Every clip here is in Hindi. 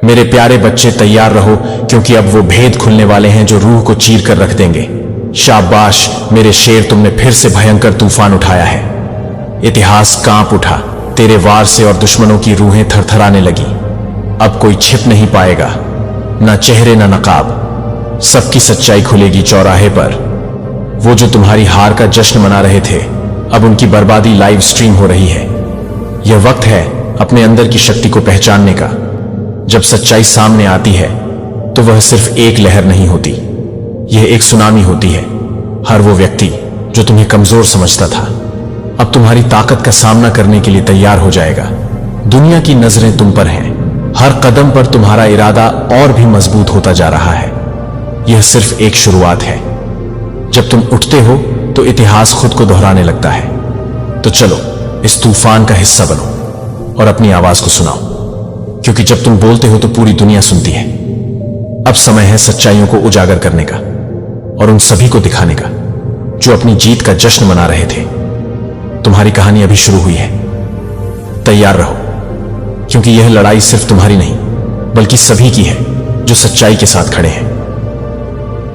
मेरे प्यारे बच्चे तैयार रहो, क्योंकि अब वो भेद खुलने वाले हैं जो रूह को चीर कर रख देंगे। शाबाश मेरे शेर, तुमने फिर से भयंकर तूफान उठाया है। इतिहास कांप उठा तेरे वार से और दुश्मनों की रूहें थरथराने लगी। अब कोई छिप नहीं पाएगा, ना चेहरे ना नकाब। सबकी सच्चाई खुलेगी चौराहे पर। वो जो तुम्हारी हार का जश्न मना रहे थे, अब उनकी बर्बादी लाइव स्ट्रीम हो रही है। यह वक्त है अपने अंदर की शक्ति को पहचानने का। जब सच्चाई सामने आती है तो वह सिर्फ एक लहर नहीं होती, यह एक सुनामी होती है। हर वो व्यक्ति जो तुम्हें कमजोर समझता था, अब तुम्हारी ताकत का सामना करने के लिए तैयार हो जाएगा। दुनिया की नजरें तुम पर हैं। हर कदम पर तुम्हारा इरादा और भी मजबूत होता जा रहा है। यह सिर्फ एक शुरुआत है। जब तुम उठते हो तो इतिहास खुद को दोहराने लगता है। तो चलो इस तूफान का हिस्सा बनो और अपनी आवाज को सुनाओ, क्योंकि जब तुम बोलते हो तो पूरी दुनिया सुनती है। अब समय है सच्चाइयों को उजागर करने का और उन सभी को दिखाने का जो अपनी जीत का जश्न मना रहे थे। तुम्हारी कहानी अभी शुरू हुई है। तैयार रहो, क्योंकि यह लड़ाई सिर्फ तुम्हारी नहीं बल्कि सभी की है जो सच्चाई के साथ खड़े हैं।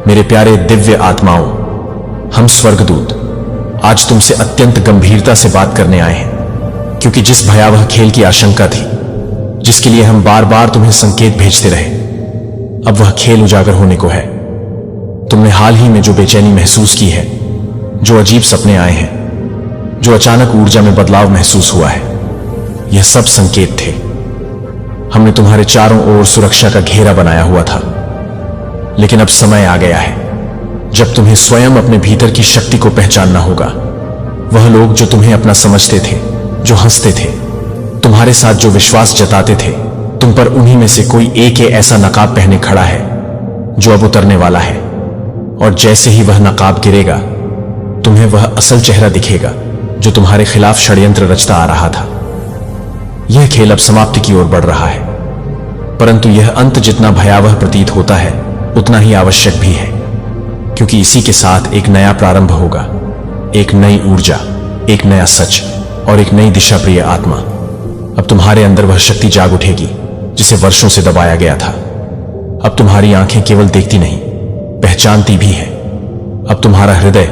मेरे प्यारे दिव्य आत्माओं, हम स्वर्गदूत आज तुमसे अत्यंत गंभीरता से बात करने आए हैं, क्योंकि जिस भयावह खेल की आशंका थी, जिसके लिए हम बार बार तुम्हें संकेत भेजते रहे, अब वह खेल उजागर होने को है। तुमने हाल ही में जो बेचैनी महसूस की है, जो अजीब सपने आए हैं, जो अचानक ऊर्जा में बदलाव महसूस हुआ है, यह सब संकेत थे। हमने तुम्हारे चारों ओर सुरक्षा का घेरा बनाया हुआ था, लेकिन अब समय आ गया है जब तुम्हें स्वयं अपने भीतर की शक्ति को पहचानना होगा। वह लोग जो तुम्हें अपना समझते थे, जो हंसते थे, तुम्हारे साथ जो विश्वास जताते थे, तुम पर उन्हीं में से कोई एक ऐसा नकाब पहने खड़ा है जो अब उतरने वाला है। और जैसे ही वह नकाब गिरेगा, तुम्हें वह असल चेहरा दिखेगा जो तुम्हारे खिलाफ षड्यंत्र रचता आ रहा था। यह खेल अब समाप्ति की ओर बढ़ रहा है, परंतु यह अंत जितना भयावह प्रतीत होता है उतना ही आवश्यक भी है, क्योंकि इसी के साथ एक नया प्रारंभ होगा। एक नई ऊर्जा, एक नया सच और एक नई दिशा प्रिय आत्मा। अब तुम्हारे अंदर वह शक्ति जाग उठेगी जिसे वर्षों से दबाया गया था। अब तुम्हारी आंखें केवल देखती नहीं, पहचानती भी है। अब तुम्हारा हृदय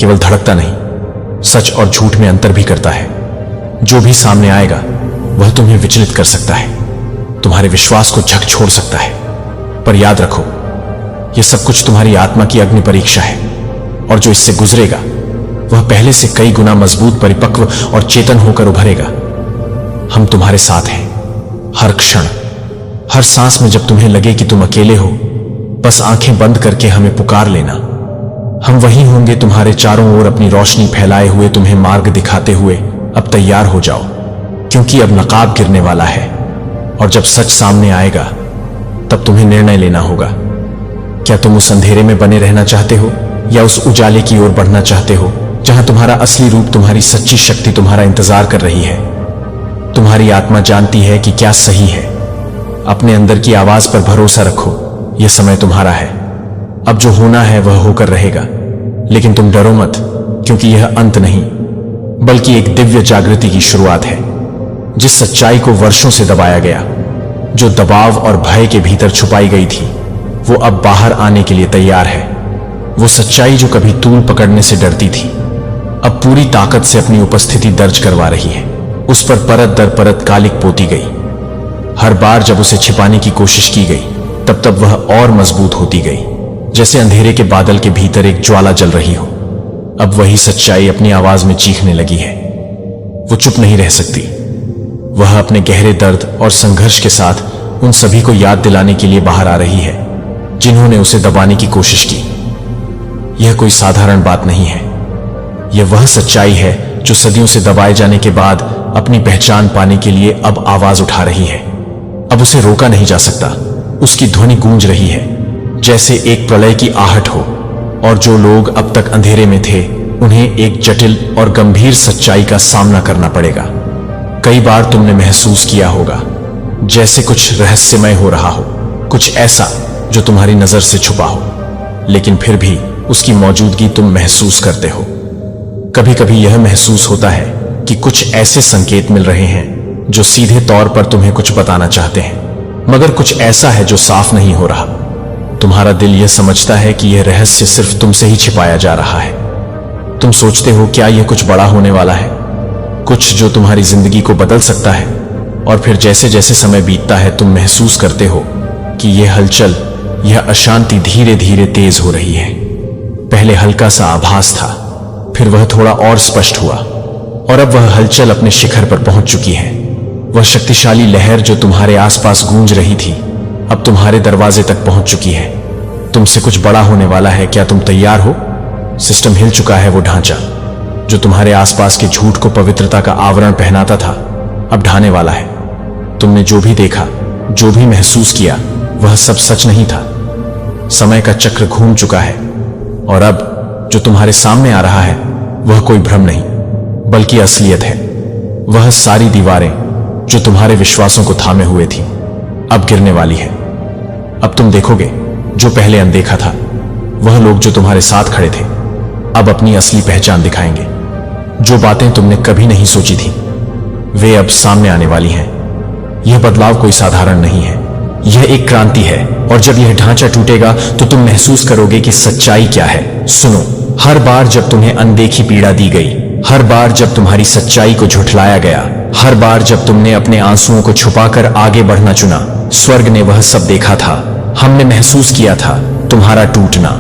केवल धड़कता नहीं, सच और झूठ में अंतर भी करता है। जो भी सामने आएगा वह तुम्हें विचलित कर सकता है, तुम्हारे विश्वास को झकझोर सकता है, पर याद रखो, यह सब कुछ तुम्हारी आत्मा की अग्नि परीक्षा है, और जो इससे गुजरेगा वह पहले से कई गुना मजबूत, परिपक्व और चेतन होकर उभरेगा। हम तुम्हारे साथ हैं, हर क्षण, हर सांस में। जब तुम्हें लगे कि तुम अकेले हो, बस आंखें बंद करके हमें पुकार लेना। हम वहीं होंगे तुम्हारे चारों ओर, अपनी रोशनी फैलाए हुए, तुम्हें मार्ग दिखाते हुए। अब तैयार हो जाओ, क्योंकि अब नकाब गिरने वाला है, और जब सच सामने आएगा तब तुम्हें निर्णय लेना होगा। क्या तुम उस अंधेरे में बने रहना चाहते हो, या उस उजाले की ओर बढ़ना चाहते हो, जहां तुम्हारा असली रूप, तुम्हारी सच्ची शक्ति तुम्हारा इंतजार कर रही है। तुम्हारी आत्मा जानती है कि क्या सही है। अपने अंदर की आवाज पर भरोसा रखो, यह समय तुम्हारा है। अब जो होना है वह होकर रहेगा, लेकिन तुम डरो मत, क्योंकि यह अंत नहीं बल्कि एक दिव्य जागृति की शुरुआत है। जिस सच्चाई को वर्षों से दबाया गया, जो दबाव और भय के भीतर छुपाई गई थी, वो अब बाहर आने के लिए तैयार है। वो सच्चाई जो कभी तूल पकड़ने से डरती थी, अब पूरी ताकत से अपनी उपस्थिति दर्ज करवा रही है। उस पर परत दर परत कालिक पोती गई। हर बार जब उसे छिपाने की कोशिश की गई, तब तब वह और मजबूत होती गई, जैसे अंधेरे के बादल के भीतर एक ज्वाला जल रही हो। अब वही सच्चाई अपनी आवाज में चीखने लगी है। वो चुप नहीं रह सकती। वह अपने गहरे दर्द और संघर्ष के साथ उन सभी को याद दिलाने के लिए बाहर आ रही है जिन्होंने उसे दबाने की कोशिश की। यह कोई साधारण बात नहीं है। यह वह सच्चाई है जो सदियों से दबाए जाने के बाद अपनी पहचान पाने के लिए अब आवाज उठा रही है। अब उसे रोका नहीं जा सकता। उसकी ध्वनि गूंज रही है जैसे एक प्रलय की आहट हो, और जो लोग अब तक अंधेरे में थे, उन्हें एक जटिल और गंभीर सच्चाई का सामना करना पड़ेगा। कई बार तुमने महसूस किया होगा जैसे कुछ रहस्यमय हो रहा हो, कुछ ऐसा जो तुम्हारी नजर से छुपा हो, लेकिन फिर भी उसकी मौजूदगी तुम महसूस करते हो। कभी कभी यह महसूस होता है कि कुछ ऐसे संकेत मिल रहे हैं जो सीधे तौर पर तुम्हें कुछ बताना चाहते हैं, मगर कुछ ऐसा है जो साफ नहीं हो रहा। तुम्हारा दिल यह समझता है कि यह रहस्य सिर्फ तुमसे ही छिपाया जा रहा है। तुम सोचते हो क्या यह कुछ बड़ा होने वाला है, कुछ जो तुम्हारी जिंदगी को बदल सकता है। और फिर जैसे जैसे समय बीतता है तुम महसूस करते हो कि यह हलचल, यह अशांति धीरे धीरे तेज हो रही है। पहले हल्का सा आभास था, फिर वह थोड़ा और स्पष्ट हुआ, और अब वह हलचल अपने शिखर पर पहुंच चुकी है। वह शक्तिशाली लहर जो तुम्हारे आसपास गूंज रही थी, अब तुम्हारे दरवाजे तक पहुंच चुकी है। तुमसे कुछ बड़ा होने वाला है, क्या तुम तैयार हो? सिस्टम हिल चुका है। वो ढांचा जो तुम्हारे आसपास के झूठ को पवित्रता का आवरण पहनाता था, अब ढाने वाला है। तुमने जो भी देखा, जो भी महसूस किया, वह सब सच नहीं था। समय का चक्र घूम चुका है, और अब जो तुम्हारे सामने आ रहा है वह कोई भ्रम नहीं, बल्कि असलियत है। वह सारी दीवारें जो तुम्हारे विश्वासों को थामे हुए थी, अब गिरने वाली है। अब तुम देखोगे जो पहले अनदेखा था। वह लोग जो तुम्हारे साथ खड़े थे, अब अपनी असली पहचान दिखाएंगे। जो बातें तुमने कभी नहीं सोची थी, वे अब सामने आने वाली हैं। यह बदलाव कोई साधारण नहीं है, यह एक क्रांति है। और जब यह ढांचा टूटेगा तो तुम महसूस करोगे कि सच्चाई क्या है। सुनो, हर बार जब तुम्हें अनदेखी पीड़ा दी गई, हर बार जब तुम्हारी सच्चाई को झुठलाया गया, हर बार जब तुमने अपने आंसुओं को छुपाकर आगे बढ़ना चुना, स्वर्ग ने वह सब देखा था। हमने महसूस किया था तुम्हारा टूटना।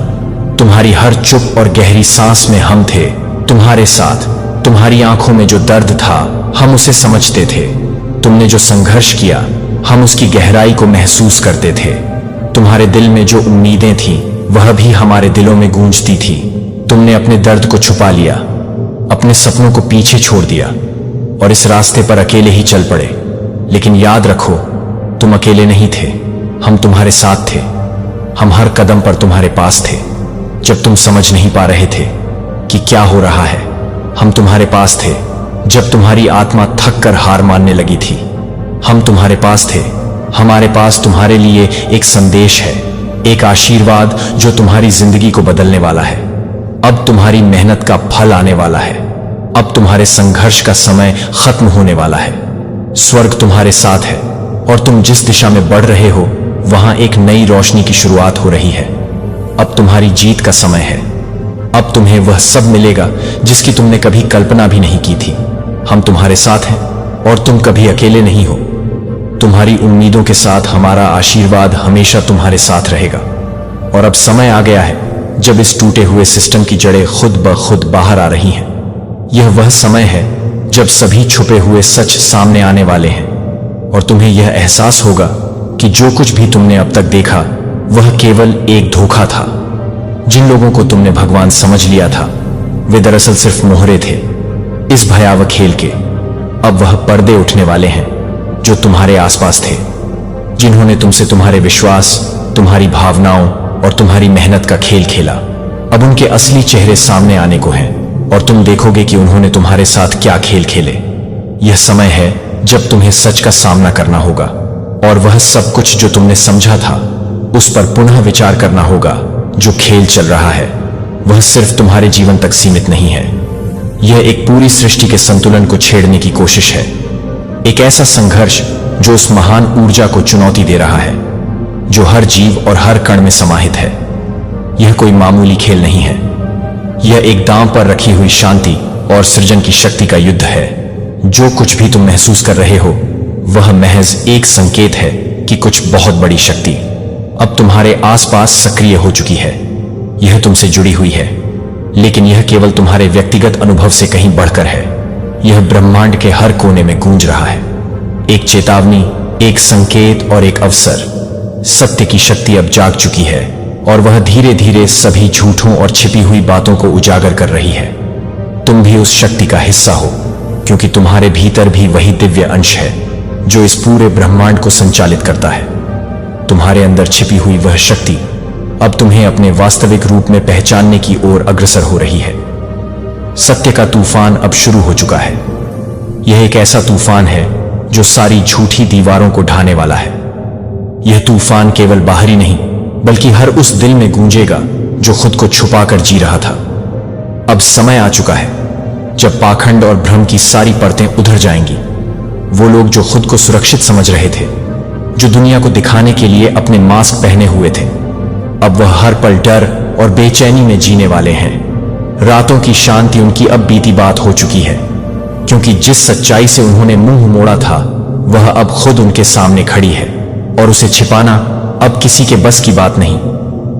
तुम्हारी हर चुप और गहरी सांस में हम थे, तुम्हारे साथ। तुम्हारी आंखों में जो दर्द था, हम उसे समझते थे। तुमने जो संघर्ष किया, हम उसकी गहराई को महसूस करते थे। तुम्हारे दिल में जो उम्मीदें थीं, वह भी हमारे दिलों में गूंजती थी। तुमने अपने दर्द को छुपा लिया, अपने सपनों को पीछे छोड़ दिया, और इस रास्ते पर अकेले ही चल पड़े। लेकिन याद रखो, तुम अकेले नहीं थे, हम तुम्हारे साथ थे। हम हर कदम पर तुम्हारे पास थे। जब तुम समझ नहीं पा रहे थे कि क्या हो रहा है, हम तुम्हारे पास थे। जब तुम्हारी आत्मा थक कर हार मानने लगी थी, हम तुम्हारे पास थे। हमारे पास तुम्हारे लिए एक संदेश है, एक आशीर्वाद जो तुम्हारी जिंदगी को बदलने वाला है। अब तुम्हारी मेहनत का फल आने वाला है। अब तुम्हारे संघर्ष का समय खत्म होने वाला है। स्वर्ग तुम्हारे साथ है, और तुम जिस दिशा में बढ़ रहे हो, वहां एक नई रोशनी की शुरुआत हो रही है। अब तुम्हारी जीत का समय है। अब तुम्हें वह सब मिलेगा जिसकी तुमने कभी कल्पना भी नहीं की थी। हम तुम्हारे साथ हैं, और तुम कभी अकेले नहीं हो। तुम्हारी उम्मीदों के साथ हमारा आशीर्वाद हमेशा तुम्हारे साथ रहेगा। और अब समय आ गया है जब इस टूटे हुए सिस्टम की जड़ें खुद ब खुद बाहर आ रही हैं। यह वह समय है जब सभी छुपे हुए सच सामने आने वाले हैं, और तुम्हें यह एहसास होगा कि जो कुछ भी तुमने अब तक देखा, वह केवल एक धोखा था। जिन लोगों को तुमने भगवान समझ लिया था, वे दरअसल सिर्फ मोहरे थे इस भयावह खेल के। अब वह पर्दे उठने वाले हैं जो तुम्हारे आसपास थे, जिन्होंने तुमसे तुम्हारे विश्वास, तुम्हारी भावनाओं और तुम्हारी मेहनत का खेल खेला। अब उनके असली चेहरे सामने आने को हैं, और तुम देखोगे कि उन्होंने तुम्हारे साथ क्या खेल खेले। यह समय है जब तुम्हें सच का सामना करना होगा, और वह सब कुछ जो तुमने समझा था, उस पर पुनः विचार करना होगा। जो खेल चल रहा है, वह सिर्फ तुम्हारे जीवन तक सीमित नहीं है। यह एक पूरी सृष्टि के संतुलन को छेड़ने की कोशिश है। एक ऐसा संघर्ष जो उस महान ऊर्जा को चुनौती दे रहा है, जो हर जीव और हर कण में समाहित है। यह कोई मामूली खेल नहीं है। यह एक दांव पर रखी हुई शांति और सृजन की शक्ति का युद्ध है। जो कुछ भी तुम महसूस कर रहे हो, वह महज एक संकेत है कि कुछ बहुत बड़ी शक्ति अब तुम्हारे आसपास सक्रिय हो चुकी है। यह तुमसे जुड़ी हुई है, लेकिन यह केवल तुम्हारे व्यक्तिगत अनुभव से कहीं बढ़कर है। यह ब्रह्मांड के हर कोने में गूंज रहा है। एक चेतावनी, एक संकेत और एक अवसर। सत्य की शक्ति अब जाग चुकी है, और वह धीरे धीरे सभी झूठों और छिपी हुई बातों को उजागर कर रही है। तुम भी उस शक्ति का हिस्सा हो, क्योंकि तुम्हारे भीतर भी वही दिव्य अंश है जो इस पूरे ब्रह्मांड को संचालित करता है। तुम्हारे अंदर छिपी हुई वह शक्ति अब तुम्हें अपने वास्तविक रूप में पहचानने की ओर अग्रसर हो रही है। सत्य का तूफान अब शुरू हो चुका है। यह एक ऐसा तूफान है जो सारी झूठी दीवारों को ढाने वाला है। यह तूफान केवल बाहरी नहीं, बल्कि हर उस दिल में गूंजेगा जो खुद को छुपाकर जी रहा था। अब समय आ चुका है जब पाखंड और भ्रम की सारी परतें उधर जाएंगी। वो लोग जो खुद को सुरक्षित समझ रहे थे, जो दुनिया को दिखाने के लिए अपने मास्क पहने हुए थे, अब वह हर पल डर और बेचैनी में जीने वाले हैं। रातों की शांति उनकी अब बीती बात हो चुकी है, क्योंकि जिस सच्चाई से उन्होंने मुंह मोड़ा था वह अब खुद उनके सामने खड़ी है, और उसे छिपाना अब किसी के बस की बात नहीं।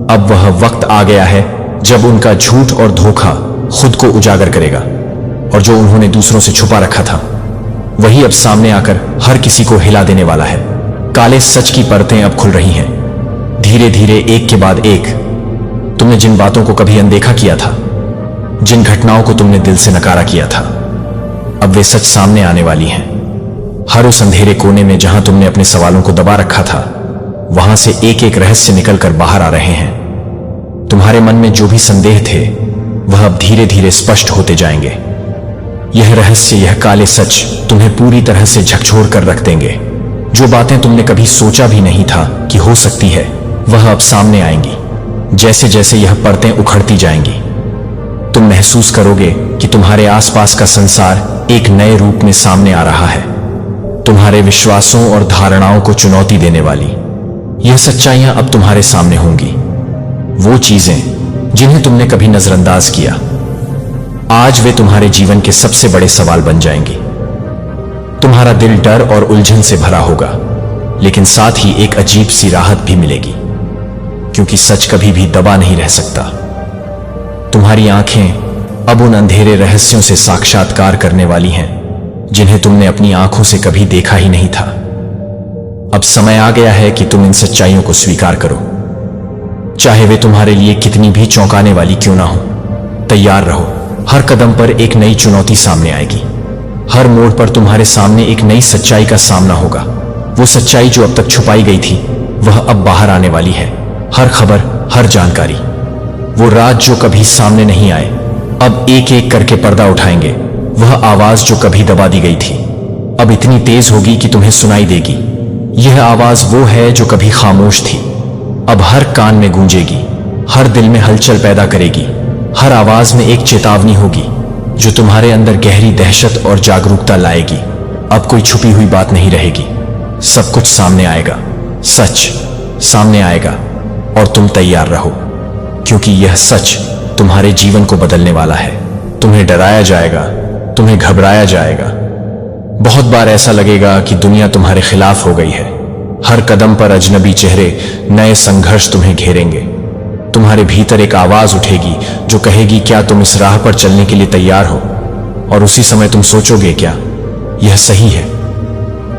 अब वह वक्त आ गया है जब उनका झूठ और धोखा खुद को उजागर करेगा, और जो उन्होंने दूसरों से छुपा रखा था वही अब सामने आकर हर किसी को हिला देने वाला है। काले सच की परतें अब खुल रही हैं, धीरे धीरे, एक के बाद एक। तुमने जिन बातों को कभी अनदेखा किया था, जिन घटनाओं को तुमने दिल से नकारा किया था, अब वे सच सामने आने वाली हैं। हर उस अंधेरे कोने में जहां तुमने अपने सवालों को दबा रखा था, वहां से एक एक रहस्य निकलकर बाहर आ रहे हैं। तुम्हारे मन में जो भी संदेह थे वह अब धीरे धीरे स्पष्ट होते जाएंगे। यह रहस्य, यह काले सच तुम्हें पूरी तरह से झकझोर कर रख देंगे। जो बातें तुमने कभी सोचा भी नहीं था कि हो सकती है, वह अब सामने आएंगी। जैसे जैसे यह परतें उखड़ती जाएंगी, तुम महसूस करोगे कि तुम्हारे आसपास का संसार एक नए रूप में सामने आ रहा है, तुम्हारे विश्वासों और धारणाओं को चुनौती देने वाली। यह सच्चाइयां अब तुम्हारे सामने होंगी। वो चीजें जिन्हें तुमने कभी नजरअंदाज किया, आज वे तुम्हारे जीवन के सबसे बड़े सवाल बन जाएंगी। तुम्हारा दिल डर और उलझन से भरा होगा, लेकिन साथ ही एक अजीब सी राहत भी मिलेगी, क्योंकि सच कभी भी दबा नहीं रह सकता। तुम्हारी आंखें अब उन अंधेरे रहस्यों से साक्षात्कार करने वाली हैं जिन्हें तुमने अपनी आंखों से कभी देखा ही नहीं था। अब समय आ गया है कि तुम इन सच्चाइयों को स्वीकार करो, चाहे वे तुम्हारे लिए कितनी भी चौंकाने वाली क्यों ना हो। तैयार रहो, हर कदम पर एक नई चुनौती सामने आएगी। हर मोड़ पर तुम्हारे सामने एक नई सच्चाई का सामना होगा। वो सच्चाई जो अब तक छुपाई गई थी, वह अब बाहर आने वाली है। हर खबर, हर जानकारी, वो राज जो कभी सामने नहीं आए, अब एक एक करके पर्दा उठाएंगे। वह आवाज जो कभी दबा दी गई थी, अब इतनी तेज होगी कि तुम्हें सुनाई देगी। यह आवाज वो है जो कभी खामोश थी, अब हर कान में गूंजेगी, हर दिल में हलचल पैदा करेगी। हर आवाज में एक चेतावनी होगी जो तुम्हारे अंदर गहरी दहशत और जागरूकता लाएगी। अब कोई छुपी हुई बात नहीं रहेगी, सब कुछ सामने आएगा, सच सामने आएगा, और तुम तैयार रहो, क्योंकि यह सच तुम्हारे जीवन को बदलने वाला है। तुम्हें डराया जाएगा, तुम्हें घबराया जाएगा, बहुत बार ऐसा लगेगा कि दुनिया तुम्हारे खिलाफ हो गई है। हर कदम पर अजनबी चेहरे, नए संघर्ष तुम्हें घेरेंगे। तुम्हारे भीतर एक आवाज उठेगी जो कहेगी, क्या तुम इस राह पर चलने के लिए तैयार हो? और उसी समय तुम सोचोगे, क्या यह सही है?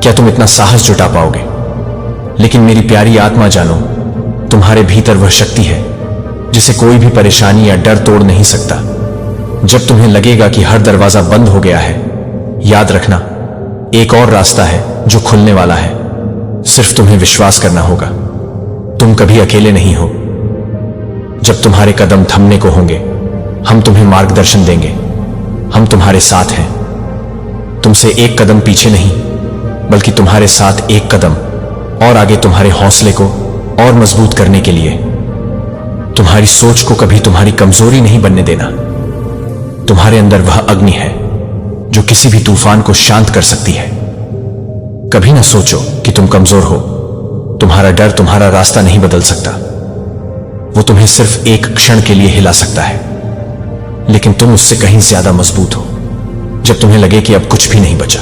क्या तुम इतना साहस जुटा पाओगे? लेकिन मेरी प्यारी आत्मा, जानो, तुम्हारे भीतर वह शक्ति है जिसे कोई भी परेशानी या डर तोड़ नहीं सकता। जब तुम्हें लगेगा कि हर दरवाजा बंद हो गया है, याद रखना, एक और रास्ता है जो खुलने वाला है। सिर्फ तुम्हें विश्वास करना होगा। तुम कभी अकेले नहीं हो। जब तुम्हारे कदम थमने को होंगे, हम तुम्हें मार्गदर्शन देंगे। हम तुम्हारे साथ हैं, तुमसे एक कदम पीछे नहीं, बल्कि तुम्हारे साथ एक कदम और आगे, तुम्हारे हौसले को और मजबूत करने के लिए। तुम्हारी सोच को कभी तुम्हारी कमजोरी नहीं बनने देना। तुम्हारे अंदर वह अग्नि है जो किसी भी तूफान को शांत कर सकती है। कभी ना सोचो कि तुम कमजोर हो। तुम्हारा डर तुम्हारा रास्ता नहीं बदल सकता। वो तुम्हें सिर्फ एक क्षण के लिए हिला सकता है, लेकिन तुम उससे कहीं ज्यादा मजबूत हो। जब तुम्हें लगे कि अब कुछ भी नहीं बचा,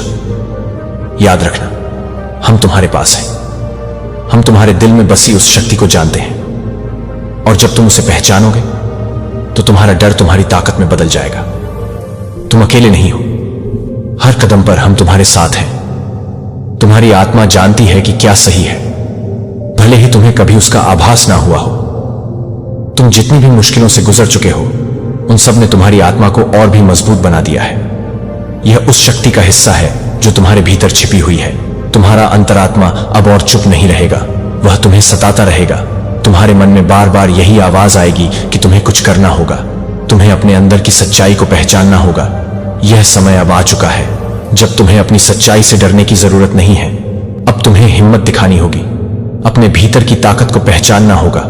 याद रखना, हम तुम्हारे पास हैं। हम तुम्हारे दिल में बसी उस शक्ति को जानते हैं, और जब तुम उसे पहचानोगे तो तुम्हारा डर तुम्हारी ताकत में बदल जाएगा। तुम अकेले नहीं हो। हर कदम पर हम तुम्हारे साथ हैं। तुम्हारी आत्मा जानती है कि क्या सही है, भले ही तुम्हें कभी उसका आभास ना हुआ हो। तुम जितनी भी मुश्किलों से गुजर चुके हो, उन सब ने तुम्हारी आत्मा को और भी मजबूत बना दिया है। यह उस शक्ति का हिस्सा है जो तुम्हारे भीतर छिपी हुई है। तुम्हारा अंतरात्मा अब और चुप नहीं रहेगा, वह तुम्हें सताता रहेगा। तुम्हारे मन में बार बार यही आवाज आएगी कि तुम्हें कुछ करना होगा, तुम्हें अपने अंदर की सच्चाई को पहचानना होगा। यह समय अब आ चुका है जब तुम्हें अपनी सच्चाई से डरने की जरूरत नहीं है। अब तुम्हें हिम्मत दिखानी होगी, अपने भीतर की ताकत को पहचानना होगा।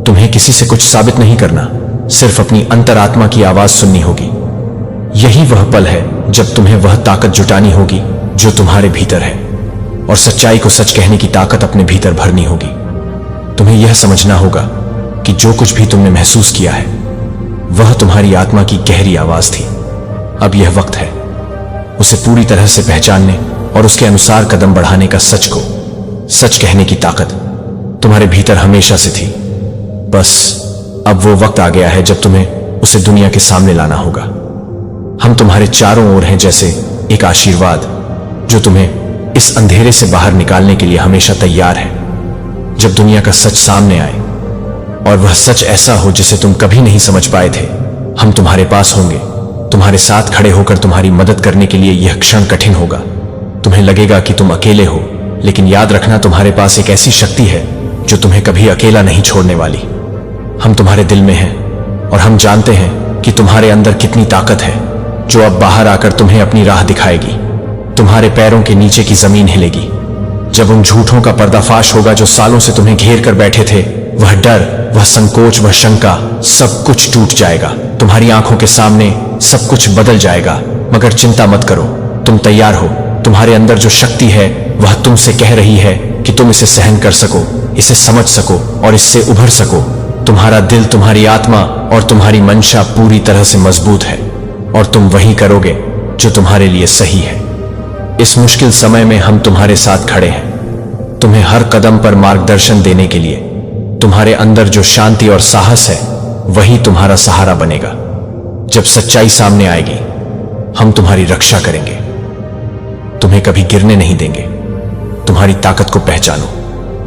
तुम्हें किसी से कुछ साबित नहीं करना, सिर्फ अपनी अंतरात्मा की आवाज सुननी होगी। यही वह पल है जब तुम्हें वह ताकत जुटानी होगी जो तुम्हारे भीतर है। और सच्चाई को सच कहने की ताकत अपने भीतर भरनी होगी। तुम्हें यह समझना होगा कि जो कुछ भी तुमने महसूस किया है वह तुम्हारी आत्मा की गहरी आवाज थी। अब यह वक्त है उसे पूरी तरह से पहचानने और उसके अनुसार कदम बढ़ाने का। सच को सच कहने की ताकत तुम्हारे भीतर हमेशा से थी, बस अब वो वक्त आ गया है जब तुम्हें उसे दुनिया के सामने लाना होगा। हम तुम्हारे चारों ओर हैं जैसे एक आशीर्वाद जो तुम्हें इस अंधेरे से बाहर निकालने के लिए हमेशा तैयार है। जब दुनिया का सच सामने आए और वह सच ऐसा हो जिसे तुम कभी नहीं समझ पाए थे, हम तुम्हारे पास होंगे, तुम्हारे साथ खड़े होकर तुम्हारी मदद करने के लिए। यह क्षण कठिन होगा, तुम्हें लगेगा कि तुम अकेले हो, लेकिन याद रखना तुम्हारे पास एक ऐसी शक्ति है जो तुम्हें कभी अकेला नहीं छोड़ने वाली। हम तुम्हारे दिल में हैं और हम जानते हैं कि तुम्हारे अंदर कितनी ताकत है जो अब बाहर आकर तुम्हें अपनी राह दिखाएगी। तुम्हारे पैरों के नीचे की जमीन हिलेगी जब उन झूठों का पर्दाफाश होगा जो सालों से तुम्हें घेर कर बैठे थे। वह डर, वह संकोच, वह शंका, सब कुछ टूट जाएगा। तुम्हारी आंखों के सामने सब कुछ बदल जाएगा। मगर चिंता मत करो, तुम तैयार हो। तुम्हारे अंदर जो शक्ति है वह तुमसे कह रही है कि तुम इसे सहन कर सको, इसे समझ सको और इससे उभर सको। तुम्हारा दिल, तुम्हारी आत्मा और तुम्हारी मंशा पूरी तरह से मजबूत है और तुम वही करोगे जो तुम्हारे लिए सही है। इस मुश्किल समय में हम तुम्हारे साथ खड़े हैं, तुम्हें हर कदम पर मार्गदर्शन देने के लिए। तुम्हारे अंदर जो शांति और साहस है वही तुम्हारा सहारा बनेगा। जब सच्चाई सामने आएगी हम तुम्हारी रक्षा करेंगे, तुम्हें कभी गिरने नहीं देंगे। तुम्हारी ताकत को पहचानो,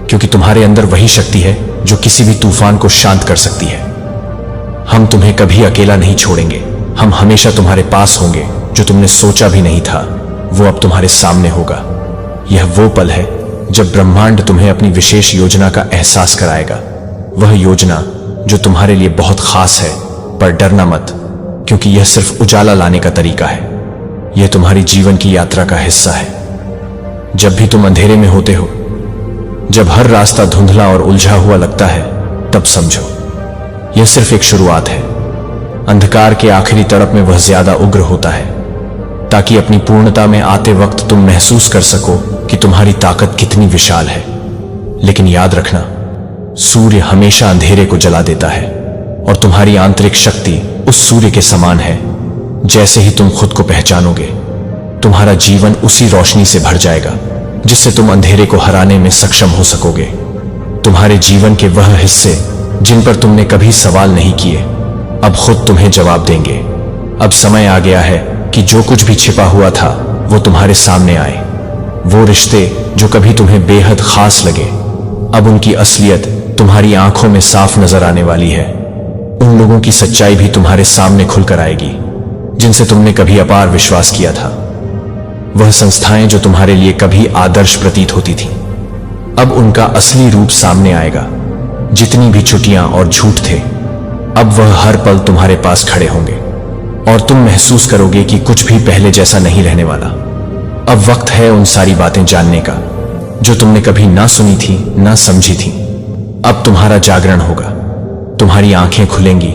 क्योंकि तुम्हारे अंदर वही शक्ति है जो किसी भी तूफान को शांत कर सकती है। हम तुम्हें कभी अकेला नहीं छोड़ेंगे, हम हमेशा तुम्हारे पास होंगे। जो तुमने सोचा भी नहीं था वो अब तुम्हारे सामने होगा। यह वो पल है जब ब्रह्मांड तुम्हें अपनी विशेष योजना का एहसास कराएगा। वह योजना जो तुम्हारे लिए बहुत खास है, पर डरना मत, क्योंकि यह सिर्फ उजाला लाने का तरीका है। यह तुम्हारी जीवन की यात्रा का हिस्सा है। जब भी तुम अंधेरे में होते हो, जब हर रास्ता धुंधला और उलझा हुआ लगता है, तब समझो यह सिर्फ एक शुरुआत है। अंधकार के आखिरी तड़प में वह ज्यादा उग्र होता है, ताकि अपनी पूर्णता में आते वक्त तुम महसूस कर सको कि तुम्हारी ताकत कितनी विशाल है। लेकिन याद रखना, सूर्य हमेशा अंधेरे को जला देता है और तुम्हारी आंतरिक शक्ति उस सूर्य के समान है। जैसे ही तुम खुद को पहचानोगे, तुम्हारा जीवन उसी रोशनी से भर जाएगा जिससे तुम अंधेरे को हराने में सक्षम हो सकोगे। तुम्हारे जीवन के वह हिस्से जिन पर तुमने कभी सवाल नहीं किए, अब खुद तुम्हें जवाब देंगे। अब समय आ गया है कि जो कुछ भी छिपा हुआ था वो तुम्हारे सामने आए। वो रिश्ते जो कभी तुम्हें बेहद खास लगे, अब उनकी असलियत तुम्हारी आंखों में साफ नजर आने वाली है। उन लोगों की सच्चाई भी तुम्हारे सामने खुलकर आएगी जिनसे तुमने कभी अपार विश्वास किया था। वह संस्थाएं जो तुम्हारे लिए कभी आदर्श प्रतीत होती थीं, अब उनका असली रूप सामने आएगा। जितनी भी छुट्टियां और झूठ थे, अब वह हर पल तुम्हारे पास खड़े होंगे और तुम महसूस करोगे कि कुछ भी पहले जैसा नहीं रहने वाला। अब वक्त है उन सारी बातें जानने का जो तुमने कभी ना सुनी थी, ना समझी थी। अब तुम्हारा जागरण होगा, तुम्हारी आंखें खुलेंगी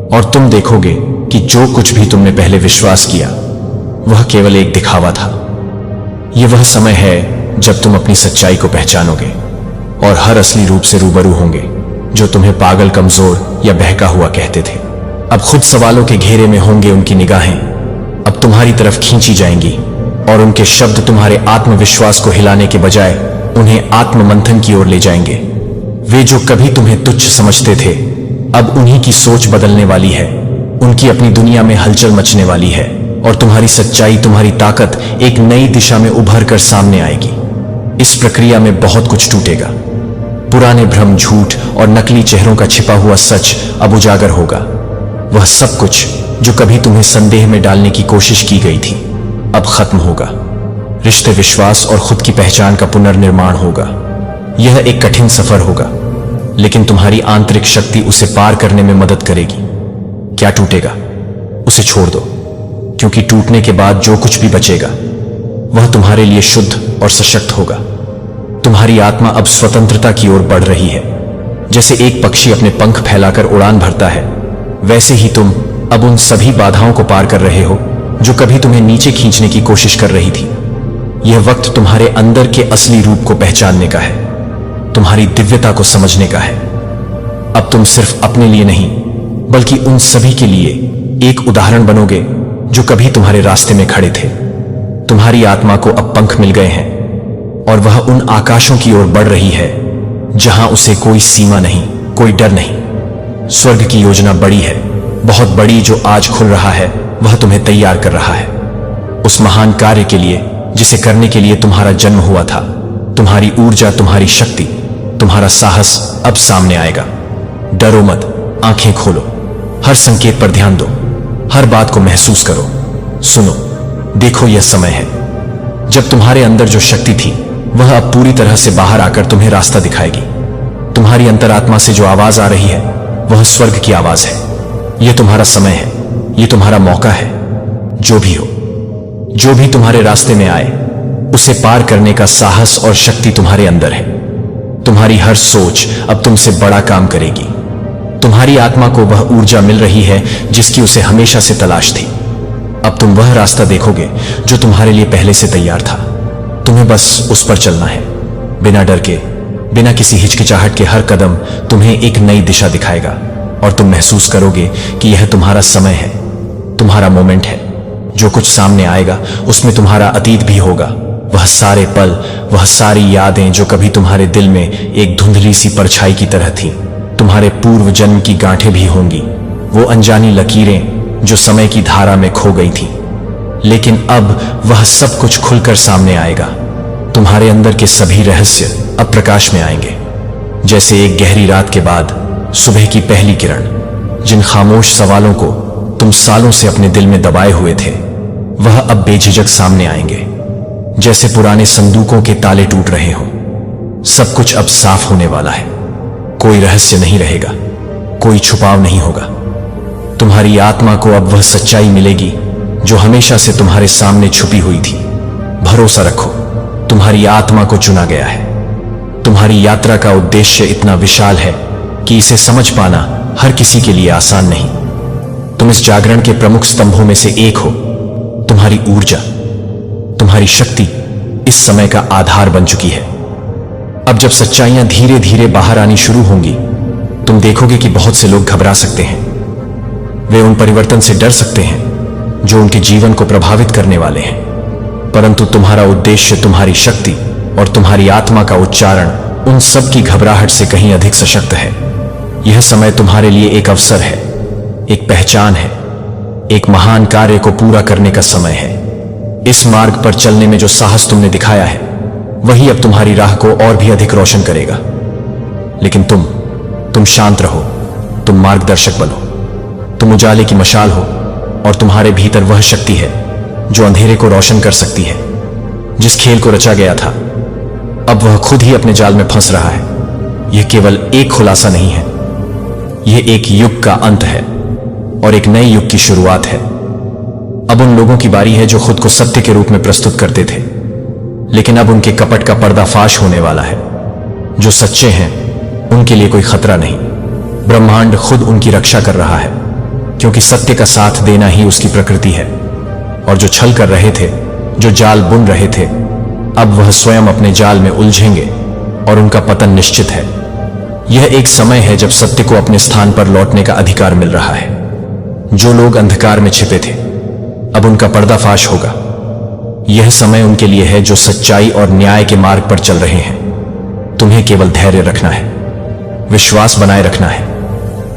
और तुम देखोगे कि जो कुछ भी तुमने पहले विश्वास किया वह केवल एक दिखावा था। यह वह समय है जब तुम अपनी सच्चाई को पहचानोगे और हर असली रूप से रूबरू होंगे जो तुम्हें पागल, कमजोर या बहका हुआ कहते थे। अब खुद सवालों के घेरे में होंगे उनकी निगाहें, अब तुम्हारी तरफ खींची जाएंगी और उनके शब्द तुम्हारे आत्मविश्वास को हिलाने के बजाय उन्हें आत्ममंथन की ओर ले जाएंगे। वे जो कभी तुम्हें तुच्छ समझते थे, अब उन्हीं की सोच बदलने वाली है, उनकी अपनी दुनिया में हलचल मचने वाली है और तुम्हारी सच्चाई, तुम्हारी ताकत एक नई दिशा में उभर कर सामने आएगी। इस प्रक्रिया में बहुत कुछ टूटेगा। पुराने भ्रम, झूठ और नकली चेहरों का छिपा हुआ सच अब उजागर होगा। वह सब कुछ जो कभी तुम्हें संदेह में डालने की कोशिश की गई थी अब खत्म होगा। रिश्ते, विश्वास और खुद की पहचान का पुनर्निर्माण होगा। यह एक कठिन सफर होगा, लेकिन तुम्हारी आंतरिक शक्ति उसे पार करने में मदद करेगी। क्या टूटेगा उसे छोड़ दो, क्योंकि टूटने के बाद जो कुछ भी बचेगा वह तुम्हारे लिए शुद्ध और सशक्त होगा। तुम्हारी आत्मा अब स्वतंत्रता की ओर बढ़ रही है। जैसे एक पक्षी अपने पंख फैलाकर उड़ान भरता है, वैसे ही तुम अब उन सभी बाधाओं को पार कर रहे हो जो कभी तुम्हें नीचे खींचने की कोशिश कर रही थी। यह वक्त तुम्हारे अंदर के असली रूप को पहचानने का है, तुम्हारी दिव्यता को समझने का है। अब तुम सिर्फ अपने लिए नहीं बल्कि उन सभी के लिए एक उदाहरण बनोगे जो कभी तुम्हारे रास्ते में खड़े थे। तुम्हारी आत्मा को अब पंख मिल गए हैं और वह उन आकाशों की ओर बढ़ रही है जहां उसे कोई सीमा नहीं, कोई डर नहीं। स्वर्ग की योजना बड़ी है, बहुत बड़ी, जो आज खुल रहा है। वह तुम्हें तैयार कर रहा है उस महान कार्य के लिए जिसे करने के लिए तुम्हारा जन्म हुआ था। तुम्हारी ऊर्जा, तुम्हारी शक्ति, तुम्हारा साहस अब सामने आएगा। डरो मत, आंखें खोलो, हर संकेत पर ध्यान दो, हर बात को महसूस करो, सुनो, देखो यह समय है जब तुम्हारे अंदर जो शक्ति थी वह अब पूरी तरह से बाहर आकर तुम्हें रास्ता दिखाएगी। तुम्हारी अंतरात्मा से जो आवाज आ रही है वह स्वर्ग की आवाज है। यह तुम्हारा समय है, यह तुम्हारा मौका है। जो भी हो, जो भी तुम्हारे रास्ते में आए, उसे पार करने का साहस और शक्ति तुम्हारे अंदर है। तुम्हारी हर सोच अब तुमसे बड़ा काम करेगी। तुम्हारी आत्मा को वह ऊर्जा मिल रही है जिसकी उसे हमेशा से तलाश थी। अब तुम वह रास्ता देखोगे जो तुम्हारे लिए पहले से तैयार था। तुम्हें बस उस पर चलना है, बिना डर के, बिना किसी हिचकिचाहट के। हर कदम तुम्हें एक नई दिशा दिखाएगा और तुम महसूस करोगे कि यह तुम्हारा समय है, तुम्हारा मोमेंट है। जो कुछ सामने आएगा उसमें तुम्हारा अतीत भी होगा, वह सारे पल, वह सारी यादें जो कभी तुम्हारे दिल में एक धुंधली सी परछाई की तरह थी। तुम्हारे पूर्व जन्म की गांठें भी होंगी, वो अनजानी लकीरें जो समय की धारा में खो गई थी। लेकिन अब वह सब कुछ खुलकर सामने आएगा। तुम्हारे अंदर के सभी रहस्य अब प्रकाश में आएंगे, जैसे एक गहरी रात के बाद सुबह की पहली किरण। जिन खामोश सवालों को तुम सालों से अपने दिल में दबाए हुए थे, वह अब बेझिझक सामने आएंगे, जैसे पुराने संदूकों के ताले टूट रहे हों। सब कुछ अब साफ होने वाला है। कोई रहस्य नहीं रहेगा, कोई छुपाव नहीं होगा। तुम्हारी आत्मा को अब वह सच्चाई मिलेगी जो हमेशा से तुम्हारे सामने छुपी हुई थी। भरोसा रखो, तुम्हारी आत्मा को चुना गया है। तुम्हारी यात्रा का उद्देश्य इतना विशाल है कि इसे समझ पाना हर किसी के लिए आसान नहीं। तुम इस जागरण के प्रमुख स्तंभों में से एक हो। तुम्हारी ऊर्जा, तुम्हारी शक्ति इस समय का आधार बन चुकी है। अब जब सच्चाइयां धीरे धीरे बाहर आनी शुरू होंगी, तुम देखोगे कि बहुत से लोग घबरा सकते हैं। वे उन परिवर्तन से डर सकते हैं जो उनके जीवन को प्रभावित करने वाले हैं। परंतु तुम्हारा उद्देश्य, तुम्हारी शक्ति और तुम्हारी आत्मा का उच्चारण उन सब की घबराहट से कहीं अधिक सशक्त है। यह समय तुम्हारे लिए एक अवसर है, एक पहचान है, एक महान कार्य को पूरा करने का समय है। इस मार्ग पर चलने में जो साहस तुमने दिखाया है, वही अब तुम्हारी राह को और भी अधिक रोशन करेगा। लेकिन तुम शांत रहो, तुम मार्गदर्शक बनो, तुम उजाले की मशाल हो और तुम्हारे भीतर वह शक्ति है जो अंधेरे को रोशन कर सकती है। जिस खेल को रचा गया था, अब वह खुद ही अपने जाल में फंस रहा है। यह केवल एक खुलासा नहीं है, यह एक युग का अंत है और एक नए युग की शुरुआत है। अब उन लोगों की बारी है जो खुद को सत्य के रूप में प्रस्तुत करते थे, लेकिन अब उनके कपट का पर्दाफाश होने वाला है। जो सच्चे हैं उनके लिए कोई खतरा नहीं, ब्रह्मांड खुद उनकी रक्षा कर रहा है, क्योंकि सत्य का साथ देना ही उसकी प्रकृति है। और जो छल कर रहे थे, जो जाल बुन रहे थे, अब वह स्वयं अपने जाल में उलझेंगे और उनका पतन निश्चित है। यह एक समय है जब सत्य को अपने स्थान पर लौटने का अधिकार मिल रहा है। जो लोग अंधकार में छिपे थे, अब उनका पर्दाफाश होगा। यह समय उनके लिए है जो सच्चाई और न्याय के मार्ग पर चल रहे हैं। तुम्हें केवल धैर्य रखना है, विश्वास बनाए रखना है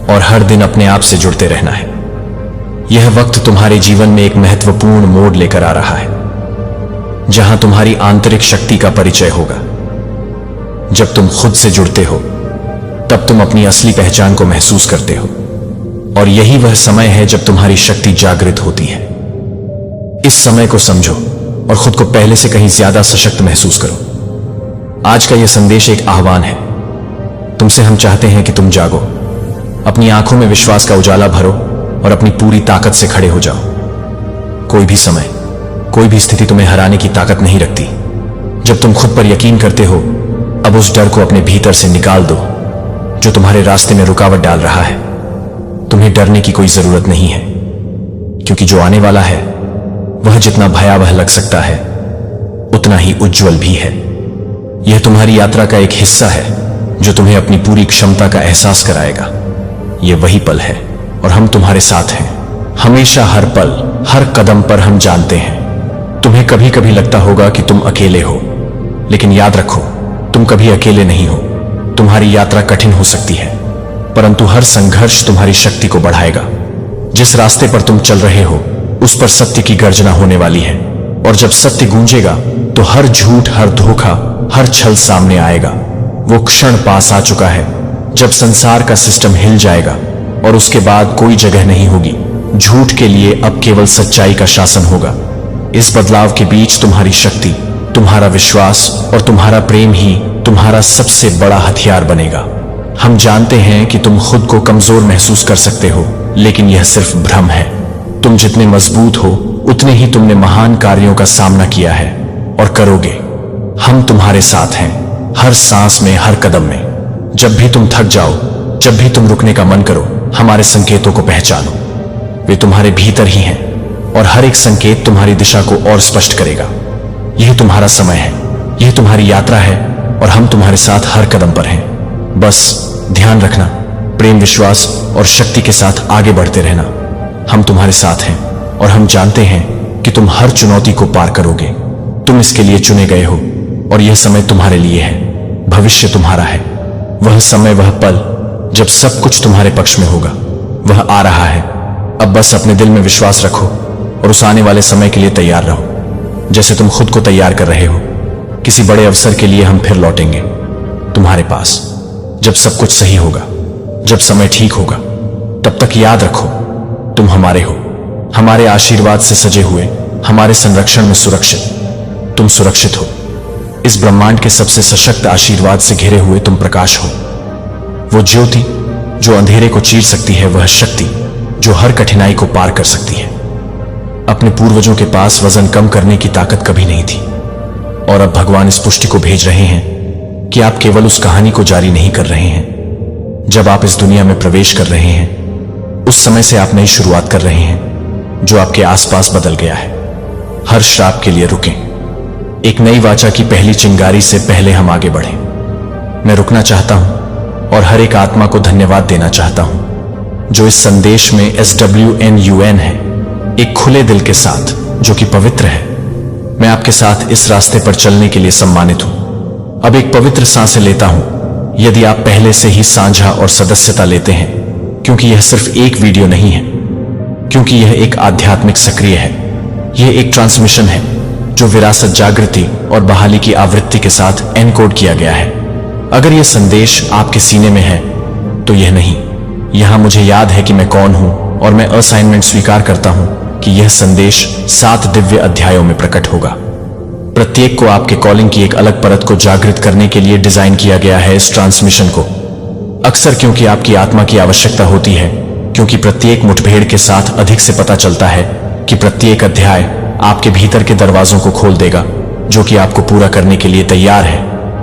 और हर दिन अपने आप से जुड़ते रहना है। यह वक्त तुम्हारे जीवन में एक महत्वपूर्ण मोड़ लेकर आ रहा है, जहां तुम्हारी आंतरिक शक्ति का परिचय होगा। जब तुम खुद से जुड़ते हो, तब तुम अपनी असली पहचान को महसूस करते हो, और यही वह समय है जब तुम्हारी शक्ति जागृत होती है। इस समय को समझो और खुद को पहले से कहीं ज्यादा सशक्त महसूस करो। आज का यह संदेश एक आह्वान है। तुमसे हम चाहते हैं कि तुम जागो, अपनी आंखों में विश्वास का उजाला भरो और अपनी पूरी ताकत से खड़े हो जाओ। कोई भी समय, कोई भी स्थिति तुम्हें हराने की ताकत नहीं रखती। जब तुम खुद पर यकीन करते हो, अब उस डर को अपने भीतर से निकाल दो जो तुम्हारे रास्ते में रुकावट डाल रहा है। तुम्हें डरने की कोई जरूरत नहीं है, क्योंकि जो आने वाला है वह जितना भयावह लग सकता है, उतना ही उज्जवल भी है। यह तुम्हारी यात्रा का एक हिस्सा है जो तुम्हें अपनी पूरी क्षमता का एहसास कराएगा। यह वही पल है और हम तुम्हारे साथ हैं, हमेशा, हर पल, हर कदम पर। हम जानते हैं तुम्हें कभी कभी लगता होगा कि तुम अकेले हो, लेकिन याद रखो, तुम कभी अकेले नहीं हो। तुम्हारी यात्रा कठिन हो सकती है, परंतु हर संघर्ष तुम्हारी शक्ति को बढ़ाएगा। जिस रास्ते पर तुम चल रहे हो उस पर सत्य की गर्जना होने वाली है, और जब सत्य गूंजेगा तो हर झूठ, हर धोखा, हर छल सामने आएगा। वो क्षण पास आ चुका है जब संसार का सिस्टम हिल जाएगा और उसके बाद कोई जगह नहीं होगी झूठ के लिए। अब केवल सच्चाई का शासन होगा। इस बदलाव के बीच तुम्हारी शक्ति, तुम्हारा विश्वास और तुम्हारा प्रेम ही तुम्हारा सबसे बड़ा हथियार बनेगा। हम जानते हैं कि तुम खुद को कमजोर महसूस कर सकते हो, लेकिन यह सिर्फ भ्रम है। तुम जितने मजबूत हो उतने ही तुमने महान कार्यों का सामना किया है और करोगे। हम तुम्हारे साथ हैं, हर सांस में, हर कदम में। जब भी तुम थक जाओ, जब भी तुम रुकने का मन करो, हमारे संकेतों को पहचानो। वे तुम्हारे भीतर ही हैं और हर एक संकेत तुम्हारी दिशा को और स्पष्ट करेगा। यह तुम्हारा समय है, यह तुम्हारी यात्रा है और हम तुम्हारे साथ हर कदम पर हैं। बस ध्यान रखना, प्रेम, विश्वास और शक्ति के साथ आगे बढ़ते रहना। हम तुम्हारे साथ हैं और हम जानते हैं कि तुम हर चुनौती को पार करोगे। तुम इसके लिए चुने गए हो और यह समय तुम्हारे लिए है। भविष्य तुम्हारा है, वह समय, वह पल जब सब कुछ तुम्हारे पक्ष में होगा, वह आ रहा है। अब बस अपने दिल में विश्वास रखो और उस आने वाले समय के लिए तैयार रहो, जैसे तुम खुद को तैयार कर रहे हो। किसी बड़े अवसर के लिए हम फिर लौटेंगे तुम्हारे पास, जब सब कुछ सही होगा, जब समय ठीक होगा। तब तक याद रखो, तुम हमारे हो, हमारे आशीर्वाद से सजे हुए, हमारे संरक्षण में सुरक्षित। तुम सुरक्षित हो। इस ब्रह्मांड के सबसे सशक्त आशीर्वाद से घिरे हुए तुम प्रकाश हो। वो ज्योति जो अंधेरे को चीर सकती है, वह शक्ति जो हर कठिनाई को पार कर सकती है। अपने पूर्वजों के पास वजन कम करने की ताकत कभी नहीं थी, और अब भगवान इस पुष्टि को भेज रहे हैं कि आप केवल उस कहानी को जारी नहीं कर रहे हैं। जब आप इस दुनिया में प्रवेश कर रहे हैं, उस समय से आप नई शुरुआत कर रहे हैं जो आपके आसपास बदल गया है। हर श्राप के लिए रुकें। एक नई वाचा की पहली चिंगारी से पहले हम आगे बढ़ें। मैं रुकना चाहता हूं और हर एक आत्मा को धन्यवाद देना चाहता हूं जो इस संदेश में SWNUN है, एक खुले दिल के साथ जो कि पवित्र है। मैं आपके साथ इस रास्ते पर चलने के लिए सम्मानित हूं। अब एक पवित्र सांसें लेता हूं। यदि आप पहले से ही साझा और सदस्यता लेते हैं, क्योंकि यह सिर्फ एक वीडियो नहीं है, क्योंकि यह एक आध्यात्मिक सक्रिय है, यह एक ट्रांसमिशन है जो विरासत, जागृति और बहाली की आवृत्ति के साथ एनकोड किया गया है। अगर यह संदेश आपके सीने में है तो यह नहीं। यहां मुझे याद है कि मैं कौन हूं और मैं असाइनमेंट स्वीकार करता हूं कि यह संदेश 7 दिव्य अध्यायों में प्रकट होगा। प्रत्येक को आपके कॉलिंग की एक अलग परत को जागृत करने के लिए डिजाइन किया गया है। इस ट्रांसमिशन को अक्सर क्योंकि आपकी आत्मा की आवश्यकता होती है, क्योंकि प्रत्येक मुठभेड़ के साथ अधिक से पता चलता है कि प्रत्येक अध्याय आपके भीतर के दरवाजों को खोल देगा जो कि आपको पूरा करने के लिए तैयार है,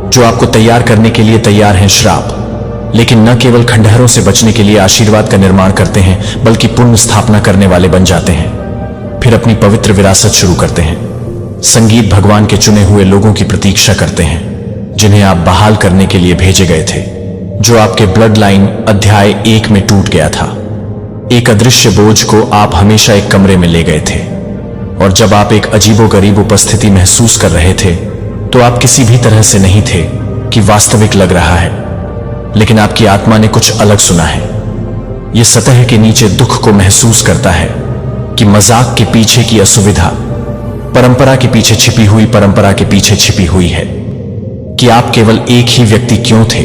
जो आपको तैयार करने के लिए तैयार हैं। श्राप लेकिन न केवल खंडहरों से बचने के लिए आशीर्वाद का निर्माण करते हैं, बल्कि पुण्य स्थापना करने वाले बन जाते हैं, फिर अपनी पवित्र विरासत शुरू करते हैं। संगीत भगवान के चुने हुए लोगों की प्रतीक्षा करते हैं, जिन्हें आप बहाल करने के लिए भेजे गए थे, जो आपके ब्लड लाइन अध्याय 1 में टूट गया था। एक अदृश्य बोझ को आप हमेशा एक कमरे में ले गए थे, और जब आप एक अजीबोगरीब उपस्थिति महसूस कर रहे थे तो आप किसी भी तरह से नहीं थे कि वास्तविक लग रहा है, लेकिन आपकी आत्मा ने कुछ अलग सुना है। यह सतह के नीचे दुख को महसूस करता है कि मजाक के पीछे की असुविधा परंपरा के पीछे छिपी हुई, परंपरा के पीछे छिपी हुई है कि आप केवल एक ही व्यक्ति क्यों थे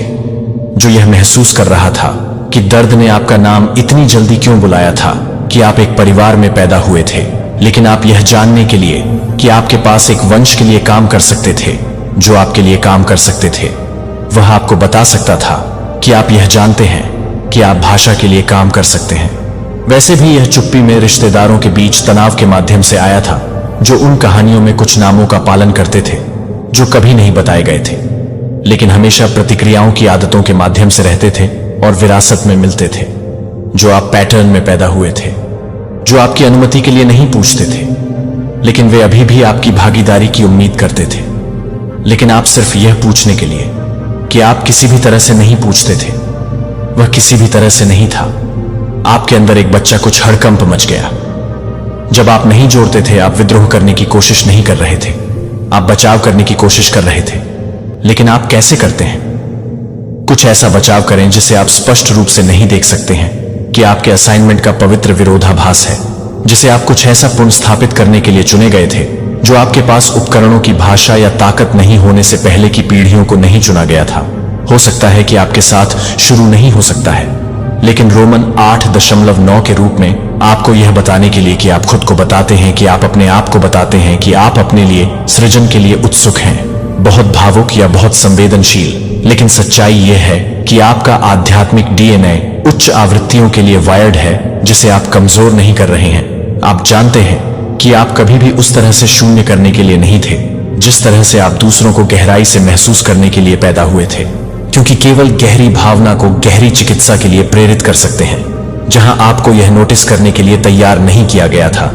जो यह महसूस कर रहा था कि दर्द ने आपका नाम इतनी जल्दी क्यों बुलाया था, कि आप एक परिवार में पैदा हुए थे, लेकिन आप यह जानने के लिए कि आपके पास एक वंश के लिए काम कर सकते थे, जो आपके लिए काम कर सकते थे, वह आपको बता सकता था कि आप यह जानते हैं कि आप भाषा के लिए काम कर सकते हैं। वैसे भी यह चुप्पी में रिश्तेदारों के बीच तनाव के माध्यम से आया था, जो उन कहानियों में कुछ नामों का पालन करते थे जो कभी नहीं बताए गए थे, लेकिन हमेशा प्रतिक्रियाओं की आदतों के माध्यम से रहते थे और विरासत में मिलते थे, जो आप पैटर्न में पैदा हुए थे, जो आपकी अनुमति के लिए नहीं पूछते थे, लेकिन वे अभी भी आपकी भागीदारी की उम्मीद करते थे। लेकिन आप सिर्फ यह पूछने के लिए कि आप किसी भी तरह से नहीं पूछते थे। वह किसी भी तरह से नहीं था। आपके अंदर एक बच्चा कुछ हड़कंप मच गया। जब आप नहीं जोड़ते थे, आप विद्रोह करने की कोशिश नहीं कर रहे थे, आप बचाव करने की कोशिश कर रहे थे। लेकिन आप कैसे करते हैं? कुछ ऐसा बचाव करें जिसे आप स्पष्ट रूप से नहीं देख सकते हैं कि आपके असाइनमेंट का पवित्र विरोधाभास है, जिसे आप कुछ ऐसा पुनर्स्थापित करने के लिए चुने गए थे जो आपके पास उपकरणों की भाषा या ताकत नहीं होने से पहले की पीढ़ियों को नहीं चुना गया था। हो सकता है कि आपके साथ शुरू नहीं हो सकता है, लेकिन रोमन 8.9 के रूप में आपको यह बताने के लिए कि आप खुद को बताते हैं कि आप अपने आप को बताते हैं कि आप अपने लिए सृजन के लिए उत्सुक हैं, बहुत भावुक या बहुत संवेदनशील। लेकिन सच्चाई यह है कि आपका आध्यात्मिक डीएनए उच्च आवृत्तियों के लिए वायर्ड है, जिसे आप कमजोर नहीं कर रहे हैं। आप जानते हैं कि आप कभी भी उस तरह से शून्य करने के लिए नहीं थे जिस तरह से आप दूसरों को गहराई से महसूस करने के लिए पैदा हुए थे, क्योंकि केवल गहरी भावना को गहरी चिकित्सा के लिए प्रेरित कर सकते हैं, जहां आपको यह नोटिस करने के लिए तैयार नहीं किया गया था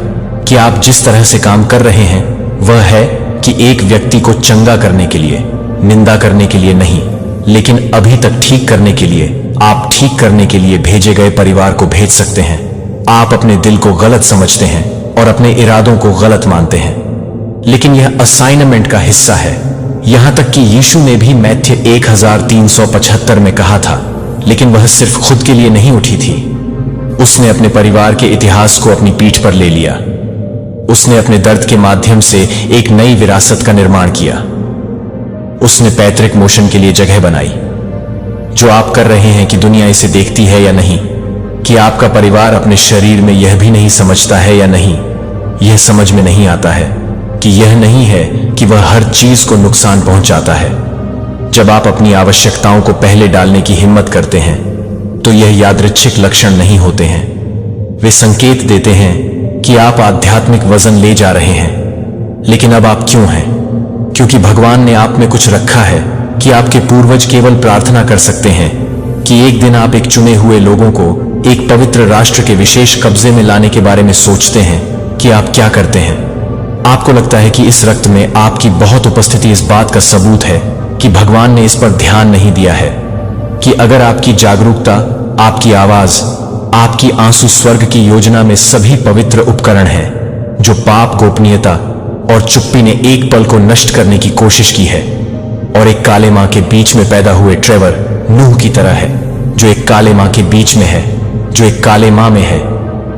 कि आप जिस तरह से काम कर रहे हैं वह है कि एक व्यक्ति को चंगा करने के लिए, निंदा करने के लिए नहीं, लेकिन अभी तक ठीक करने के लिए, आप ठीक करने के लिए भेजे गए परिवार को भेज सकते हैं। आप अपने दिल को गलत समझते हैं और अपने इरादों को गलत मानते हैं, लेकिन यह असाइनमेंट का हिस्सा है। यहां तक कि यीशु ने भी मैथ्यू 1375 में कहा था, लेकिन वह सिर्फ खुद के लिए नहीं उठी थी। उसने अपने परिवार के इतिहास को अपनी पीठ पर ले लिया। उसने अपने दर्द के माध्यम से एक नई विरासत का निर्माण किया। उसने पैतृक मोशन के लिए जगह बनाई। जो आप कर रहे हैं कि दुनिया इसे देखती है या नहीं, कि आपका परिवार अपने शरीर में यह भी नहीं समझता है या नहीं, यह समझ में नहीं आता है कि यह नहीं है कि वह हर चीज को नुकसान पहुंचाता है। जब आप अपनी आवश्यकताओं को पहले डालने की हिम्मत करते हैं तो यह यादृच्छिक लक्षण नहीं होते हैं। वे संकेत देते हैं कि आप आध्यात्मिक वजन ले जा रहे हैं। लेकिन अब आप क्यों हैं? क्योंकि भगवान ने आप में कुछ रखा है कि आपके पूर्वज केवल प्रार्थना कर सकते हैं कि एक दिन आप एक चुने हुए लोगों को एक पवित्र राष्ट्र के विशेष कब्जे में लाने के बारे में सोचते हैं कि आप क्या करते हैं। आपको लगता है कि इस रक्त में आपकी बहुत उपस्थिति इस बात का सबूत है कि भगवान ने इस पर ध्यान नहीं दिया है कि अगर आपकी जागरूकता, आपकी आवाज, आपकी आंसू स्वर्ग की योजना में सभी पवित्र उपकरण हैं जो पाप, गोपनीयता और चुप्पी ने एक पल को नष्ट करने की कोशिश की है, और एक काले मां के बीच में पैदा हुए ट्रेवर नूह की तरह है, जो एक काले मां के बीच में है, जो एक काले मां में है,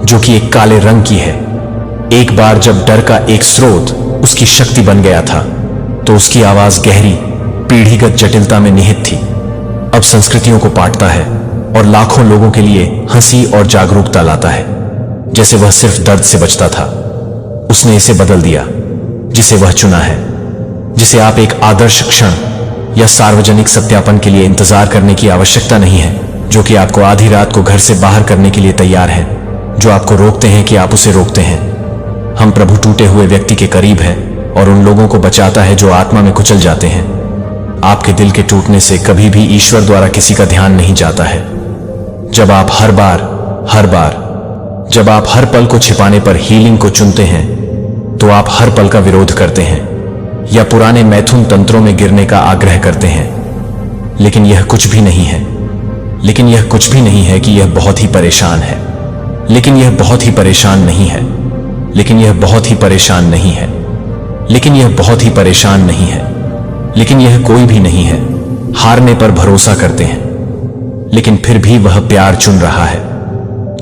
जो कि एक काले रंग की है। एक बार जब डर का एक स्रोत उसकी शक्ति बन गया था तो उसकी आवाज गहरी, पीढ़ीगत जटिलता में निहित थी। अब संस्कृतियों को पाटता है और लाखों लोगों के लिए हंसी और जागरूकता लाता है। जैसे वह सिर्फ दर्द से बचता था, उसने इसे बदल दिया, जिसे वह चुना है, जिसे आप एक आदर्श क्षण या सार्वजनिक सत्यापन के लिए इंतजार करने की आवश्यकता नहीं है, जो कि आपको आधी रात को घर से बाहर करने के लिए तैयार है, जो आपको रोकते हैं कि आप उसे रोकते हैं। हम प्रभु टूटे हुए व्यक्ति के करीब हैं और उन लोगों को बचाता है जो आत्मा में कुचल जाते हैं। आपके दिल के टूटने से कभी भी ईश्वर द्वारा किसी का ध्यान नहीं जाता है। जब आप हर बार जब आप हर पल को छिपाने पर हीलिंग को चुनते हैं तो आप हर पल का विरोध करते हैं या पुराने मैथुन तंत्रों में गिरने का आग्रह करते हैं। लेकिन यह कुछ भी नहीं है। लेकिन यह कुछ भी नहीं है कि यह बहुत ही परेशान है। लेकिन यह बहुत ही परेशान नहीं है। लेकिन यह बहुत ही परेशान नहीं है। लेकिन यह बहुत ही परेशान नहीं है। लेकिन यह कोई भी नहीं है। हारने पर भरोसा करते हैं, लेकिन फिर भी वह प्यार चुन रहा है,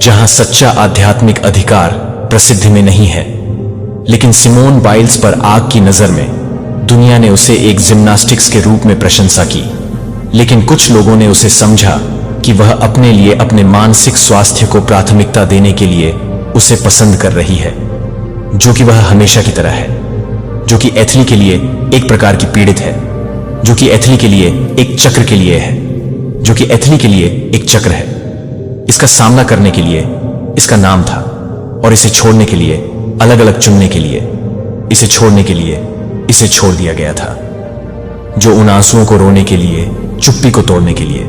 जहां सच्चा आध्यात्मिक अधिकार प्रसिद्धि में नहीं है। लेकिन सिमोन बाइल्स पर आग की नजर में दुनिया ने उसे एक जिम्नास्टिक्स के रूप में प्रशंसा की, लेकिन कुछ लोगों ने उसे समझा कि वह अपने लिए अपने मानसिक स्वास्थ्य को प्राथमिकता देने के लिए उसे पसंद कर रही है, जो कि वह हमेशा की तरह है, जो कि एथली के लिए एक प्रकार की पीड़ित है, जो कि एथली के लिए एक चक्र के लिए है, जो कि एथली के लिए एक चक्र है। इसका सामना करने के लिए इसका नाम था, और इसे छोड़ने के लिए, अलग अलग चुनने के लिए, इसे छोड़ने के लिए इसे छोड़ दिया गया था। जो उन आंसुओं को रोने के लिए, चुप्पी को तोड़ने के लिए,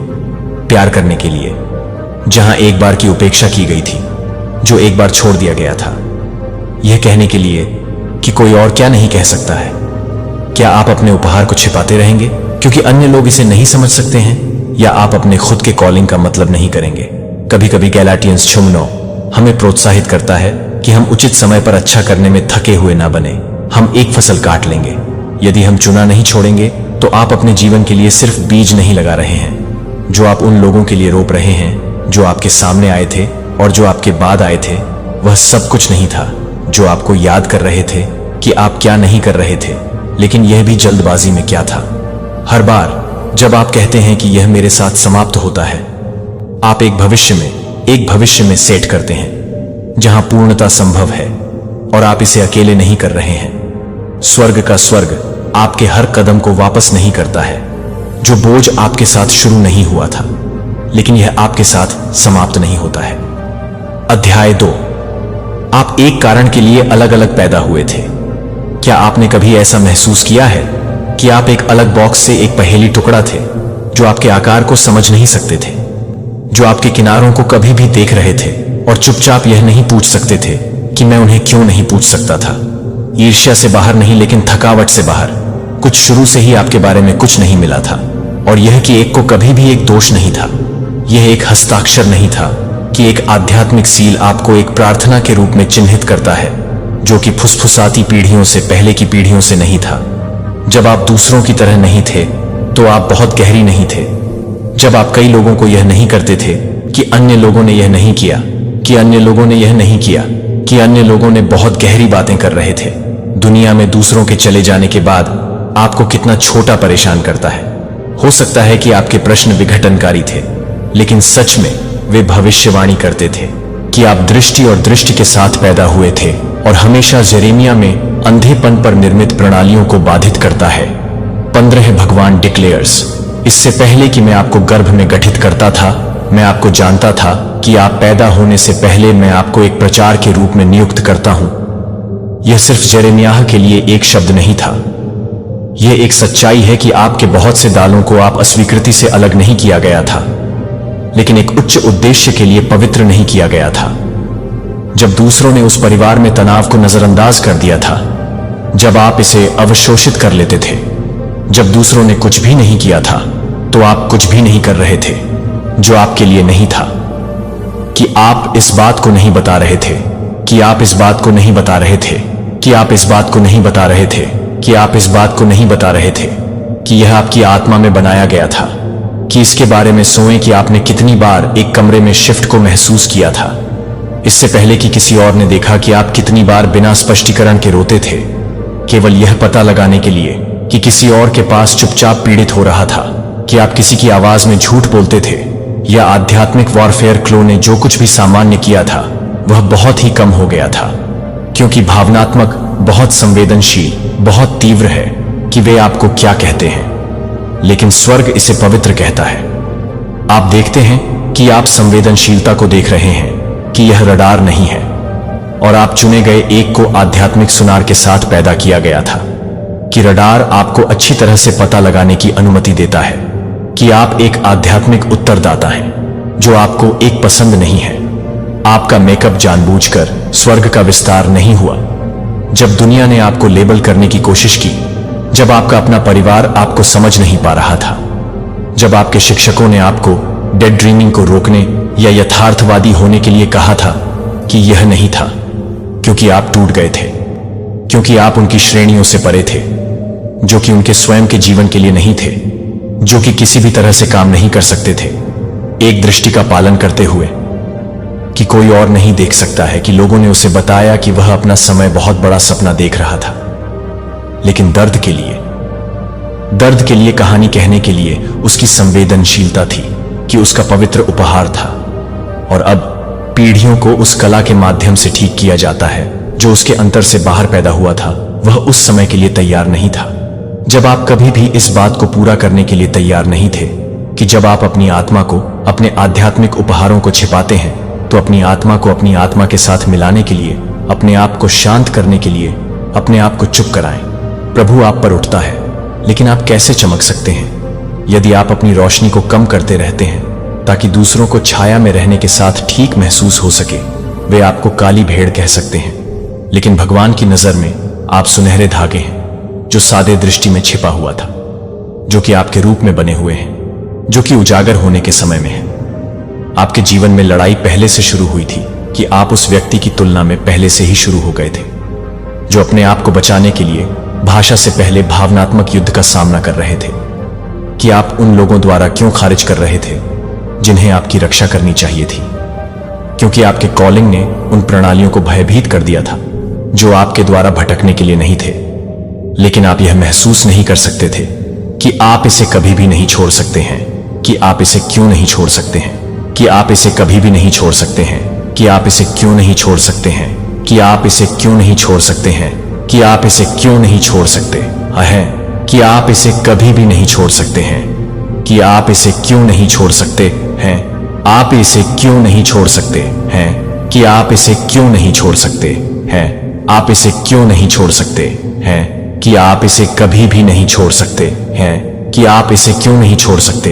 प्यार करने के लिए, जहां एक बार की उपेक्षा की गई थी, जो एक बार छोड़ दिया गया था, यह कहने के लिए कि कोई और क्या नहीं कह सकता है? क्या आप अपने उपहार को छिपाते रहेंगे क्योंकि अन्य लोग इसे नहीं समझ सकते हैं, या आप अपने खुद के कॉलिंग का मतलब नहीं करेंगे? कभी कभी गैलाटियंस 6:9 हमें प्रोत्साहित करता है कि हम उचित समय पर अच्छा करने में थके हुए ना बने। हम एक फसल काट लेंगे। यदि हम चुना नहीं छोड़ेंगे तो आप अपने जीवन के लिए सिर्फ बीज नहीं लगा रहे हैं। जो आप उन लोगों के लिए रोप रहे हैं जो आपके सामने आए थे और जो आपके बाद आए थे, वह सब कुछ नहीं था जो आपको याद कर रहे थे कि आप क्या नहीं कर रहे थे, लेकिन यह भी जल्दबाजी में क्या था। हर बार जब आप कहते हैं कि यह मेरे साथ समाप्त होता है, आप एक भविष्य में सेट करते हैं जहां पूर्णता संभव है, और आप इसे अकेले नहीं कर रहे हैं। स्वर्ग का स्वर्ग आपके हर कदम को वापस नहीं करता है। जो बोझ आपके साथ शुरू नहीं हुआ था, लेकिन यह आपके साथ समाप्त नहीं होता है। अध्याय 2। आप एक कारण के लिए अलग अलग पैदा हुए थे। क्या आपने कभी ऐसा महसूस किया है कि आप एक अलग बॉक्स से एक पहेली टुकड़ा थे, जो आपके आकार को समझ नहीं सकते थे, जो आपके किनारों को कभी भी देख रहे थे और चुपचाप यह नहीं पूछ सकते थे कि मैं उन्हें क्यों नहीं पूछ सकता था? ईर्ष्या से बाहर नहीं, लेकिन थकावट से बाहर। कुछ शुरू से ही आपके बारे में कुछ नहीं मिला था, और यह कि एक को कभी भी एक दोष नहीं था। यह एक हस्ताक्षर नहीं था कि एक आध्यात्मिक सील आपको एक प्रार्थना के रूप में चिन्हित करता है, जो कि फुसफुसाती पीढ़ियों से पहले की पीढ़ियों से नहीं था। जब आप दूसरों की तरह नहीं थे तो आप बहुत गहरी नहीं थे। जब आप कई लोगों को यह नहीं करते थे कि अन्य लोगों ने यह नहीं किया, कि अन्य लोगों ने यह नहीं किया, कि अन्य लोगों ने बहुत गहरी बातें कर रहे थे। दुनिया में दूसरों के चले जाने के बाद आपको कितना छोटा परेशान करता है। हो सकता है कि आपके प्रश्न विघटनकारी थे, लेकिन सच में वे भविष्यवाणी करते थे कि आप दृष्टि और दृष्टि के साथ पैदा हुए थे, और हमेशा जेरेमिया में अंधेपन पर निर्मित प्रणालियों को बाधित करता है। 15 भगवान डिक्लेयर्स, इससे पहले कि मैं आपको गर्भ में गठित करता था, मैं आपको जानता था कि आप पैदा होने से पहले मैं आपको एक प्रचार के रूप में नियुक्त करता हूं। यह सिर्फ जेरेमियाह के लिए एक शब्द नहीं था। यह एक सच्चाई है कि आपके बहुत से दालों को आप अस्वीकृति से अलग नहीं किया गया था, लेकिन एक उच्च उद्देश्य के लिए पवित्र नहीं किया गया था। जब दूसरों ने उस परिवार में तनाव को नजरअंदाज कर दिया था, जब आप इसे अवशोषित कर लेते थे, जब दूसरों ने कुछ भी नहीं किया था, तो आप कुछ भी नहीं कर रहे थे जो आपके लिए नहीं था। कि आप इस बात को नहीं बता रहे थे, कि आप इस बात को नहीं बता रहे थे, कि आप इस बात को नहीं बता रहे थे, कि आप इस बात को नहीं बता रहे थे, कि यह आपकी आत्मा में बनाया गया था। कि इसके बारे में सोचें कि आपने कितनी बार एक कमरे में शिफ्ट को महसूस किया था, इससे पहले कि किसी और ने देखा। कि आप कितनी बार बिना स्पष्टीकरण के रोते थे, केवल यह पता लगाने के लिए कि किसी और के पास चुपचाप पीड़ित हो रहा था। कि आप किसी की आवाज में झूठ बोलते थे, या आध्यात्मिक वॉरफेयर क्लो ने जो कुछ भी सामान्य किया था वह बहुत ही कम हो गया था, क्योंकि भावनात्मक बहुत संवेदनशील, बहुत तीव्र है कि वे आपको क्या कहते हैं। लेकिन स्वर्ग इसे पवित्र कहता है। आप देखते हैं कि आप संवेदनशीलता को देख रहे हैं, कि यह रडार नहीं है, और आप चुने गए एक को आध्यात्मिक सुनार के साथ पैदा किया गया था। कि रडार आपको अच्छी तरह से पता लगाने की अनुमति देता है कि आप एक आध्यात्मिक उत्तरदाता हैं, जो आपको एक पसंद नहीं है। आपका मेकअप जानबूझकर स्वर्ग का विस्तार नहीं हुआ। जब दुनिया ने आपको लेबल करने की कोशिश की, जब आपका अपना परिवार आपको समझ नहीं पा रहा था, जब आपके शिक्षकों ने आपको डेड ड्रीमिंग को रोकने या यथार्थवादी होने के लिए कहा था, कि यह नहीं था, क्योंकि आप टूट गए थे, क्योंकि आप उनकी श्रेणियों से परे थे, जो कि उनके स्वयं के जीवन के लिए नहीं थे, जो कि किसी भी तरह से काम नहीं कर सकते थे। एक दृष्टि का पालन करते हुए कि कोई और नहीं देख सकता है, कि लोगों ने उसे बताया कि वह अपना समय बहुत बड़ा सपना देख रहा था, लेकिन दर्द के लिए कहानी कहने के लिए उसकी संवेदनशीलता थी, कि उसका पवित्र उपहार था। और अब पीढ़ियों को उस कला के माध्यम से ठीक किया जाता है जो उसके अंतर से बाहर पैदा हुआ था। वह उस समय के लिए तैयार नहीं था, जब आप कभी भी इस बात को पूरा करने के लिए तैयार नहीं थे, कि जब आप अपनी आत्मा को, अपने आध्यात्मिक उपहारों को छिपाते हैं, तो अपनी आत्मा को अपनी आत्मा के साथ मिलाने के लिए, अपने आप को शांत करने के लिए, अपने आप को चुप कराएं। प्रभु आप पर उठता है, लेकिन आप कैसे चमक सकते हैं यदि आप अपनी रोशनी को कम करते रहते हैं, ताकि दूसरों को छाया में रहने के साथ ठीक महसूस हो सके। वे आपको काली भेड़ कह सकते हैं, लेकिन भगवान की नजर में आप सुनहरे धागे हैं जो सादे दृष्टि में छिपा हुआ था, जो कि आपके रूप में बने हुए हैं, जो कि उजागर होने के समय में है। आपके जीवन में लड़ाई पहले से शुरू हुई थी कि आप उस व्यक्ति की तुलना में पहले से ही शुरू हो गए थे, जो अपने आप को बचाने के लिए भाषा से पहले भावनात्मक युद्ध का सामना कर रहे थे कि आप उन लोगों द्वारा क्यों खारिज कर रहे थे जिन्हें आपकी रक्षा करनी चाहिए थी, क्योंकि आपके कॉलिंग ने उन प्रणालियों को भयभीत कर दिया था जो आपके द्वारा भटकने के लिए नहीं थे। लेकिन आप यह महसूस नहीं कर सकते थे कि आप इसे कभी भी नहीं छोड़ सकते हैं, कि आप इसे क्यों नहीं छोड़ सकते हैं, कि आप इसे कभी भी नहीं छोड़ सकते हैं, कि आप इसे क्यों नहीं छोड़ सकते हैं, कि आप इसे क्यों नहीं छोड़ सकते हैं, कि आप इसे क्यों नहीं छोड़ सकते हैं, कि आप इसे कभी भी नहीं छोड़ सकते हैं, कि आप इसे क्यों नहीं छोड़ सकते हैं, आप इसे क्यों नहीं छोड़ सकते हैं, कि आप इसे क्यों नहीं छोड़ सकते हैं, आप इसे क्यों नहीं छोड़ सकते हैं, कि आप इसे कभी भी नहीं छोड़ सकते हैं, कि आप इसे क्यों नहीं छोड़ सकते।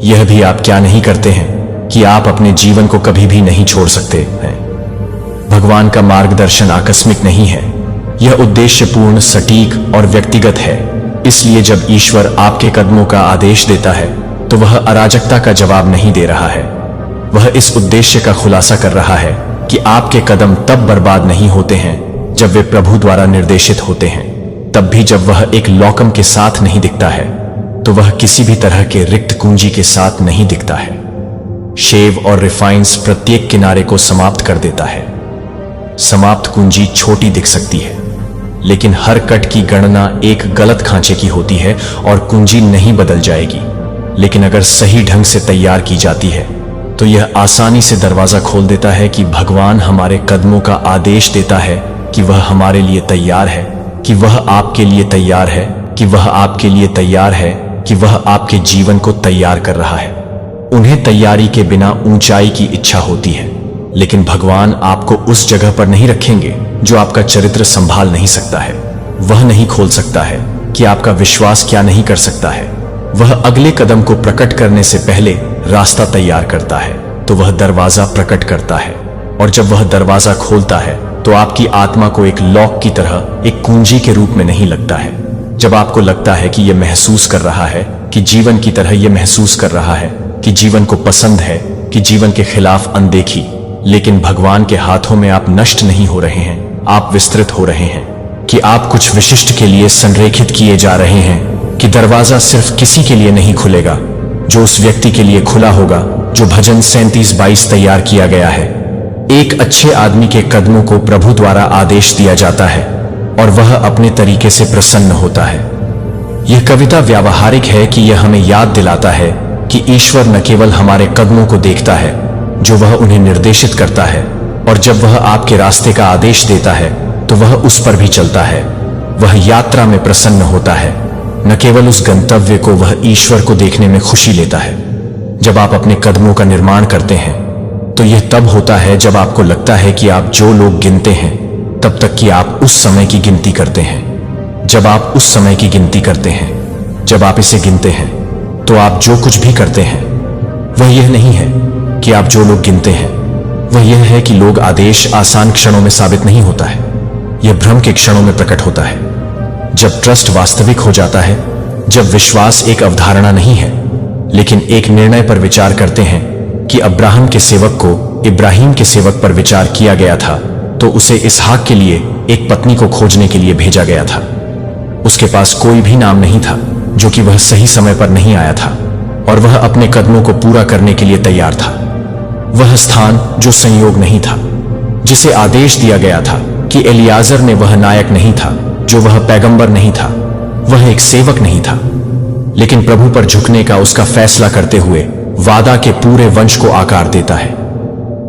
यह भी आप क्या नहीं करते हैं कि आप अपने जीवन को कभी भी नहीं छोड़ सकते हैं। भगवान का मार्गदर्शन आकस्मिक नहीं है, यह उद्देश्यपूर्ण, सटीक और व्यक्तिगत है। इसलिए जब ईश्वर आपके कदमों का आदेश देता है तो वह अराजकता का जवाब नहीं दे रहा है, वह इस उद्देश्य का खुलासा कर रहा है कि आपके कदम तब बर्बाद नहीं होते हैं जब वे प्रभु द्वारा निर्देशित होते हैं। तब भी जब वह एक लॉकम के साथ नहीं दिखता है तो वह किसी भी तरह के रिक्त कुंजी के साथ नहीं दिखता है। शेव और रिफाइंस प्रत्येक किनारे को समाप्त कर देता है। समाप्त कुंजी छोटी दिख सकती है, लेकिन हर कट की गणना एक गलत खांचे की होती है और कुंजी नहीं बदल जाएगी। लेकिन अगर सही ढंग से तैयार की जाती है तो यह आसानी से दरवाजा खोल देता है कि भगवान हमारे कदमों का आदेश देता है कि वह हमारे लिए तैयार है, कि वह आपके लिए तैयार है, कि वह आपके लिए तैयार है, कि वह आपके जीवन को तैयार कर रहा है। उन्हें तैयारी के बिना ऊंचाई की इच्छा होती है, लेकिन भगवान आपको उस जगह पर नहीं रखेंगे जो आपका चरित्र संभाल नहीं सकता है। वह नहीं खोल सकता है कि आपका विश्वास क्या नहीं कर सकता है। वह अगले कदम को प्रकट करने से पहले रास्ता तैयार करता है, तो वह दरवाजा प्रकट करता है। और जब वह दरवाजा खोलता है तो आपकी आत्मा को एक लॉक की तरह, एक कुंजी के रूप में नहीं लगता है। जब आपको लगता है कि यह महसूस कर रहा है कि जीवन की तरह यह महसूस कर रहा है कि जीवन को पसंद है, कि जीवन के खिलाफ अनदेखी, लेकिन भगवान के हाथों में आप नष्ट नहीं हो रहे हैं, आप विस्तृत हो रहे हैं, कि आप कुछ विशिष्ट के लिए संरेखित किए जा रहे हैं, कि दरवाजा सिर्फ किसी के लिए नहीं खुलेगा, जो उस व्यक्ति के लिए खुला होगा जो भजन 37:22 तैयार किया गया है। एक अच्छे आदमी के कदमों को प्रभु द्वारा आदेश दिया जाता है और वह अपने तरीके से प्रसन्न होता है। यह कविता व्यावहारिक है कि यह हमें याद दिलाता है कि ईश्वर न केवल हमारे कदमों को देखता है जो वह उन्हें निर्देशित करता है, और जब वह आपके रास्ते का आदेश देता है तो वह उस पर भी चलता है। वह यात्रा में प्रसन्न होता है, न केवल उस गंतव्य को, वह ईश्वर को देखने में खुशी लेता है। जब आप अपने कदमों का निर्माण करते हैं तो यह तब होता है जब आपको लगता है कि आप जो लोग गिनते हैं तब तक कि आप उस समय की गिनती करते हैं। जब आप उस समय की गिनती करते हैं, जब आप इसे गिनते हैं, तो आप जो कुछ भी करते हैं वह यह नहीं है कि आप जो लोग गिनते हैं, वह यह है कि लोग आदेश आसान क्षणों में साबित नहीं होता है, यह भ्रम के क्षणों में प्रकट होता है। जब ट्रस्ट वास्तविक हो जाता है, जब विश्वास एक अवधारणा नहीं है लेकिन एक निर्णय पर विचार करते हैं कि अब्राहम के सेवक को इब्राहिम के सेवक पर विचार किया गया था, तो उसे इसहाक के लिए एक पत्नी को खोजने के लिए भेजा गया था। उसके पास कोई भी नाम नहीं था, जो कि वह सही समय पर नहीं आया था, और वह अपने कदमों को पूरा करने के लिए तैयार था। वह स्थान जो संयोग नहीं था, जिसे आदेश दिया गया था कि एलियाजर ने, वह नायक नहीं था, जो वह पैगंबर नहीं था, वह एक सेवक नहीं था, लेकिन प्रभु पर झुकने का उसका फैसला करते हुए वादा के पूरे वंश को आकार देता है।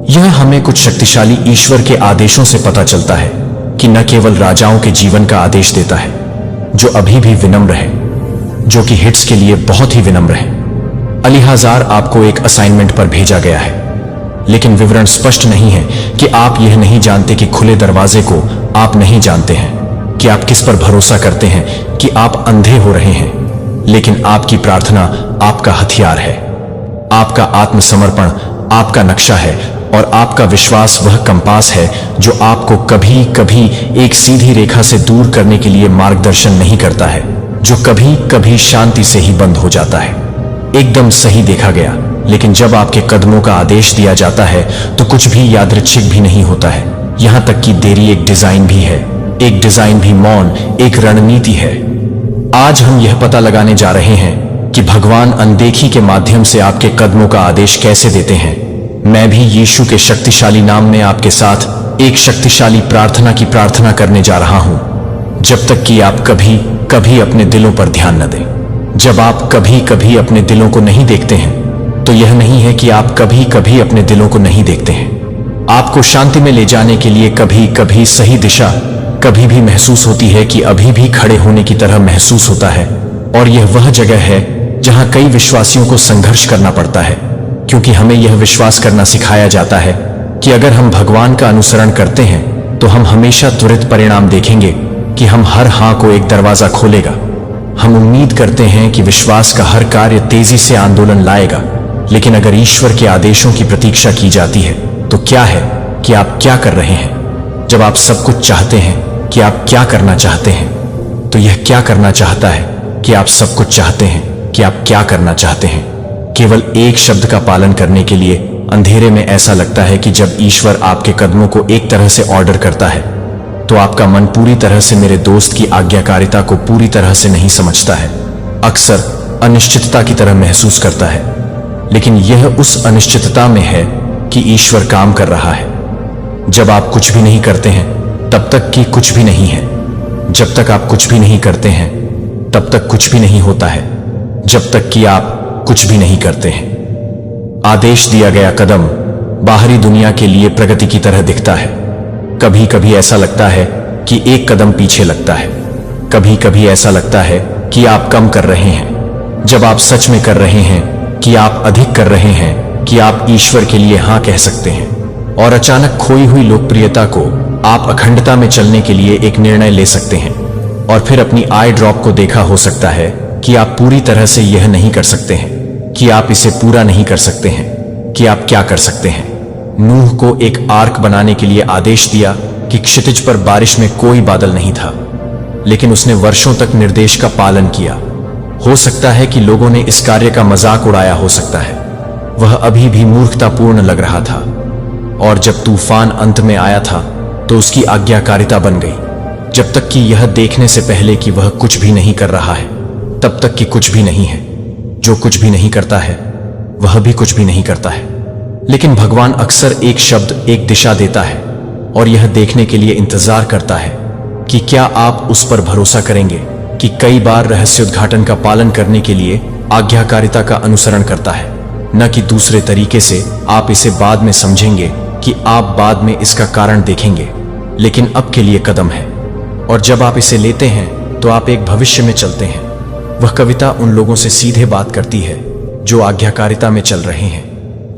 यह हमें कुछ शक्तिशाली ईश्वर के आदेशों से पता चलता है कि न केवल राजाओं के जीवन का आदेश देता है जो अभी भी विनम्र है, जो कि हिट्स के लिए बहुत ही विनम्र है। अलीहाजार आपको एक असाइनमेंट पर भेजा गया है, लेकिन विवरण स्पष्ट नहीं है कि आप यह नहीं जानते कि खुले दरवाजे को आप नहीं जानते हैं, कि आप किस पर भरोसा करते हैं, कि आप अंधे हो रहे हैं, लेकिन आपकी प्रार्थना आपका हथियार है। आपका आत्मसमर्पण आपका नक्शा है और आपका विश्वास वह कंपास है जो आपको कभी कभी एक सीधी रेखा से दूर करने के लिए मार्गदर्शन नहीं करता है, जो कभी कभी शांति से ही बंद हो जाता है। एकदम सही देखा गया। लेकिन जब आपके कदमों का आदेश दिया जाता है तो कुछ भी यादृच्छिक भी नहीं होता है। यहां तक कि देरी एक डिजाइन भी है, एक डिजाइन भी मौन, एक रणनीति है। आज हम यह पता लगाने जा रहे हैं कि भगवान अनदेखी के माध्यम से आपके कदमों का आदेश कैसे देते हैं। मैं भी यीशु के शक्तिशाली नाम में आपके साथ एक शक्तिशाली प्रार्थना की प्रार्थना करने जा रहा हूं। जब तक कि आप कभी कभी अपने दिलों पर ध्यान न दें, जब आप कभी कभी अपने दिलों को नहीं देखते हैं, तो यह नहीं है कि आप कभी कभी अपने दिलों को नहीं देखते हैं। आपको शांति में ले जाने के लिए कभी कभी सही दिशा कभी भी महसूस होती है कि अभी भी खड़े होने की तरह महसूस होता है। और यह वह जगह है जहां कई विश्वासियों को संघर्ष करना पड़ता है, क्योंकि हमें यह विश्वास करना सिखाया जाता है कि अगर हम भगवान का अनुसरण करते हैं तो हम हमेशा त्वरित परिणाम देखेंगे, कि हम हर हाँ को एक दरवाजा खोलेगा। हम उम्मीद करते हैं कि विश्वास का हर कार्य तेजी से आंदोलन लाएगा। लेकिन अगर ईश्वर के आदेशों की प्रतीक्षा की जाती है तो क्या है कि आप क्या कर रहे हैं। जब आप सब कुछ चाहते हैं कि आप क्या करना चाहते हैं, तो यह क्या करना चाहता है कि आप सब कुछ चाहते हैं कि आप क्या करना चाहते हैं। केवल एक शब्द का पालन करने के लिए अंधेरे में ऐसा लगता है कि जब ईश्वर आपके कदमों को एक तरह से ऑर्डर करता है तो आपका मन पूरी तरह से मेरे दोस्त की आज्ञाकारिता को पूरी तरह से नहीं समझता है। अक्सर अनिश्चितता की तरह महसूस करता है, लेकिन यह उस अनिश्चितता में है कि ईश्वर काम कर रहा है। जब आप कुछ भी नहीं करते हैं तब तक कि कुछ भी नहीं है। जब तक आप कुछ भी नहीं करते हैं तब तक कुछ भी नहीं होता है, जब तक कि आप कुछ भी नहीं करते हैं। आदेश दिया गया कदम बाहरी दुनिया के लिए प्रगति की तरह दिखता है। कभी कभी ऐसा लगता है कि एक कदम पीछे लगता है, कभी कभी ऐसा लगता है कि आप कम कर रहे हैं, जब आप सच में कर रहे हैं कि आप अधिक कर रहे हैं, कि आप ईश्वर के लिए हां कह सकते हैं। और अचानक खोई हुई लोकप्रियता को आप अखंडता में चलने के लिए एक निर्णय ले सकते हैं। और फिर अपनी आई ड्रॉप को देखा हो सकता है कि आप पूरी तरह से यह नहीं कर सकते हैं, कि आप इसे पूरा नहीं कर सकते हैं, कि आप क्या कर सकते हैं। नूह को एक आर्क बनाने के लिए आदेश दिया कि क्षितिज पर बारिश में कोई बादल नहीं था, लेकिन उसने वर्षों तक निर्देश का पालन किया। हो सकता है कि लोगों ने इस कार्य का मजाक उड़ाया हो सकता है, वह अभी भी मूर्खतापूर्ण लग रहा था। और जब तूफान अंत में आया था तो उसकी आज्ञाकारिता बन गई, जब तक कि यह देखने से पहले कि वह कुछ भी नहीं कर रहा है, तब तक कि कुछ भी नहीं है। जो कुछ भी नहीं करता है वह भी कुछ भी नहीं करता है। लेकिन भगवान अक्सर एक शब्द, एक दिशा देता है और यह देखने के लिए इंतजार करता है कि क्या आप उस पर भरोसा करेंगे, कि कई बार रहस्योद्घाटन का पालन करने के लिए आज्ञाकारिता का अनुसरण करता है, न कि दूसरे तरीके से। आप इसे बाद में समझेंगे, कि आप बाद में इसका कारण देखेंगे, लेकिन अब के लिए कदम है। और जब आप इसे लेते हैं तो आप एक भविष्य में चलते हैं। वह कविता उन लोगों से सीधे बात करती है जो आज्ञाकारिता में चल रहे हैं,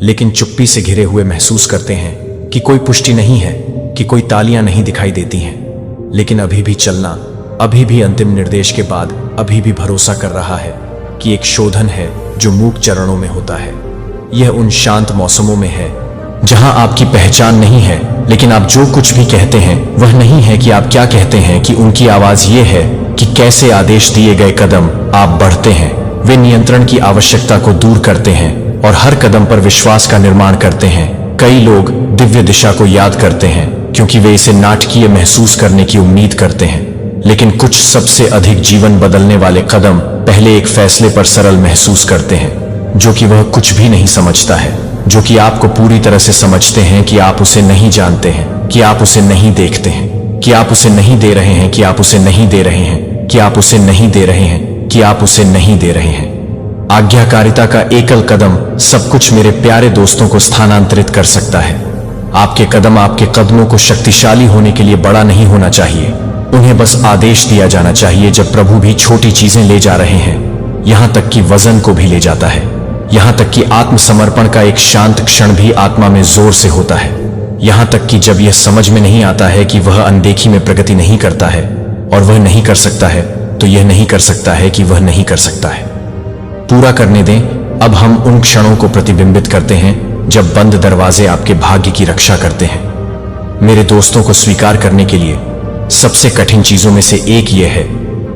लेकिन चुप्पी से घिरे हुए महसूस करते हैं कि कोई पुष्टि नहीं है, कि कोई तालियां नहीं दिखाई देती हैं, लेकिन अभी भी चलना, अभी भी अंतिम निर्देश के बाद अभी भी भरोसा कर रहा है कि एक शोधन है जो मूक चरणों में होता है। यह उन शांत मौसमों में है जहां आपकी पहचान नहीं है, लेकिन आप जो कुछ भी कहते हैं वह नहीं है कि आप क्या कहते हैं, कि उनकी आवाज ये है कि कैसे आदेश दिए गए कदम आप बढ़ते हैं। वे नियंत्रण की आवश्यकता को दूर करते हैं और हर कदम पर विश्वास का निर्माण करते हैं। कई लोग दिव्य दिशा को याद करते हैं क्योंकि वे इसे नाटकीय महसूस करने की उम्मीद करते हैं, लेकिन कुछ सबसे अधिक जीवन बदलने वाले कदम पहले एक फैसले पर सरल महसूस करते हैं, जो कि वह कुछ भी नहीं समझता है, जो कि आपको पूरी तरह से समझते हैं कि आप उसे नहीं जानते हैं, कि आप उसे नहीं देखते हैं, कि आप उसे नहीं दे रहे हैं, कि आप उसे नहीं दे रहे हैं, कि आप उसे नहीं दे रहे हैं, कि आप उसे नहीं दे रहे हैं। आज्ञाकारिता का एकल कदम सब कुछ मेरे प्यारे दोस्तों को स्थानांतरित कर सकता है। आपके कदम आपके कदमों को शक्तिशाली होने के लिए बड़ा नहीं होना चाहिए, उन्हें बस आदेश दिया जाना चाहिए। जब प्रभु भी छोटी चीजें ले जा रहे हैं, यहां तक कि वजन को भी ले जाता है, यहां तक कि आत्मसमर्पण का एक शांत क्षण भी आत्मा में जोर से होता है, यहां तक कि जब यह समझ में नहीं आता है कि वह अनदेखी में प्रगति नहीं करता है और वह नहीं कर सकता है, तो यह नहीं कर सकता है कि वह नहीं कर सकता है। पूरा करने दें। अब हम उन क्षणों को प्रतिबिंबित करते हैं जब बंद दरवाजे आपके भाग्य की रक्षा करते हैं। मेरे दोस्तों को स्वीकार करने के लिए सबसे कठिन चीजों में से एक यह है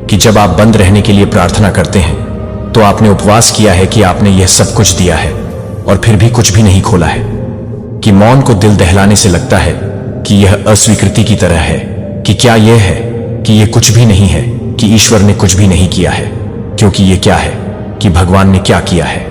कि जब आप बंद रहने के लिए प्रार्थना करते हैं तो आपने उपवास किया है कि आपने यह सब कुछ दिया है और फिर भी कुछ भी नहीं खोला है, कि मौन को दिल दहलाने से लगता है कि यह अस्वीकृति की तरह है, कि क्या यह है कि यह कुछ भी नहीं है, कि ईश्वर ने कुछ भी नहीं किया है, क्योंकि यह क्या है कि भगवान ने क्या किया है।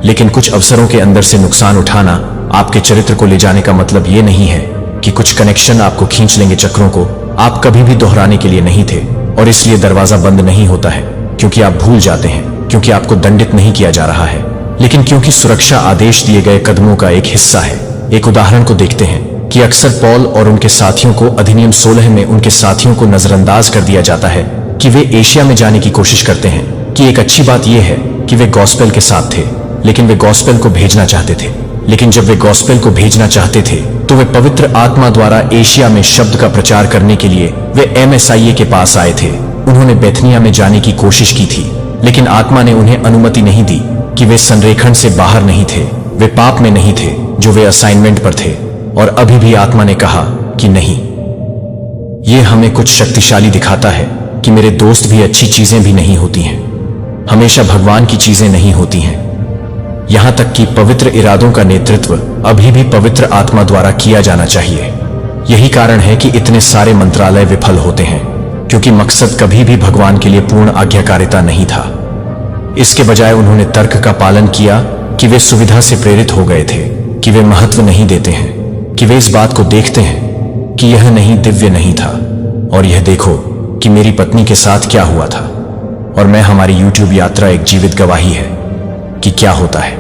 लेकिन कुछ अवसरों के अंदर से नुकसान उठाना आपके चरित्र को ले जाने का मतलब यह नहीं है कि कुछ कनेक्शन आपको खींच लेंगे चक्रों को आप कभी भी दोहराने के लिए नहीं थे, और इसलिए दरवाजा बंद नहीं होता है क्योंकि आप भूल जाते हैं, क्योंकि आपको दंडित नहीं किया जा रहा है, लेकिन क्योंकि सुरक्षा आदेश दिए गए कदमों का एक हिस्सा है। एक उदाहरण को देखते हैं कि अक्सर पॉल और उनके साथियों को अधिनियम 16 में उनके साथियों को नजरअंदाज कर दिया जाता है कि वे एशिया में जाने की कोशिश करते हैं, कि एक अच्छी बात यह है कि वे गॉस्पेल के साथ थे, लेकिन वे गॉस्पेल को भेजना चाहते थे। लेकिन जब वे गॉस्पेल को भेजना चाहते थे तो वे पवित्र आत्मा द्वारा एशिया में शब्द का प्रचार करने के लिए वे MSIA के पास आए थे। उन्होंने बेथनिया में जाने की कोशिश की थी, लेकिन आत्मा ने उन्हें अनुमति नहीं दी कि वे संरेखण से बाहर नहीं थे, वे पाप में नहीं थे जो वे असाइनमेंट पर थे, और अभी भी आत्मा ने कहा कि नहीं। यह हमें कुछ शक्तिशाली दिखाता है कि मेरे दोस्त भी अच्छी चीजें भी नहीं होती हैं, हमेशा भगवान की चीजें नहीं होती हैं। यहां तक कि पवित्र इरादों का नेतृत्व अभी भी पवित्र आत्मा द्वारा किया जाना चाहिए। यही कारण है कि इतने सारे मंत्रालय विफल होते हैं, क्योंकि मकसद कभी भी भगवान के लिए पूर्ण आज्ञाकारिता नहीं था। इसके बजाय उन्होंने तर्क का पालन किया कि वे सुविधा से प्रेरित हो गए थे, कि वे महत्व नहीं देते हैं, कि वे इस बात को देखते हैं कि यह नहीं दिव्य नहीं था, और यह देखो कि मेरी पत्नी के साथ क्या हुआ था। और मैं हमारी YouTube यात्रा एक जीवित गवाही है कि क्या होता है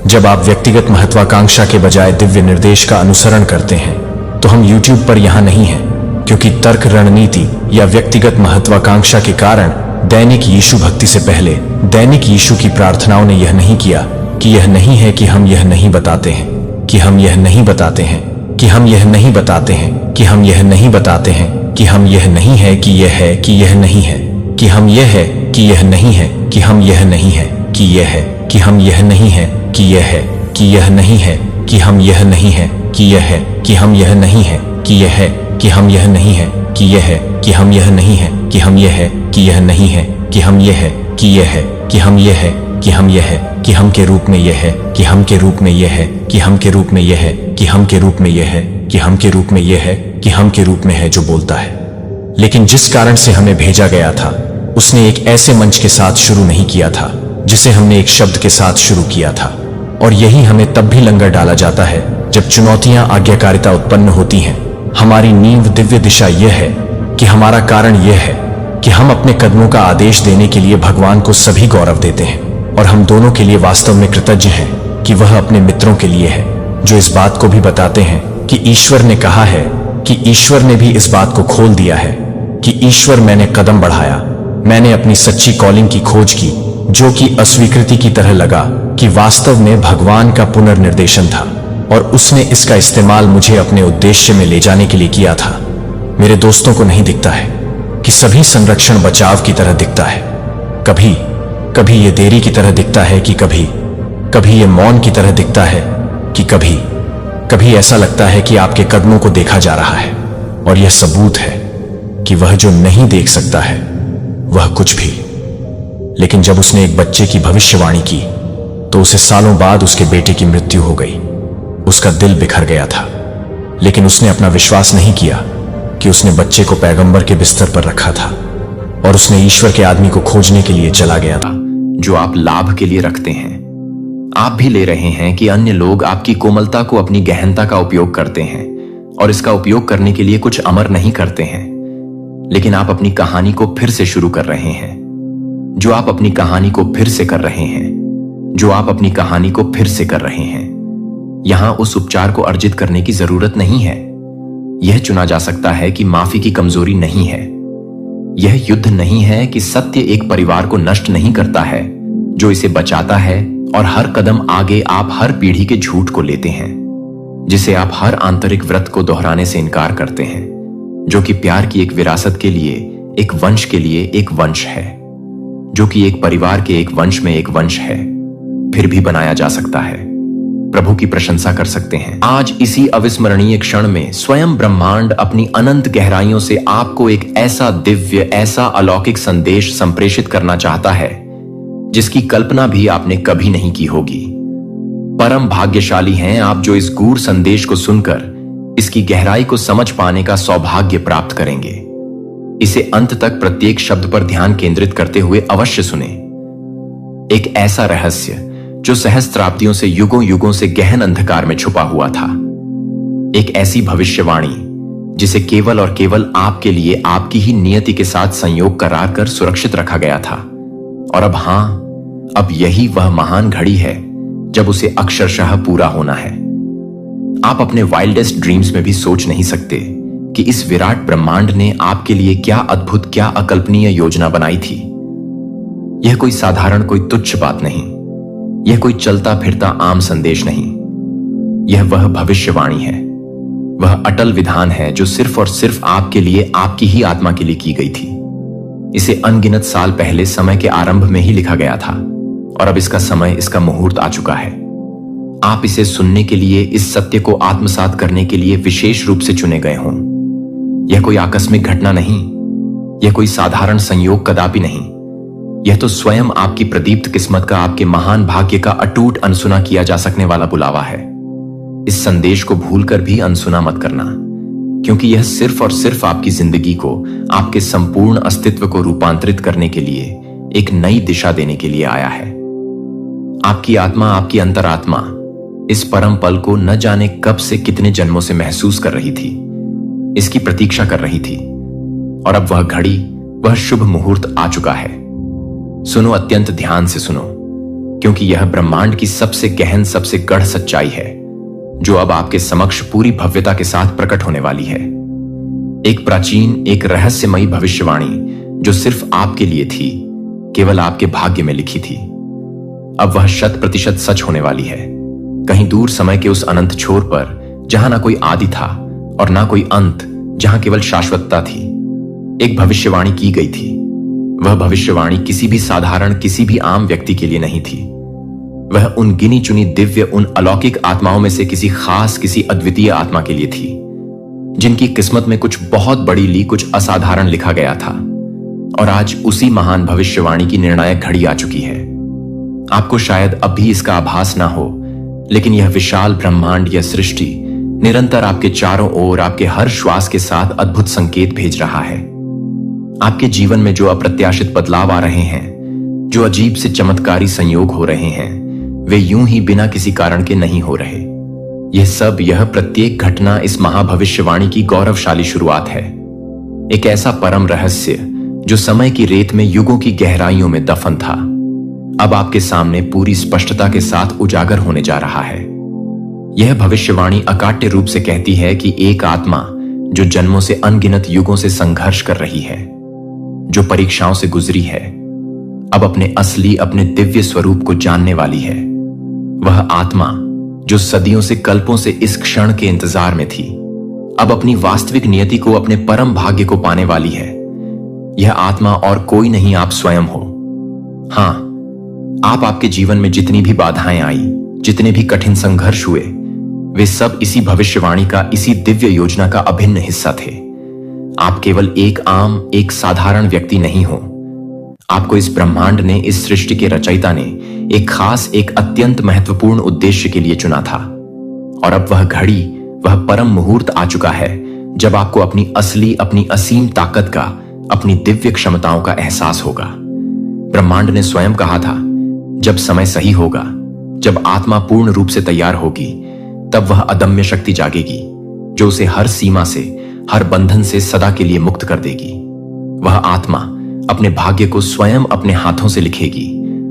जब आप व्यक्तिगत महत्वाकांक्षा के बजाय दिव्य निर्देश का अनुसरण करते हैं। तो हम YouTube पर यहां नहीं हैं क्योंकि तर्क, रणनीति या व्यक्तिगत महत्वाकांक्षा के कारण दैनिक यीशु भक्ति से पहले दैनिक यीशु की प्रार्थनाओं ने यह नहीं किया कि यह नहीं है कि हम यह नहीं बताते हैं, कि हम यह नहीं बताते हैं, कि हम यह नहीं बताते हैं, कि हम यह नहीं बताते हैं, कि हम यह नहीं है कि यह है, कि यह नहीं है, कि हम यह है कि यह नहीं है, कि हम यह नहीं है कि यह है, कि हम यह नहीं है कि यह है, कि यह नहीं है कि हम यह नहीं है कि यह है, कि हम यह नहीं है कि यह है, कि हम यह नहीं है कि यह है, कि हम यह नहीं है कि हम यह है, कि यह नहीं है कि हम यह है कि यह है, कि हम यह है कि हम यह है, कि हम के रूप में यह है, कि हम के रूप में यह है, कि हम के रूप में यह है, कि हम के रूप में यह है, कि हम के रूप में यह है, कि हम के रूप में है जो बोलता है। लेकिन जिस कारण से हमें भेजा गया था उसने एक ऐसे मंच के साथ शुरू नहीं किया था जिसे हमने एक शब्द के साथ शुरू किया था, और यही हमें तब भी लंगर डाला जाता है जब चुनौतियां आज्ञाकारिता उत्पन्न होती हैं। हमारी नींव दिव्य दिशा यह है कि हमारा कारण यह है कि हम अपने कदमों का आदेश देने के लिए भगवान को सभी गौरव देते हैं, और हम दोनों के लिए वास्तव में कृतज्ञ हैं कि वह अपने मित्रों के लिए है जो इस बात को भी बताते हैं कि ईश्वर ने कहा है, कि ईश्वर ने भी इस बात को खोल दिया है कि ईश्वर मैंने कदम बढ़ाया, मैंने अपनी सच्ची कॉलिंग की खोज की, जो कि अस्वीकृति की तरह लगा कि वास्तव में भगवान का पुनर्निर्देशन था, और उसने इसका इस्तेमाल मुझे अपने उद्देश्य में ले जाने के लिए किया था। मेरे दोस्तों को नहीं दिखता है कि सभी संरक्षण बचाव की तरह दिखता है, कभी कभी ये देरी की तरह दिखता है, कि कभी कभी ये मौन की तरह दिखता है, कि कभी कभी ऐसा लगता है कि आपके कदमों को देखा जा रहा है, और यह सबूत है कि वह जो नहीं देख सकता है वह कुछ भी। लेकिन जब उसने एक बच्चे की भविष्यवाणी की तो उसे सालों बाद उसके बेटे की मृत्यु हो गई। उसका दिल बिखर गया था, लेकिन उसने अपना विश्वास नहीं किया कि उसने बच्चे को पैगंबर के बिस्तर पर रखा था, और उसने ईश्वर के आदमी को खोजने के लिए चला गया था। जो आप लाभ के लिए रखते हैं, आप भी ले रहे हैं कि अन्य लोग आपकी कोमलता को अपनी गहनता का उपयोग करते हैं, और इसका उपयोग करने के लिए कुछ अमर नहीं करते हैं। लेकिन आप अपनी कहानी को फिर से शुरू कर रहे हैं, जो आप अपनी कहानी को फिर से कर रहे हैं, जो आप अपनी कहानी को फिर से कर रहे हैं। यहां उस उपचार को अर्जित करने की जरूरत नहीं है। यह चुना जा सकता है कि माफी की कमजोरी नहीं है। यह युद्ध नहीं है कि सत्य एक परिवार को नष्ट नहीं करता है, जो इसे बचाता है, और हर कदम आगे आप हर पीढ़ी के झूठ को लेते हैं, जिसे आप हर आंतरिक व्रत को दोहराने से इनकार करते हैं, जो कि प्यार की एक विरासत के लिए, एक वंश के लिए एक वंश है, जो कि एक परिवार के एक वंश में एक वंश है, फिर भी बनाया जा सकता है। प्रभु की प्रशंसा कर सकते हैं। आज इसी अविस्मरणीय क्षण में स्वयं ब्रह्मांड अपनी अनंत गहराइयों से आपको एक ऐसा दिव्य, ऐसा अलौकिक संदेश संप्रेषित करना चाहता है जिसकी कल्पना भी आपने कभी नहीं की होगी। परम भाग्यशाली हैं आप जो इस गूढ़ संदेश को सुनकर इसकी गहराई को समझ पाने का सौभाग्य प्राप्त करेंगे। इसे अंत तक प्रत्येक शब्द पर ध्यान केंद्रित करते हुए अवश्य सुने। एक ऐसा रहस्य जो सहस्त्राब्दियों से युगों युगों से गहन अंधकार में छुपा हुआ था। एक ऐसी भविष्यवाणी जिसे केवल और केवल आपके लिए आपकी ही नियति के साथ संयोग करार कर सुरक्षित रखा गया था। और अब यही वह महान घड़ी है जब उसे अक्षरशः पूरा होना है। आप अपने वाइल्डेस्ट ड्रीम्स में भी सोच नहीं सकते कि इस विराट ब्रह्मांड ने आपके लिए क्या अद्भुत, क्या अकल्पनीय योजना बनाई थी। यह कोई साधारण, कोई तुच्छ बात नहीं। यह कोई चलता फिरता आम संदेश नहीं। यह वह भविष्यवाणी है, वह अटल विधान है जो सिर्फ और सिर्फ आपके लिए, आपकी ही आत्मा के लिए की गई थी। इसे अनगिनत साल पहले समय के आरंभ में ही लिखा गया था और अब इसका समय, इसका मुहूर्त आ चुका है। आप इसे सुनने के लिए, इस सत्य को आत्मसात करने के लिए विशेष रूप से चुने गए हों। यह कोई आकस्मिक घटना नहीं, यह कोई साधारण संयोग कदापि नहीं। यह तो स्वयं आपकी प्रदीप्त किस्मत का, आपके महान भाग्य का अटूट अनसुना किया जा सकने वाला बुलावा है। इस संदेश को भूलकर भी अनसुना मत करना, क्योंकि यह सिर्फ और सिर्फ आपकी जिंदगी को, आपके संपूर्ण अस्तित्व को रूपांतरित करने के लिए, एक नई दिशा देने के लिए आया है। आपकी आत्मा, आपकी अंतरात्मा इस परम पल को न जाने कब से, कितने जन्मों से महसूस कर रही थी, इसकी प्रतीक्षा कर रही थी। और अब वह घड़ी, वह शुभ मुहूर्त आ चुका है। सुनो, अत्यंत ध्यान से सुनो, क्योंकि यह ब्रह्मांड की सबसे गहन, सबसे गढ़ सच्चाई है जो अब आपके समक्ष पूरी भव्यता के साथ प्रकट होने वाली है। एक प्राचीन, एक रहस्यमयी भविष्यवाणी जो सिर्फ आपके लिए थी, केवल आपके भाग्य में लिखी थी। अब वह 100% सच होने वाली है। कहीं दूर समय के उस अनंत छोर पर, जहां ना कोई आदि था और ना कोई अंत, जहां केवल शाश्वतता थी, एक भविष्यवाणी की गई थी। वह भविष्यवाणी किसी भी साधारण, किसी भी आम व्यक्ति के लिए नहीं थी। वह उन गिनी चुनी दिव्य, उन अलौकिक आत्माओं में से किसी खास, किसी अद्वितीय आत्मा के लिए थी, जिनकी किस्मत में कुछ बहुत बड़ी ली, कुछ असाधारण लिखा गया था। और आज उसी महान भविष्यवाणी की निर्णायक घड़ी आ चुकी है। आपको शायद अब भी इसका आभास ना हो, लेकिन यह विशाल ब्रह्मांड, यह सृष्टि निरंतर आपके चारों ओर, आपके हर श्वास के साथ अद्भुत संकेत भेज रहा है। आपके जीवन में जो अप्रत्याशित बदलाव आ रहे हैं, जो अजीब से चमत्कारी संयोग हो रहे हैं, वे यूं ही बिना किसी कारण के नहीं हो रहे। यह सब, यह प्रत्येक घटना इस महाभविष्यवाणी की गौरवशाली शुरुआत है। एक ऐसा परम रहस्य जो समय की रेत में, युगों की गहराइयों में दफन था, अब आपके सामने पूरी स्पष्टता के साथ उजागर होने जा रहा है। यह भविष्यवाणी अकाट्य रूप से कहती है कि एक आत्मा जो जन्मों से, अनगिनत युगों से संघर्ष कर रही है, जो परीक्षाओं से गुजरी है, अब अपने असली, अपने दिव्य स्वरूप को जानने वाली है। वह आत्मा जो सदियों से, कल्पों से इस क्षण के इंतजार में थी, अब अपनी वास्तविक नियति को, अपने परम भाग्य को पाने वाली है। यह आत्मा और कोई नहीं, आप स्वयं हो। हां, आप, आपके जीवन में जितनी भी बाधाएं आई, जितने भी कठिन संघर्ष हुए, वे सब इसी भविष्यवाणी का, इसी दिव्य योजना का अभिन्न हिस्सा थे। आप केवल एक आम, एक साधारण व्यक्ति नहीं हो। आपको इस ब्रह्मांड ने, इस सृष्टि के रचयिता ने एक खास, एक अत्यंत महत्वपूर्ण उद्देश्य के लिए चुना था। और अब वह घड़ी, वह परम मुहूर्त आ चुका है जब आपको अपनी असली, अपनी असीम ताकत का, अपनी दिव्य क्षमताओं का एहसास होगा। ब्रह्मांड ने स्वयं कहा था, जब समय सही होगा, जब आत्मा पूर्ण रूप से तैयार होगी, तब वह अदम्य शक्ति जागेगी जो उसे हर सीमा से, हर बंधन से सदा के लिए मुक्त कर देगी। वह आत्मा अपने भाग्य को स्वयं अपने हाथों से लिखेगी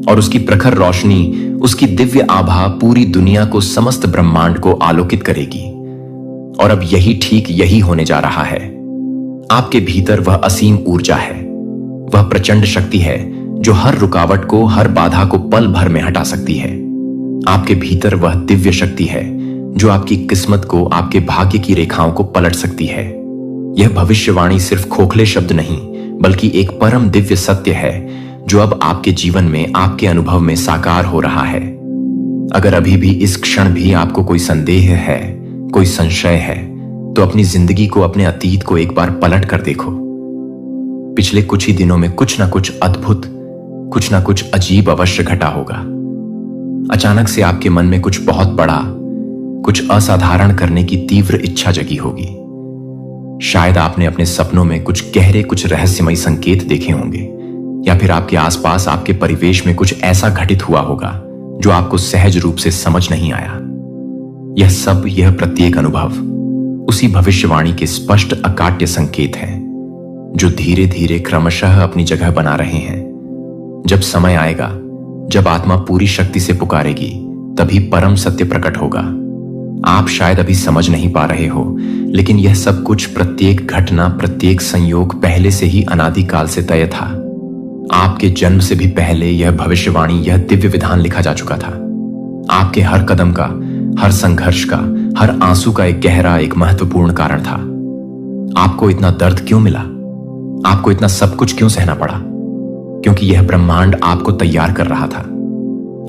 और उसकी प्रखर रोशनी, उसकी दिव्य आभा पूरी दुनिया को, समस्त ब्रह्मांड को आलोकित करेगी। और अब यही, ठीक यही होने जा रहा है। आपके भीतर वह असीम ऊर्जा है, वह प्रचंड शक्ति है जो हर रुकावट को, हर बाधा को पल भर में हटा सकती है। आपके भीतर वह दिव्य शक्ति है जो आपकी किस्मत को, आपके भाग्य की रेखाओं को पलट सकती है। यह भविष्यवाणी सिर्फ खोखले शब्द नहीं, बल्कि एक परम दिव्य सत्य है जो अब आपके जीवन में, आपके अनुभव में साकार हो रहा है। अगर अभी भी इस क्षण भी आपको कोई संदेह है, कोई संशय है, तो अपनी जिंदगी को, अपने अतीत को एक बार पलट कर देखो। पिछले कुछ ही दिनों में कुछ ना कुछ अद्भुत, कुछ ना कुछ अजीब अवश्य घटा होगा। अचानक से आपके मन में कुछ बहुत बड़ा, कुछ असाधारण करने की तीव्र इच्छा जगी होगी। शायद आपने अपने सपनों में कुछ गहरे, कुछ रहस्यमयी संकेत देखे होंगे, या फिर आपके आसपास, आपके परिवेश में कुछ ऐसा घटित हुआ होगा जो आपको सहज रूप से समझ नहीं आया। यह सब, यह प्रत्येक अनुभव उसी भविष्यवाणी के स्पष्ट अकाट्य संकेत हैं, जो धीरे धीरे क्रमशः अपनी जगह बना रहे हैं। जब समय आएगा, जब आत्मा पूरी शक्ति से पुकारेगी, तभी परम सत्य प्रकट होगा। आप शायद अभी समझ नहीं पा रहे हो, लेकिन यह सब कुछ, प्रत्येक घटना, प्रत्येक संयोग पहले से ही अनादिकाल से तय था। आपके जन्म से भी पहले यह भविष्यवाणी, यह दिव्य विधान लिखा जा चुका था। आपके हर कदम का, हर संघर्ष का, हर आंसू का एक गहरा, एक महत्वपूर्ण कारण था। आपको इतना दर्द क्यों मिला? आपको इतना सब कुछ क्यों सहना पड़ा? क्योंकि यह ब्रह्मांड आपको तैयार कर रहा था,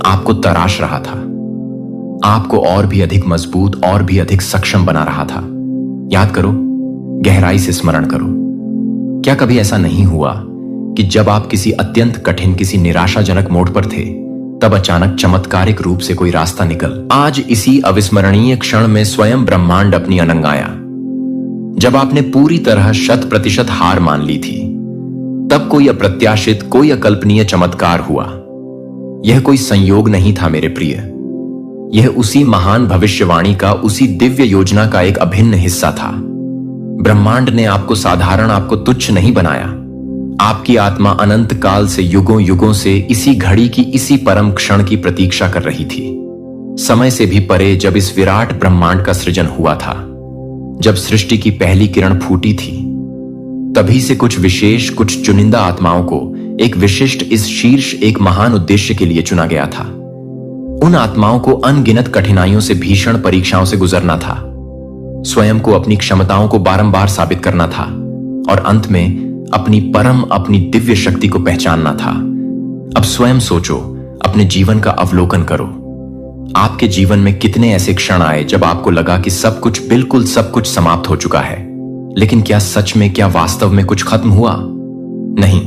आपको तराश रहा था, आपको और भी अधिक मजबूत, और भी अधिक सक्षम बना रहा था। याद करो, गहराई से स्मरण करो। क्या कभी ऐसा नहीं हुआ कि जब आप किसी अत्यंत कठिन, किसी निराशाजनक मोड़ पर थे, तब अचानक चमत्कारिक रूप से कोई रास्ता निकल आज इसी अविस्मरणीय क्षण में स्वयं ब्रह्मांड अपनी अनंगाया? जब आपने पूरी तरह 100% हार मान ली थी, तब कोई अप्रत्याशित, कोई अकल्पनीय चमत्कार हुआ। यह कोई संयोग नहीं था मेरे प्रिय, यह उसी महान भविष्यवाणी का, उसी दिव्य योजना का एक अभिन्न हिस्सा था। ब्रह्मांड ने आपको साधारण, आपको तुच्छ नहीं बनाया। आपकी आत्मा अनंत काल से, युगों युगों से इसी घड़ी की, इसी परम क्षण की प्रतीक्षा कर रही थी। समय से भी परे जब इस विराट ब्रह्मांड का सृजन हुआ था, जब सृष्टि की पहली किरण फूटी थी, तभी से कुछ विशेष, कुछ चुनिंदा आत्माओं को एक विशिष्ट, इस शीर्ष, एक महान उद्देश्य के लिए चुना गया था। उन आत्माओं को अनगिनत कठिनाइयों से, भीषण परीक्षाओं से गुजरना था, स्वयं को, अपनी क्षमताओं को बारंबार साबित करना था, और अंत में अपनी परम, अपनी दिव्य शक्ति को पहचानना था। अब स्वयं सोचो, अपने जीवन का अवलोकन करो। आपके जीवन में कितने ऐसे क्षण आए जब आपको लगा कि सब कुछ, बिल्कुल सब कुछ समाप्त हो चुका है, लेकिन क्या सच में, क्या वास्तव में कुछ खत्म हुआ? नहीं,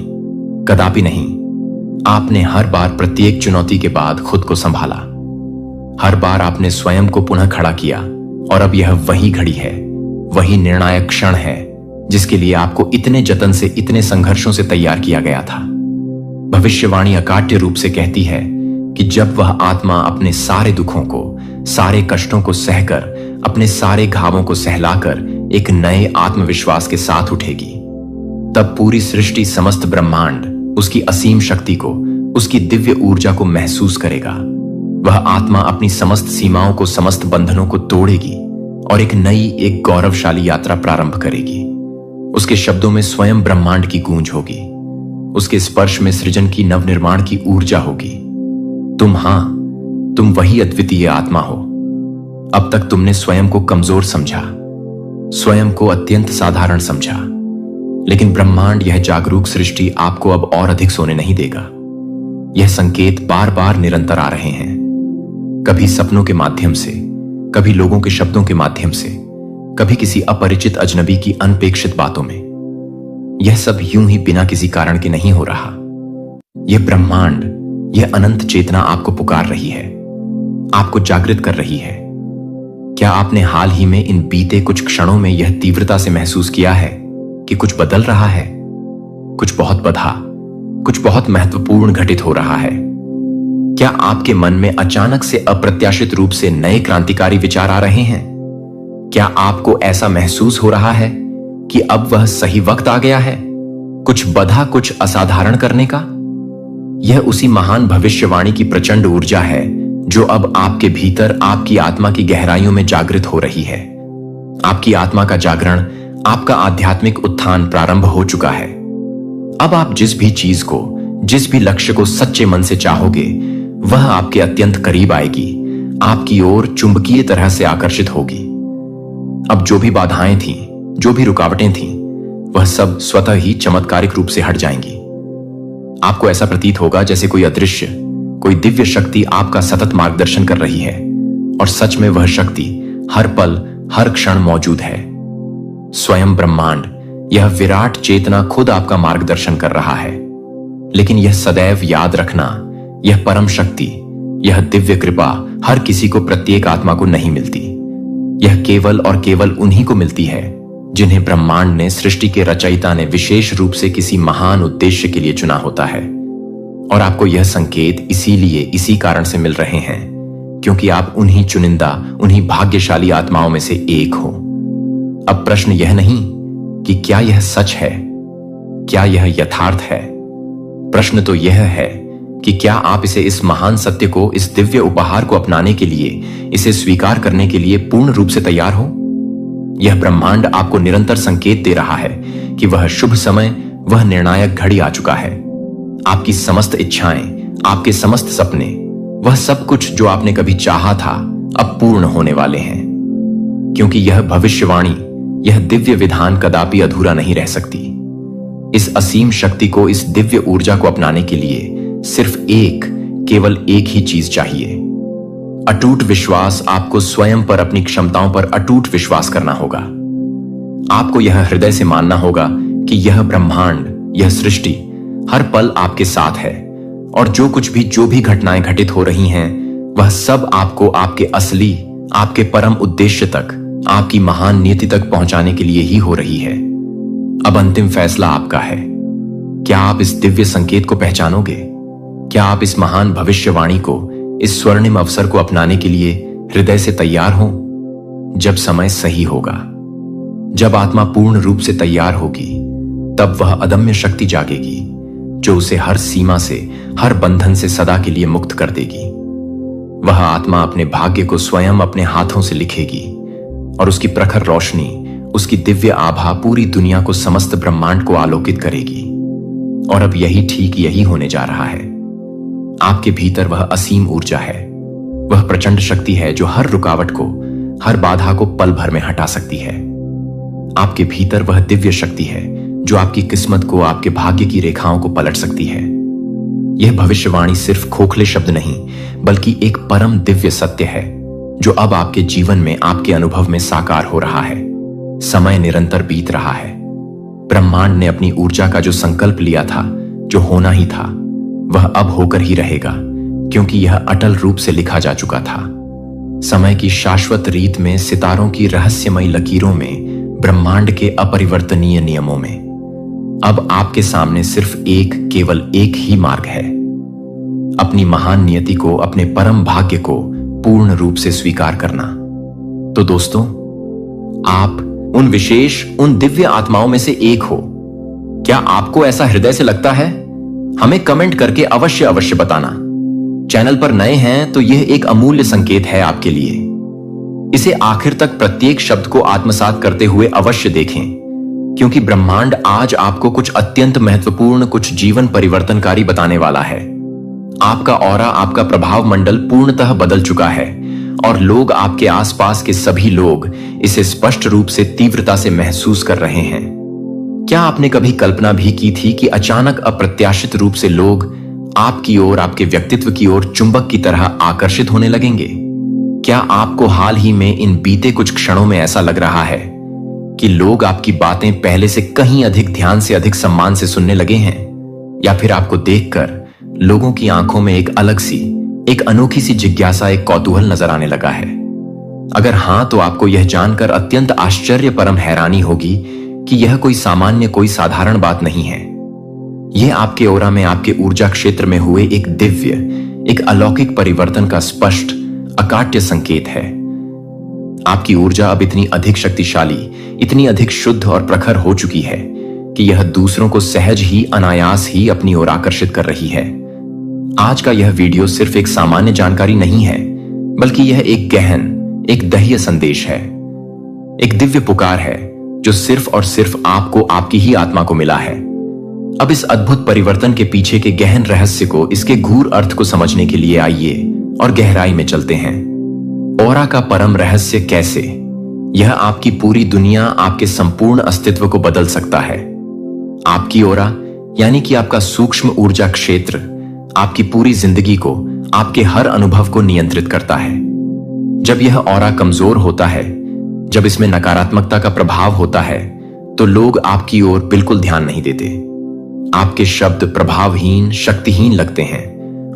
कदापि नहीं। आपने हर बार, प्रत्येक चुनौती के बाद खुद को संभाला। हर बार आपने स्वयं को पुनः खड़ा किया, और अब यह वही घड़ी है, वही निर्णायक क्षण है जिसके लिए आपको इतने जतन से, इतने संघर्षों से तैयार किया गया था। भविष्यवाणी अकाट्य रूप से कहती है कि जब वह आत्मा अपने सारे दुखों को, सारे कष्टों को सहकर, अपने सारे घावों को सहलाकर एक नए आत्मविश्वास के साथ उठेगी, तब पूरी सृष्टि, समस्त ब्रह्मांड उसकी असीम शक्ति को, उसकी दिव्य ऊर्जा को महसूस करेगा। वह आत्मा अपनी समस्त सीमाओं को, समस्त बंधनों को तोड़ेगी और एक नई, एक गौरवशाली यात्रा प्रारंभ करेगी। उसके शब्दों में स्वयं ब्रह्मांड की गूंज होगी, उसके स्पर्श में सृजन की, नवनिर्माण की ऊर्जा होगी। तुम वही अद्वितीय आत्मा हो। अब तक तुमने स्वयं को कमजोर समझा, स्वयं को अत्यंत साधारण समझा, लेकिन ब्रह्मांड, यह जागरूक सृष्टि आपको अब और अधिक सोने नहीं देगा। यह संकेत बार बार निरंतर आ रहे हैं, कभी सपनों के माध्यम से, कभी लोगों के शब्दों के माध्यम से, कभी किसी अपरिचित अजनबी की अनपेक्षित बातों में। यह सब यूं ही बिना किसी कारण के नहीं हो रहा। यह ब्रह्मांड, यह अनंत चेतना आपको पुकार रही है, आपको जागृत कर रही है। क्या आपने हाल ही में, इन बीते कुछ क्षणों में यह तीव्रता से महसूस किया है कि कुछ बदल रहा है? कुछ बहुत बड़ा, कुछ बहुत महत्वपूर्ण घटित हो रहा है। क्या आपके मन में अचानक से, अप्रत्याशित रूप से नए क्रांतिकारी विचार आ रहे हैं? क्या आपको ऐसा महसूस हो रहा है कि अब वह सही वक्त आ गया है, कुछ बड़ा, कुछ असाधारण करने का? यह उसी महान भविष्यवाणी की प्रचंड ऊर्जा है जो अब आपके भीतर, आपकी आत्मा की गहराइयों में जागृत हो रही है। आपकी आत्मा का जागरण, आपका आध्यात्मिक उत्थान प्रारंभ हो चुका है। अब आप जिस भी चीज को, जिस भी लक्ष्य को सच्चे मन से चाहोगे, वह आपके अत्यंत करीब आएगी, आपकी ओर चुंबकीय तरह से आकर्षित होगी। अब जो भी बाधाएं थीं, जो भी रुकावटें थीं, वह सब स्वतः ही चमत्कारिक रूप से हट जाएंगी। आपको ऐसा प्रतीत होगा जैसे कोई अदृश्य, कोई दिव्य शक्ति आपका सतत मार्गदर्शन कर रही है, और सच में वह शक्ति हर पल हर क्षण मौजूद है। स्वयं ब्रह्मांड, यह विराट चेतना खुद आपका मार्गदर्शन कर रहा है। लेकिन यह सदैव याद रखना, यह परम शक्ति, यह दिव्य कृपा हर किसी को, प्रत्येक आत्मा को नहीं मिलती। यह केवल और केवल उन्हीं को मिलती है जिन्हें ब्रह्मांड ने, सृष्टि के रचयिता ने विशेष रूप से किसी महान उद्देश्य के लिए चुना होता है। और आपको यह संकेत इसीलिए, इसी कारण से मिल रहे हैं क्योंकि आप उन्हीं चुनिंदा, उन्हीं भाग्यशाली आत्माओं में से एक हो। अब प्रश्न यह नहीं कि क्या यह सच है, क्या यह यथार्थ है। प्रश्न तो यह है कि क्या आप इस महान सत्य को, इस दिव्य उपहार को अपनाने के लिए, इसे स्वीकार करने के लिए पूर्ण रूप से तैयार हो। यह ब्रह्मांड आपको निरंतर संकेत दे रहा है कि वह शुभ समय, वह निर्णायक घड़ी आ चुका है। आपकी समस्त इच्छाएं, आपके समस्त सपने, वह सब कुछ जो आपने कभी चाहा था, अब पूर्ण होने वाले हैं। क्योंकि यह भविष्यवाणी, यह दिव्य विधान कदापि अधूरा नहीं रह सकती। इस असीम शक्ति को, इस दिव्य ऊर्जा को अपनाने के लिए सिर्फ केवल एक ही चीज चाहिए। अटूट विश्वास। आपको स्वयं पर, अपनी क्षमताओं पर अटूट विश्वास करना होगा। आपको यह हृदय से मानना होगा कि यह ब्रह्मांड, यह सृष्टि हर पल आपके साथ है, और जो भी घटनाएं घटित हो रही हैं, वह सब आपको आपके असली, आपके परम उद्देश्य तक, आपकी महान नियति तक पहुंचाने के लिए ही हो रही है। अब अंतिम फैसला आपका है। क्या आप इस दिव्य संकेत को पहचानोगे? क्या आप इस महान भविष्यवाणी को, इस स्वर्णिम अवसर को अपनाने के लिए हृदय से तैयार हो? जब समय सही होगा, जब आत्मा पूर्ण रूप से तैयार होगी, तब वह अदम्य शक्ति जागेगी जो उसे हर सीमा से, हर बंधन से सदा के लिए मुक्त कर देगी। वह आत्मा अपने भाग्य को स्वयं अपने हाथों से लिखेगी, और उसकी प्रखर रोशनी, उसकी दिव्य आभा पूरी दुनिया को, समस्त ब्रह्मांड को आलोकित करेगी। और अब यही होने जा रहा है। आपके भीतर वह असीम ऊर्जा है, वह प्रचंड शक्ति है जो हर रुकावट को, हर बाधा को पल भर में हटा सकती है। आपके भीतर वह दिव्य शक्ति है जो आपकी किस्मत को, आपके भाग्य की रेखाओं को पलट सकती है। यह भविष्यवाणी सिर्फ खोखले शब्द नहीं, बल्कि एक परम दिव्य सत्य है जो अब आपके जीवन में, आपके अनुभव में साकार हो रहा है। समय निरंतर बीत रहा है। ब्रह्मांड ने अपनी ऊर्जा का जो संकल्प लिया था, जो होना ही था, वह अब होकर ही रहेगा, क्योंकि यह अटल रूप से लिखा जा चुका था। समय की शाश्वत रीत में, सितारों की रहस्यमयी लकीरों में, ब्रह्मांड के अपरिवर्तनीय नियमों में। अब आपके सामने सिर्फ केवल एक ही मार्ग है। अपनी महान नियति को, अपने परम भाग्य को पूर्ण रूप से स्वीकार करना। तो दोस्तों, आप उन विशेष, उन दिव्य आत्माओं में से एक हो। क्या आपको ऐसा हृदय से लगता है? हमें कमेंट करके अवश्य बताना। चैनल पर नए हैं तो यह एक अमूल्य संकेत है आपके लिए। इसे आखिर तक, प्रत्येक शब्द को आत्मसात करते हुए अवश्य देखें, क्योंकि ब्रह्मांड आज आपको कुछ अत्यंत महत्वपूर्ण, कुछ जीवन परिवर्तनकारी बताने वाला है। आपका ऑरा, आपका प्रभाव मंडल पूर्णतः बदल चुका है, और लोग, आपके आसपास के सभी लोग इसे स्पष्ट रूप से, तीव्रता से महसूस कर रहे हैं। क्या आपने कभी कल्पना भी की थी कि अचानक, अप्रत्याशित रूप से लोग आपकी ओर, आपके व्यक्तित्व की ओर चुंबक की तरह आकर्षित होने लगेंगे? क्या आपको हाल ही में, इन बीते कुछ क्षणों में ऐसा लग रहा है कि लोग आपकी बातें पहले से कहीं अधिक ध्यान से, अधिक सम्मान से सुनने लगे हैं? या फिर आपको देखकर लोगों की आंखों में एक अलग सी, एक अनोखी सी जिज्ञासा, एक कौतूहल नजर आने लगा है? अगर हां, तो आपको यह जानकर अत्यंत आश्चर्य, परम हैरानी होगी कि यह कोई सामान्य, कोई साधारण बात नहीं है। यह आपके ओरा में, आपके ऊर्जा क्षेत्र में हुए एक दिव्य, एक अलौकिक परिवर्तन का स्पष्ट, अकाट्य संकेत है। आपकी ऊर्जा अब इतनी अधिक शक्तिशाली, इतनी अधिक शुद्ध और प्रखर हो चुकी है कि यह दूसरों को सहज ही, अनायास ही अपनी ओर आकर्षित कर रही है। आज का यह वीडियो सिर्फ एक सामान्य जानकारी नहीं है, बल्कि यह एक गहन, एक दह्य संदेश है, एक दिव्य पुकार है जो सिर्फ और सिर्फ आपको, आपकी ही आत्मा को मिला है। अब इस अद्भुत परिवर्तन के पीछे के गहन रहस्य को, इसके गूढ़ अर्थ को समझने के लिए आइए और गहराई में चलते हैं। ऑरा का परम रहस्य कैसे? यह आपकी पूरी दुनिया, आपके संपूर्ण अस्तित्व को बदल सकता है। आपकी ऑरा, यानी कि आपका सूक्ष्म ऊर्जा क्षेत्र, आपकी पूरी जिंदगी को, आपके हर अनुभव को नियंत्रित करता है। जब यह ऑरा कमजोर होता है, जब इसमें नकारात्मकता का प्रभाव होता है, तो लोग आपकी ओर बिल्कुल ध्यान नहीं देते। आपके शब्द प्रभावहीन, शक्तिहीन लगते हैं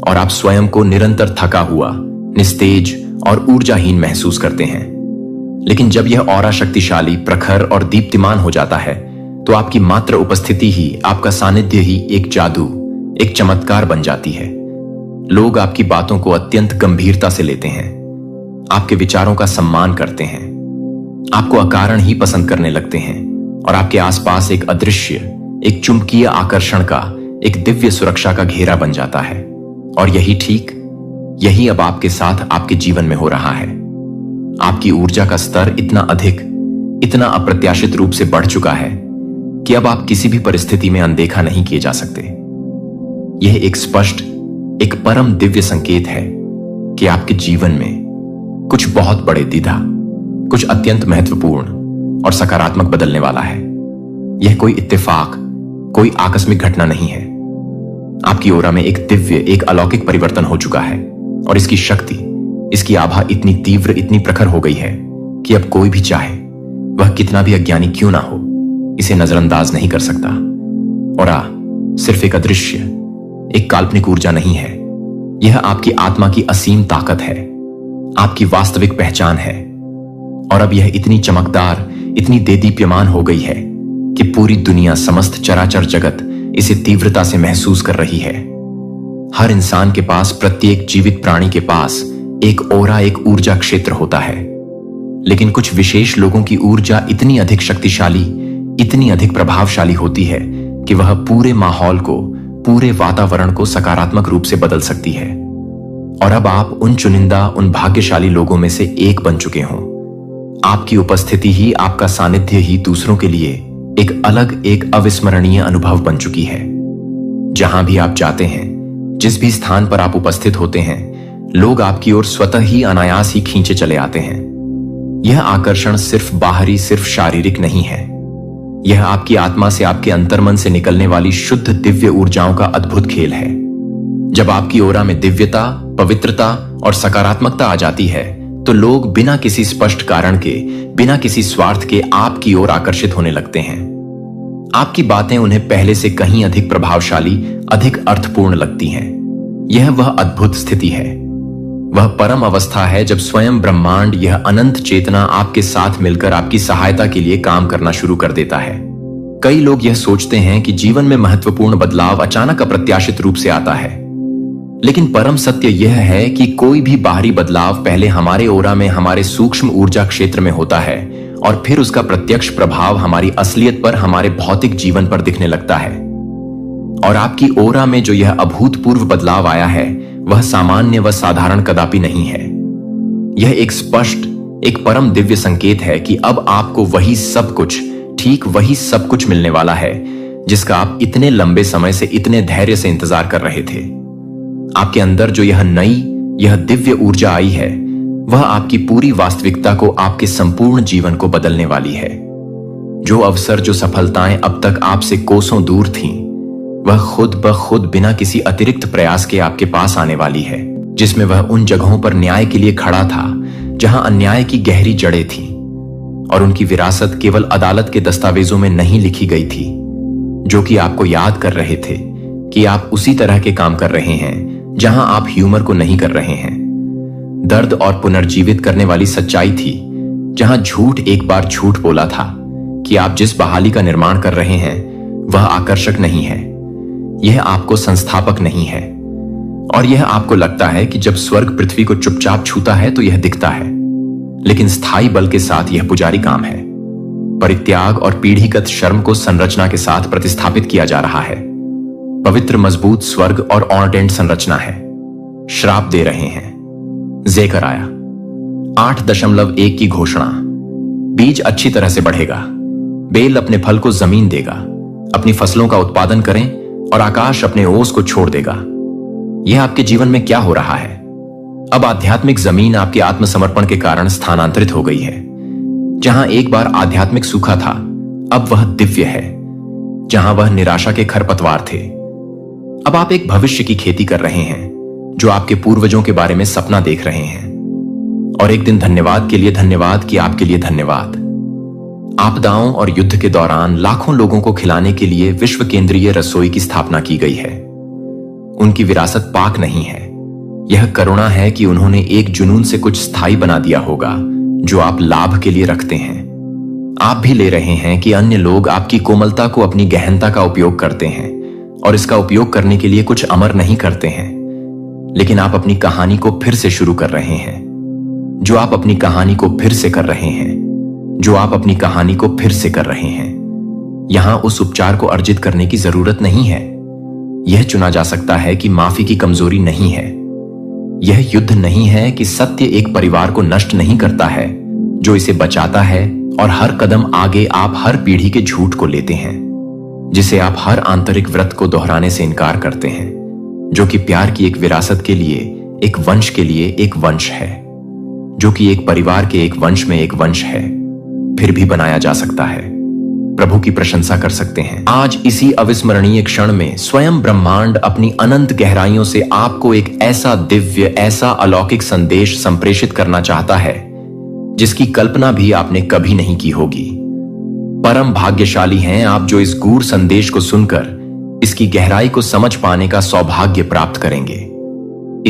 और आप स्वयं को निरंतर थका हुआ, निस्तेज और ऊर्जाहीन महसूस करते हैं। लेकिन जब यह ऑरा शक्तिशाली, प्रखर और दीप्तिमान हो जाता है, तो आपकी मात्र उपस्थिति ही, आपका सानिध्य ही एक जादू, एक चमत्कार बन जाती है। लोग आपकी बातों को अत्यंत गंभीरता से लेते हैं, आपके विचारों का सम्मान करते हैं, आपको अकारण ही पसंद करने लगते हैं और आपके आसपास एक अदृश्य, एक चुंबकीय आकर्षण का, एक दिव्य सुरक्षा का घेरा बन जाता है। और यही अब आपके साथ आपके जीवन में हो रहा है। आपकी ऊर्जा का स्तर इतना अधिक, इतना अप्रत्याशित रूप से बढ़ चुका है कि अब आप किसी भी परिस्थिति में अनदेखा नहीं किए जा सकते। यह एक स्पष्ट, एक परम दिव्य संकेत है कि आपके जीवन में कुछ बहुत बड़े द्विधा, कुछ अत्यंत महत्वपूर्ण और सकारात्मक बदलने वाला है। यह कोई इत्तेफाक, कोई आकस्मिक घटना नहीं है। आपकी ओरा में एक दिव्य, एक अलौकिक परिवर्तन हो चुका है और इसकी शक्ति, इसकी आभा इतनी तीव्र, इतनी प्रखर हो गई है कि अब कोई भी चाहे, वह कितना भी अज्ञानी क्यों ना हो, इसे नजरअंदाज नहीं कर सकता। ओरा सिर्फ एक अदृश्य, एक काल्पनिक ऊर्जा नहीं है। यह आपकी आत्मा की असीम ताकत है, आपकी वास्तविक पहचान है। और अब यह इतनी चमकदार, इतनी देदीप्यमान हो गई है कि पूरी दुनिया, समस्त चराचर जगत इसे तीव्रता से महसूस कर रही है। हर इंसान के पास, प्रत्येक जीवित प्राणी के पास एक ओरा, एक ऊर्जा क्षेत्र होता है। लेकिन कुछ विशेष लोगों की ऊर्जा इतनी अधिक शक्तिशाली, इतनी अधिक प्रभावशाली होती है कि वह पूरे माहौल को, पूरे वातावरण को सकारात्मक रूप से बदल सकती है। और अब आप उन चुनिंदा, उन भाग्यशाली लोगों में से एक बन चुके हों। आपकी उपस्थिति ही, आपका सानिध्य ही दूसरों के लिए एक अलग, एक अविस्मरणीय अनुभव बन चुकी है। जहां भी आप जाते हैं, जिस भी स्थान पर आप उपस्थित होते हैं, लोग आपकी ओर स्वतः ही, अनायास ही खींचे चले आते हैं। यह आकर्षण सिर्फ बाहरी, सिर्फ शारीरिक नहीं है। यह आपकी आत्मा से, आपके अंतर्मन से निकलने वाली शुद्ध दिव्य ऊर्जाओं का अद्भुत खेल है। जब आपकी ओरा में दिव्यता, पवित्रता और सकारात्मकता आ जाती है, तो लोग बिना किसी स्पष्ट कारण के, बिना किसी स्वार्थ के आपकी ओर आकर्षित होने लगते हैं। आपकी बातें उन्हें पहले से कहीं अधिक प्रभावशाली, अधिक अर्थपूर्ण लगती हैं। यह वह अद्भुत स्थिति है, वह परम अवस्था है जब स्वयं ब्रह्मांड, यह अनंत चेतना आपके साथ मिलकर आपकी सहायता के लिए काम करना शुरू कर देता है। कई लोग यह सोचते हैं कि जीवन में महत्वपूर्ण बदलाव अचानक अप्रत्याशित रूप से आता है, लेकिन परम सत्य यह है कि कोई भी बाहरी बदलाव पहले हमारे ओरा में, हमारे सूक्ष्म ऊर्जा क्षेत्र में होता है और फिर उसका प्रत्यक्ष प्रभाव हमारी असलियत पर, हमारे भौतिक जीवन पर दिखने लगता है। और आपकी ओरा में जो यह अभूतपूर्व बदलाव आया है, वह सामान्य व साधारण कदापि नहीं है। यह एक स्पष्ट, एक परम दिव्य संकेत है कि अब आपको वही सब कुछ, ठीक वही सब कुछ मिलने वाला है जिसका आप इतने लंबे समय से, इतने धैर्य से इंतजार कर रहे थे। आपके अंदर जो यह नई, यह दिव्य ऊर्जा आई है, वह आपकी पूरी वास्तविकता को, आपके संपूर्ण जीवन को बदलने वाली है। जो अवसर, जो सफलताएं अब तक आपसे कोसों दूर थीं, वह खुद ब खुद बिना किसी अतिरिक्त प्रयास के आपके पास आने वाली है, जिसमें वह उन जगहों पर न्याय के लिए खड़ा था जहां अन्याय की गहरी जड़ें थीं और उनकी विरासत केवल अदालत के दस्तावेजों में नहीं लिखी गई थी, जो कि आपको याद कर रहे थे कि आप उसी तरह के काम कर रहे हैं जहां आप ह्यूमर को नहीं कर रहे हैं। दर्द और पुनर्जीवित करने वाली सच्चाई थी, जहां झूठ एक बार झूठ बोला था कि आप जिस बहाली का निर्माण कर रहे हैं वह आकर्षक नहीं है, यह आपको संस्थापक नहीं है। और यह आपको लगता है कि जब स्वर्ग पृथ्वी को चुपचाप छूता है तो यह दिखता है, लेकिन स्थायी बल के साथ यह पुजारी काम है। परित्याग और पीढ़ीगत शर्म को संरचना के साथ प्रतिस्थापित किया जा रहा है। पवित्र, मजबूत स्वर्ग और ऑर्डेंट संरचना है। श्राप दे रहे हैं। जेकर आया 8.1 की घोषणा। बीज अच्छी तरह से बढ़ेगा, बेल अपने फल को जमीन देगा, अपनी फसलों का उत्पादन करें और आकाश अपने ओस को छोड़ देगा। यह आपके जीवन में क्या हो रहा है? अब आध्यात्मिक जमीन आपके आत्मसमर्पण के कारण स्थानांतरित हो गई है। जहां एक बार आध्यात्मिक सूखा था, अब वह दिव्य है। जहां वह निराशा के खरपतवार थे, अब आप एक भविष्य की खेती कर रहे हैं, जो आपके पूर्वजों के बारे में सपना देख रहे हैं। और एक दिन धन्यवाद के लिए धन्यवाद कि आपके लिए धन्यवाद। आपदाओं और युद्ध के दौरान लाखों लोगों को खिलाने के लिए विश्व केंद्रीय रसोई की स्थापना की गई है। उनकी विरासत पाक नहीं है, यह करुणा है कि उन्होंने एक जुनून से कुछ स्थायी बना दिया होगा जो आप लाभ के लिए रखते हैं। आप भी ले रहे हैं कि अन्य लोग आपकी कोमलता को अपनी गहनता का उपयोग करते हैं और इसका उपयोग करने के लिए कुछ अमर नहीं करते हैं। लेकिन आप अपनी कहानी को फिर से शुरू कर रहे हैं। जो आप अपनी कहानी को फिर से कर रहे हैं, जो आप अपनी कहानी को फिर से कर रहे हैं। यहां उस उपचार को अर्जित करने की जरूरत नहीं है। यह चुना जा सकता है कि माफी की कमजोरी नहीं है। यह युद्ध नहीं है कि सत्य एक परिवार को नष्ट नहीं करता है, जो इसे बचाता है। और हर कदम आगे आप हर पीढ़ी के झूठ को लेते हैं, जिसे आप हर आंतरिक व्रत को दोहराने से इनकार करते हैं, जो कि प्यार की एक विरासत के लिए, एक वंश के लिए एक वंश है, जो कि एक परिवार के एक वंश में एक वंश है, फिर भी बनाया जा सकता है। प्रभु की प्रशंसा कर सकते हैं। आज इसी अविस्मरणीय क्षण में स्वयं ब्रह्मांड अपनी अनंत गहराइयों से आपको एक ऐसा दिव्य, ऐसा अलौकिक संदेश संप्रेषित करना चाहता है जिसकी कल्पना भी आपने कभी नहीं की होगी। परम भाग्यशाली हैं आप जो इस गूढ़ संदेश को सुनकर इसकी गहराई को समझ पाने का सौभाग्य प्राप्त करेंगे।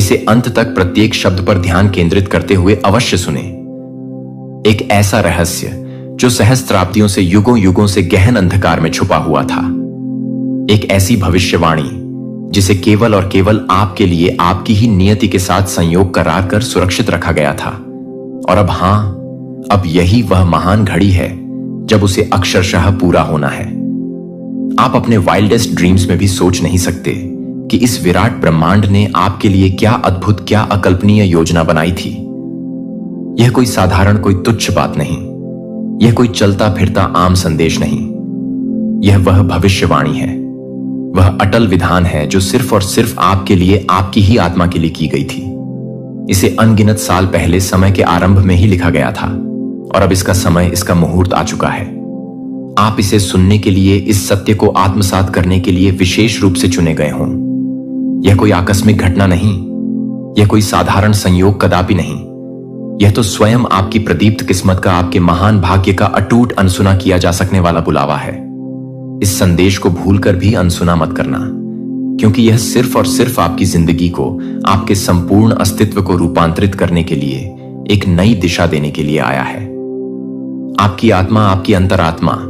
इसे अंत तक प्रत्येक शब्द पर ध्यान केंद्रित करते हुए अवश्य सुने। एक ऐसा रहस्य जो सहस्त्राब्दियों से युगों युगों से गहन अंधकार में छुपा हुआ था। एक ऐसी भविष्यवाणी जिसे केवल और केवल आपके लिए आपकी ही नियति के साथ संयोग करार कर सुरक्षित रखा गया था। और अब यही वह महान घड़ी है जब उसे अक्षरशः पूरा होना है। आप अपने वाइल्डेस्ट ड्रीम्स में भी सोच नहीं सकते कि इस विराट ब्रह्मांड ने आपके लिए क्या अद्भुत, क्या अकल्पनीय योजना बनाई थी। यह कोई साधारण, कोई तुच्छ बात नहीं। यह कोई चलता फिरता आम संदेश नहीं। यह वह भविष्यवाणी है, वह अटल विधान है जो सिर्फ और सिर्फ आपके लिए, आपकी ही आत्मा के लिए की गई थी। इसे अनगिनत साल पहले समय के आरंभ में ही लिखा गया था और अब इसका समय, इसका मुहूर्त आ चुका है। आप इसे सुनने के लिए, इस सत्य को आत्मसात करने के लिए विशेष रूप से चुने गए हों। यह कोई आकस्मिक घटना नहीं, यह कोई साधारण संयोग कदापि नहीं। यह तो स्वयं आपकी प्रदीप्त किस्मत का, आपके महान भाग्य का अटूट अनसुना किया जा सकने वाला बुलावा है। इस संदेश को भूलकर भी अनसुना मत करना, क्योंकि यह सिर्फ और सिर्फ आपकी जिंदगी को, आपके संपूर्ण अस्तित्व को रूपांतरित करने के लिए, एक नई दिशा देने के लिए आया है। आपकी आत्मा, आपकी अंतरात्मा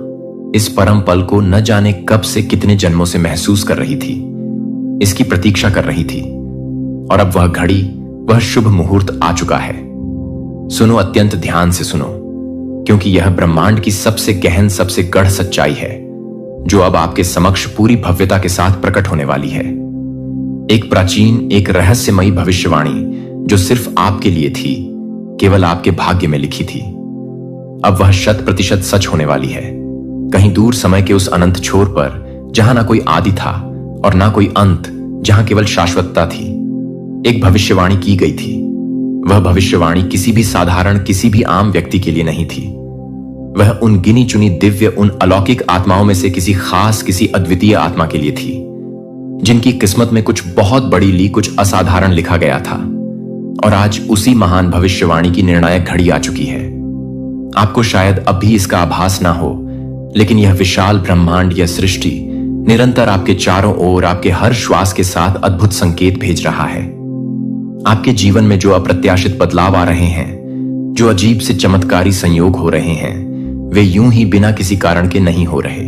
इस परम पल को न जाने कब से, कितने जन्मों से महसूस कर रही थी, इसकी प्रतीक्षा कर रही थी। और अब वह घड़ी, वह शुभ मुहूर्त आ चुका है। सुनो, अत्यंत ध्यान से सुनो, क्योंकि यह ब्रह्मांड की सबसे गहन, सबसे गढ़ सच्चाई है जो अब आपके समक्ष पूरी भव्यता के साथ प्रकट होने वाली है। एक प्राचीन, एक रहस्यमयी भविष्यवाणी जो सिर्फ आपके लिए थी, केवल आपके भाग्य में लिखी थी। अब वह 100% सच होने वाली है। कहीं दूर समय के उस अनंत छोर पर, जहां ना कोई आदि था और ना कोई अंत, जहां केवल शाश्वतता थी, एक भविष्यवाणी की गई थी। वह भविष्यवाणी किसी भी साधारण, किसी भी आम व्यक्ति के लिए नहीं थी। वह उन गिनी चुनी दिव्य, उन अलौकिक आत्माओं में से किसी खास, किसी अद्वितीय आत्मा के लिए थी, जिनकी किस्मत में कुछ बहुत बड़ी ली, कुछ असाधारण लिखा गया था। और आज उसी महान भविष्यवाणी की निर्णायक घड़ी आ चुकी है। आपको शायद अब भी इसका आभास ना हो, लेकिन यह विशाल ब्रह्मांड, यह सृष्टि निरंतर आपके चारों ओर, आपके हर श्वास के साथ अद्भुत संकेत भेज रहा है। आपके जीवन में जो अप्रत्याशित बदलाव आ रहे हैं, जो अजीब से चमत्कारी संयोग हो रहे हैं, वे यूं ही बिना किसी कारण के नहीं हो रहे।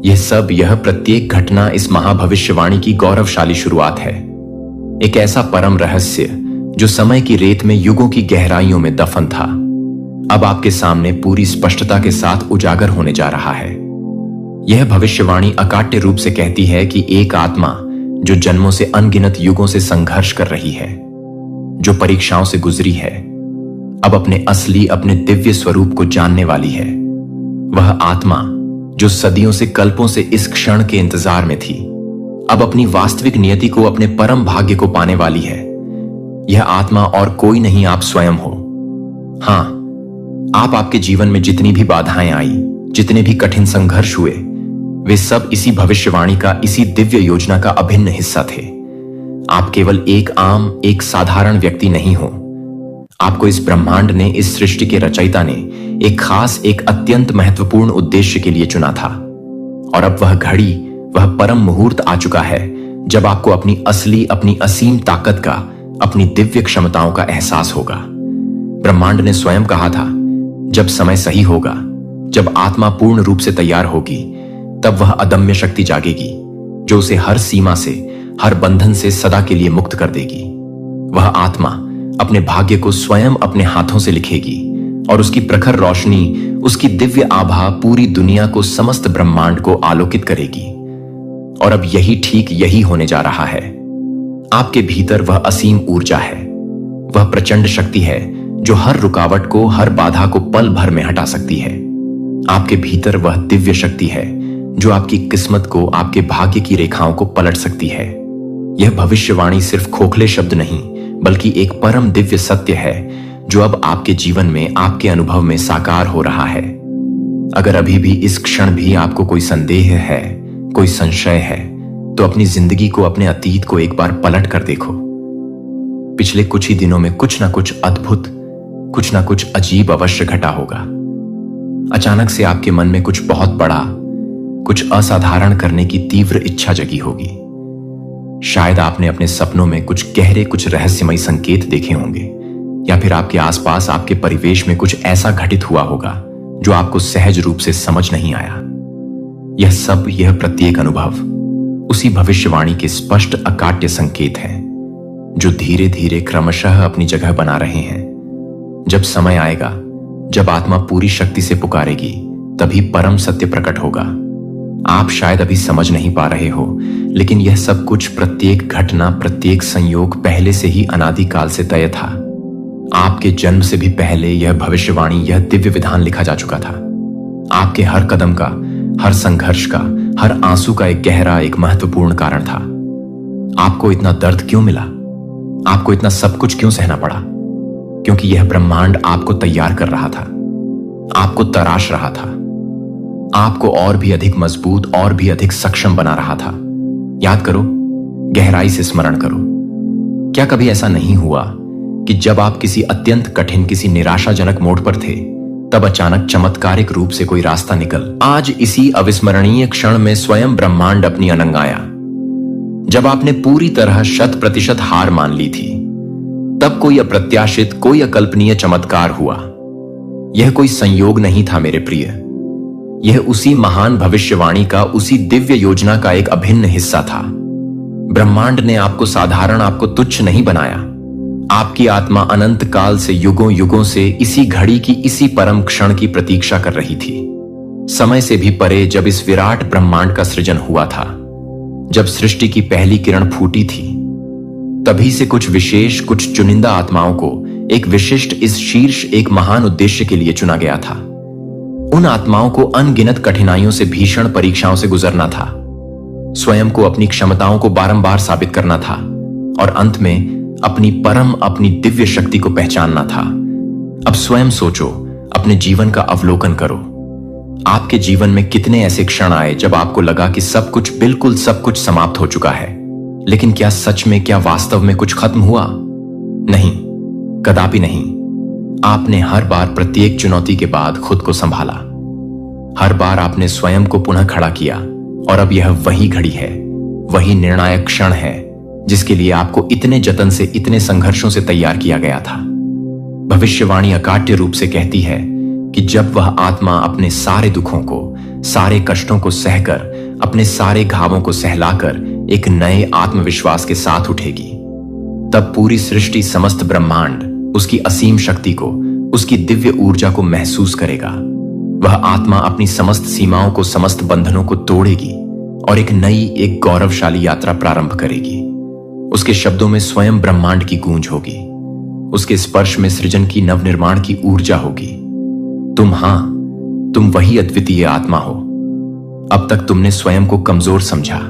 यह सब, यह प्रत्येक घटना इस महाभविष्यवाणी की गौरवशाली शुरुआत है। एक ऐसा परम रहस्य जो समय की रेत में, युगों की गहराइयों में दफन था, अब आपके सामने पूरी स्पष्टता के साथ उजागर होने जा रहा है। यह भविष्यवाणी अकाट्य रूप से कहती है कि एक आत्मा जो जन्मों से, अनगिनत युगों से संघर्ष कर रही है, जो परीक्षाओं से गुजरी है, अब अपने असली, अपने दिव्य स्वरूप को जानने वाली है। वह आत्मा जो सदियों से, कल्पों से इस क्षण के इंतजार में थी, अब अपनी वास्तविक नियति को, अपने परम भाग्य को पाने वाली है। यह आत्मा और कोई नहीं, आप स्वयं हो। हां, आप, आपके जीवन में जितनी भी बाधाएं आई, जितने भी कठिन संघर्ष हुए, वे सब इसी भविष्यवाणी का, इसी दिव्य योजना का अभिन्न हिस्सा थे। आप केवल एक साधारण व्यक्ति नहीं हो। आपको इस ब्रह्मांड ने, इस सृष्टि के रचयिता ने एक अत्यंत महत्वपूर्ण उद्देश्य के लिए चुना था। और अब वह घड़ी, वह परम मुहूर्त आ चुका है जब आपको अपनी असीम ताकत का, अपनी दिव्य क्षमताओं का एहसास होगा। ब्रह्मांड ने स्वयं कहा था, जब समय सही होगा, जब आत्मा पूर्ण रूप से तैयार होगी, तब वह अदम्य शक्ति जागेगी जो उसे हर सीमा से, हर बंधन से सदा के लिए मुक्त कर देगी। वह आत्मा अपने भाग्य को स्वयं अपने हाथों से लिखेगी और उसकी प्रखर रोशनी, उसकी दिव्य आभा पूरी दुनिया को, समस्त ब्रह्मांड को आलोकित करेगी। और अब यही होने जा रहा है। आपके भीतर वह असीम ऊर्जा है, वह प्रचंड शक्ति है जो हर रुकावट को, हर बाधा को पल भर में हटा सकती है। आपके भीतर वह दिव्य शक्ति है जो आपकी किस्मत को, आपके भाग्य की रेखाओं को पलट सकती है। यह भविष्यवाणी सिर्फ खोखले शब्द नहीं, बल्कि एक परम दिव्य सत्य है जो अब आपके जीवन में, आपके अनुभव में साकार हो रहा है। अगर अभी भी, इस क्षण भी आपको कोई संदेह है, कोई संशय है, तो अपनी जिंदगी को, अपने अतीत को एक बार पलट कर देखो। पिछले कुछ ही दिनों में कुछ ना कुछ अद्भुत, कुछ ना कुछ अजीब अवश्य घटा होगा। अचानक से आपके मन में कुछ बहुत बड़ा, कुछ असाधारण करने की तीव्र इच्छा जगी होगी। शायद आपने अपने सपनों में कुछ गहरे, कुछ रहस्यमयी संकेत देखे होंगे, या फिर आपके आसपास, आपके परिवेश में कुछ ऐसा घटित हुआ होगा जो आपको सहज रूप से समझ नहीं आया। यह प्रत्येक अनुभव उसी भविष्यवाणी के स्पष्ट अकाट्य संकेत हैं जो धीरे धीरे क्रमशः अपनी जगह बना रहे हैं। जब समय आएगा, जब आत्मा पूरी शक्ति से पुकारेगी, तभी परम सत्य प्रकट होगा। आप शायद अभी समझ नहीं पा रहे हो, लेकिन यह सब कुछ, प्रत्येक घटना, प्रत्येक संयोग पहले से ही अनादिकाल से तय था। आपके जन्म से भी पहले यह भविष्यवाणी, यह दिव्य विधान लिखा जा चुका था। आपके हर कदम का, हर संघर्ष का, हर आंसू का एक गहरा, एक महत्वपूर्ण कारण था। आपको इतना दर्द क्यों मिला? आपको इतना सब कुछ क्यों सहना पड़ा? क्योंकि यह ब्रह्मांड आपको तैयार कर रहा था, आपको तराश रहा था, आपको और भी अधिक मजबूत, और भी अधिक सक्षम बना रहा था। याद करो, गहराई से स्मरण करो। क्या कभी ऐसा नहीं हुआ कि जब आप किसी अत्यंत कठिन, किसी निराशाजनक मोड़ पर थे, तब अचानक चमत्कारिक रूप से कोई रास्ता निकल आज इसी अविस्मरणीय क्षण में स्वयं ब्रह्मांड अपनी अनंग आया? जब आपने पूरी तरह 100% हार मान ली थी, तब कोई अप्रत्याशित, कोई अकल्पनीय चमत्कार हुआ। यह कोई संयोग नहीं था मेरे प्रिय, यह उसी महान भविष्यवाणी का, उसी दिव्य योजना का एक अभिन्न हिस्सा था। ब्रह्मांड ने आपको साधारण, आपको तुच्छ नहीं बनाया। आपकी आत्मा अनंत काल से, युगों युगों से इसी घड़ी की, इसी परम क्षण की प्रतीक्षा कर रही थी। समय से भी परे जब इस विराट ब्रह्मांड का सृजन हुआ था, जब सृष्टि की पहली किरण फूटी थी, तभी से कुछ विशेष, कुछ चुनिंदा आत्माओं को एक विशिष्ट, इस शीर्ष, एक महान उद्देश्य के लिए चुना गया था। उन आत्माओं को अनगिनत कठिनाइयों से, भीषण परीक्षाओं से गुजरना था, स्वयं को, अपनी क्षमताओं को बारंबार साबित करना था, और अंत में अपनी दिव्य शक्ति को पहचानना था। अब स्वयं सोचो, अपने जीवन का अवलोकन करो। आपके जीवन में कितने ऐसे क्षण आए जब आपको लगा कि सब कुछ, बिल्कुल सब कुछ समाप्त हो चुका है, लेकिन क्या सच में, क्या वास्तव में कुछ खत्म हुआ? नहीं, कदापि नहीं। आपने हर बार, प्रत्येक चुनौती के बाद खुद को संभाला। हर बार आपने स्वयं को पुनः खड़ा किया, और अब यह वही घड़ी है, वही निर्णायक क्षण है जिसके लिए आपको इतने जतन से, इतने संघर्षों से तैयार किया गया था। भविष्यवाणी अकाट्य रूप से कहती है कि जब वह आत्मा अपने सारे दुखों को, सारे कष्टों को सहकर, अपने सारे घावों को सहलाकर एक नए आत्मविश्वास के साथ उठेगी, तब पूरी सृष्टि, समस्त ब्रह्मांड उसकी असीम शक्ति को, उसकी दिव्य ऊर्जा को महसूस करेगा। वह आत्मा अपनी समस्त सीमाओं को, समस्त बंधनों को तोड़ेगी और एक नई, एक गौरवशाली यात्रा प्रारंभ करेगी। उसके शब्दों में स्वयं ब्रह्मांड की गूंज होगी, उसके स्पर्श में सृजन की, नवनिर्माण की ऊर्जा होगी। तुम वही अद्वितीय आत्मा हो। अब तक तुमने स्वयं को कमजोर समझा,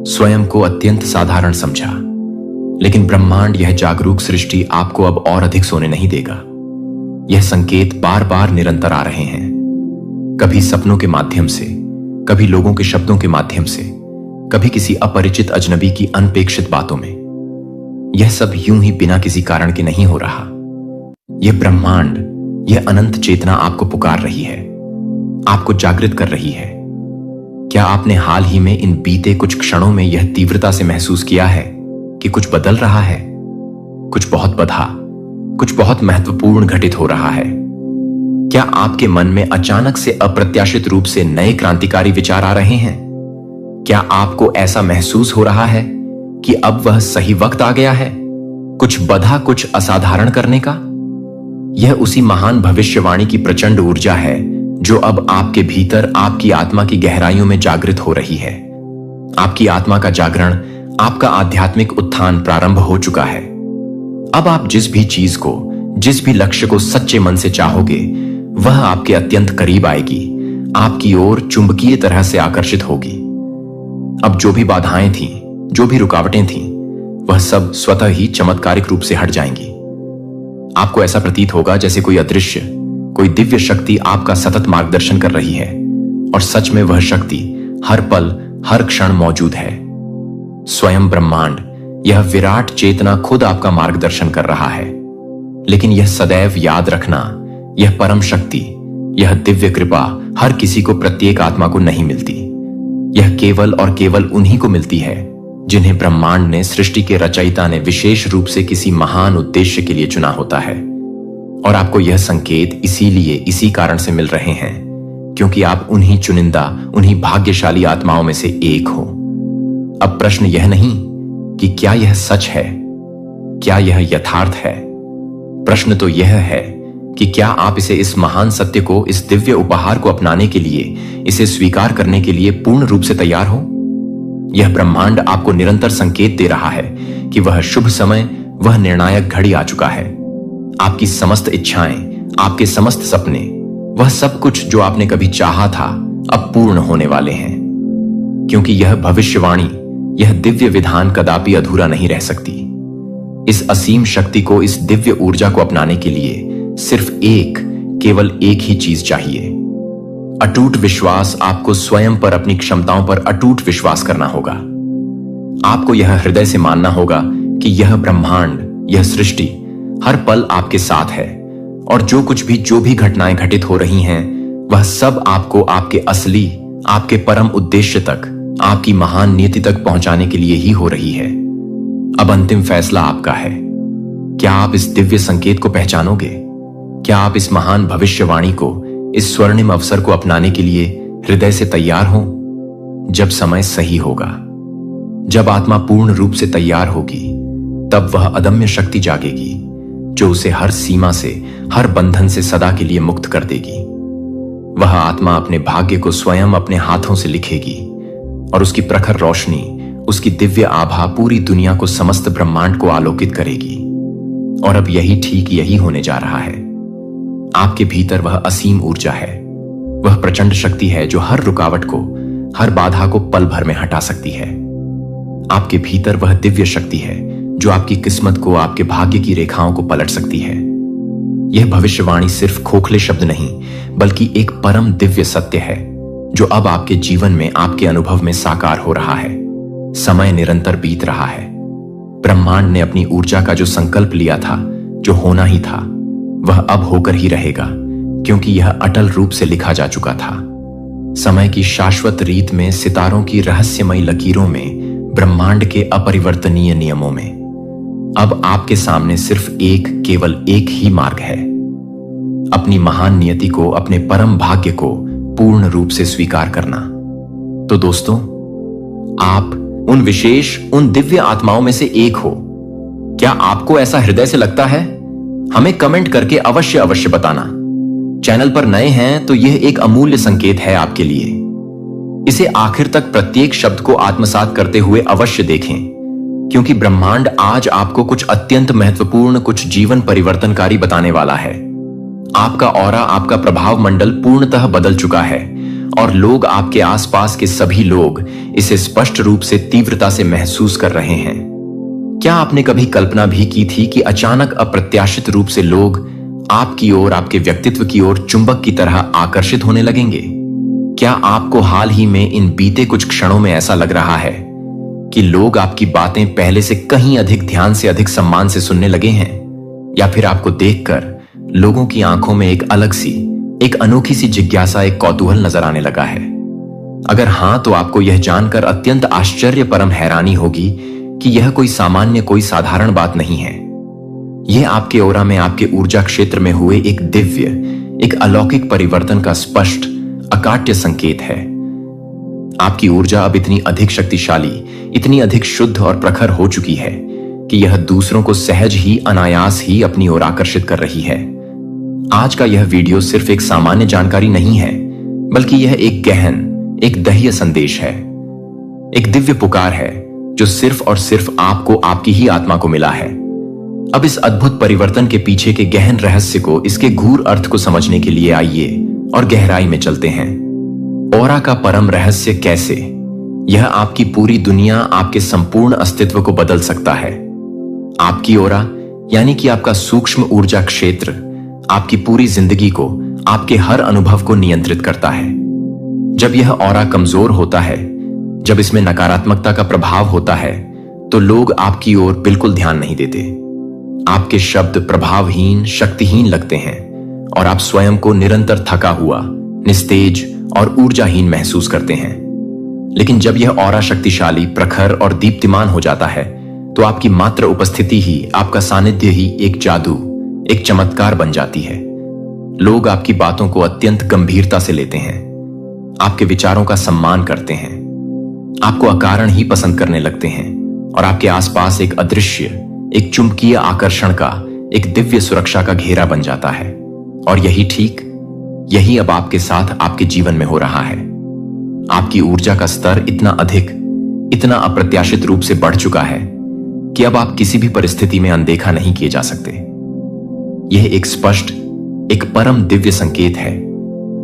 स्वयं को अत्यंत साधारण समझा, लेकिन ब्रह्मांड, यह जागरूक सृष्टि आपको अब और अधिक सोने नहीं देगा। यह संकेत बार बार निरंतर आ रहे हैं, कभी सपनों के माध्यम से, कभी लोगों के शब्दों के माध्यम से, कभी किसी अपरिचित अजनबी की अनपेक्षित बातों में। यह सब यूं ही बिना किसी कारण के नहीं हो रहा। यह ब्रह्मांड, यह अनंत चेतना आपको पुकार रही है, आपको जागृत कर रही है। क्या आपने हाल ही में इन बीते कुछ क्षणों में यह तीव्रता से महसूस किया है कि कुछ बदल रहा है? कुछ बहुत बड़ा, कुछ बहुत महत्वपूर्ण घटित हो रहा है। क्या आपके मन में अचानक से अप्रत्याशित रूप से नए क्रांतिकारी विचार आ रहे हैं? क्या आपको ऐसा महसूस हो रहा है कि अब वह सही वक्त आ गया है कुछ बधा, कुछ असाधारण करने का? यह उसी महान भविष्यवाणी की प्रचंड ऊर्जा है जो अब आपके भीतर, आपकी आत्मा की गहराइयों में जागृत हो रही है। आपकी आत्मा का जागरण, आपका आध्यात्मिक उत्थान प्रारंभ हो चुका है। अब आप जिस भी चीज को, जिस भी लक्ष्य को सच्चे मन से चाहोगे, वह आपके अत्यंत करीब आएगी, आपकी ओर चुंबकीय तरह से आकर्षित होगी। अब जो भी बाधाएं थीं, जो भी रुकावटें थीं, वह सब स्वतः ही चमत्कारिक रूप से हट जाएंगी। आपको ऐसा प्रतीत होगा जैसे कोई अदृश्य, कोई दिव्य शक्ति आपका सतत मार्गदर्शन कर रही है, और सच में वह शक्ति हर पल, हर क्षण मौजूद है। स्वयं ब्रह्मांड, यह विराट चेतना खुद आपका मार्गदर्शन कर रहा है। लेकिन यह सदैव याद रखना, यह परम शक्ति, यह दिव्य कृपा हर किसी को, प्रत्येक आत्मा को नहीं मिलती। यह केवल और केवल उन्हीं को मिलती है जिन्हें ब्रह्मांड ने, सृष्टि के रचयिता ने विशेष रूप से किसी महान उद्देश्य के लिए चुना होता है। और आपको यह संकेत इसीलिए, इसी कारण से मिल रहे हैं क्योंकि आप उन्हीं चुनिंदा, उन्हीं भाग्यशाली आत्माओं में से एक हो। अब प्रश्न यह नहीं कि क्या यह सच है, क्या यह यथार्थ है। प्रश्न तो यह है कि क्या आप इस महान सत्य को, इस दिव्य उपहार को अपनाने के लिए, इसे स्वीकार करने के लिए पूर्ण रूप से तैयार हो। यह ब्रह्मांड आपको निरंतर संकेत दे रहा है कि वह शुभ समय, वह निर्णायक घड़ी आ चुका है। आपकी समस्त इच्छाएं, आपके समस्त सपने, वह सब कुछ जो आपने कभी चाहा था, अब पूर्ण होने वाले हैं। क्योंकि यह भविष्यवाणी, यह दिव्य विधान कदापि अधूरा नहीं रह सकती। इस असीम शक्ति को, इस दिव्य ऊर्जा को अपनाने के लिए सिर्फ केवल एक ही चीज चाहिए। अटूट विश्वास। आपको स्वयं पर, अपनी क्षमताओं पर अटूट विश्वास करना होगा। आपको यह हृदय से मानना होगा कि यह ब्रह्मांड, यह सृष्टि हर पल आपके साथ है, और जो कुछ भी, जो भी घटनाएं घटित हो रही हैं, वह सब आपको आपके असली, आपके परम उद्देश्य तक, आपकी महान नियति तक पहुंचाने के लिए ही हो रही है। अब अंतिम फैसला आपका है। क्या आप इस दिव्य संकेत को पहचानोगे? क्या आप इस महान भविष्यवाणी को, इस स्वर्णिम अवसर को अपनाने के लिए हृदय से तैयार हो? जब समय सही होगा, जब आत्मा पूर्ण रूप से तैयार होगी, तब वह अदम्य शक्ति जागेगी जो उसे हर सीमा से, हर बंधन से सदा के लिए मुक्त कर देगी। वह आत्मा अपने भाग्य को स्वयं अपने हाथों से लिखेगी, और उसकी प्रखर रोशनी, उसकी दिव्य आभा पूरी दुनिया को, समस्त ब्रह्मांड को आलोकित करेगी। और अब ठीक यही होने जा रहा है। आपके भीतर वह असीम ऊर्जा है, वह प्रचंड शक्ति है जो हर रुकावट को, हर बाधा को पल भर में हटा सकती है। आपके भीतर वह दिव्य शक्ति है जो आपकी किस्मत को, आपके भाग्य की रेखाओं को पलट सकती है। यह भविष्यवाणी सिर्फ खोखले शब्द नहीं, बल्कि एक परम दिव्य सत्य है जो अब आपके जीवन में, आपके अनुभव में साकार हो रहा है। समय निरंतर बीत रहा है। ब्रह्मांड ने अपनी ऊर्जा का जो संकल्प लिया था, जो होना ही था, वह अब होकर ही रहेगा, क्योंकि यह अटल रूप से लिखा जा चुका था। समय की शाश्वत रीत में, सितारों की रहस्यमयी लकीरों में, ब्रह्मांड के अपरिवर्तनीय नियमों में। अब आपके सामने सिर्फ केवल एक ही मार्ग है। अपनी महान नियति को, अपने परम भाग्य को पूर्ण रूप से स्वीकार करना। तो दोस्तों, आप उन विशेष, उन दिव्य आत्माओं में से एक हो। क्या आपको ऐसा हृदय से लगता है? हमें कमेंट करके अवश्य बताना। चैनल पर नए हैं तो यह एक अमूल्य संकेत है आपके लिए। इसे आखिर तक प्रत्येक शब्द को आत्मसात करते हुए अवश्य देखें, क्योंकि ब्रह्मांड आज आपको कुछ अत्यंत महत्वपूर्ण, कुछ जीवन परिवर्तनकारी बताने वाला है। आपका ऑरा, आपका प्रभाव मंडल पूर्णतः बदल चुका है, और लोग, आपके आसपास के सभी लोग इसे स्पष्ट रूप से, तीव्रता से महसूस कर रहे हैं। क्या आपने कभी कल्पना भी की थी कि अचानक, अप्रत्याशित रूप से लोग आपकी ओर, आपके व्यक्तित्व की ओर चुंबक की तरह आकर्षित होने लगेंगे? क्या आपको हाल ही में, इन बीते कुछ क्षणों में ऐसा लग रहा है कि लोग आपकी बातें पहले से कहीं अधिक ध्यान से, अधिक सम्मान से सुनने लगे हैं, या फिर आपको देखकर लोगों की आंखों में एक अलग सी, एक अनोखी सी जिज्ञासा, एक कौतूहल नजर आने लगा है? अगर हां, तो आपको यह जानकर अत्यंत आश्चर्य परम हैरानी होगी कि यह कोई सामान्य, कोई साधारण बात नहीं है। यह आपके ओरा में, आपके ऊर्जा क्षेत्र में हुए एक दिव्य, एक अलौकिक परिवर्तन का स्पष्ट, अकाट्य संकेत है। आपकी ऊर्जा अब इतनी अधिक शक्तिशाली, इतनी अधिक शुद्ध और प्रखर हो चुकी है कि यह दूसरों को सहज ही, अनायास ही अपनी ओर आकर्षित कर रही है। आज का यह वीडियो सिर्फ एक सामान्य जानकारी नहीं है, बल्कि यह एक गहन, एक दह्य संदेश है, एक दिव्य पुकार है जो सिर्फ और सिर्फ आपको, आपकी ही आत्मा को मिला है। अब इस अद्भुत परिवर्तन के पीछे के गहन रहस्य को, इसके गूढ़ अर्थ को समझने के लिए आइए और गहराई में चलते हैं। ओरा का परम रहस्य कैसे? यह आपकी पूरी दुनिया, आपके संपूर्ण अस्तित्व को बदल सकता है। आपकी ओरा यानी कि आपका सूक्ष्म ऊर्जा क्षेत्र आपकी पूरी जिंदगी को, आपके हर अनुभव को नियंत्रित करता है। जब यह ओरा कमजोर होता है, जब इसमें नकारात्मकता का प्रभाव होता है, तो लोग आपकी ओर बिल्कुल ध्यान नहीं देते। आपके शब्द प्रभावहीन, शक्तिहीन लगते हैं और आप स्वयं को निरंतर थका हुआ, निस्तेज और ऊर्जाहीन महसूस करते हैं। लेकिन जब यह ऑरा शक्तिशाली, प्रखर और दीप्तिमान हो जाता है, तो आपकी मात्र उपस्थिति ही, आपका सानिध्य ही एक जादू, एक चमत्कार बन जाती है। लोग आपकी बातों को अत्यंत गंभीरता से लेते हैं, आपके विचारों का सम्मान करते हैं, आपको अकारण ही पसंद करने लगते हैं और आपके आसपास एक अदृश्य, एक चुंबकीय आकर्षण का, एक दिव्य सुरक्षा का घेरा बन जाता है। और यही अब आपके साथ, आपके जीवन में हो रहा है। आपकी ऊर्जा का स्तर इतना अधिक, इतना अप्रत्याशित रूप से बढ़ चुका है कि अब आप किसी भी परिस्थिति में अनदेखा नहीं किए जा सकते। यह एक स्पष्ट, एक परम दिव्य संकेत है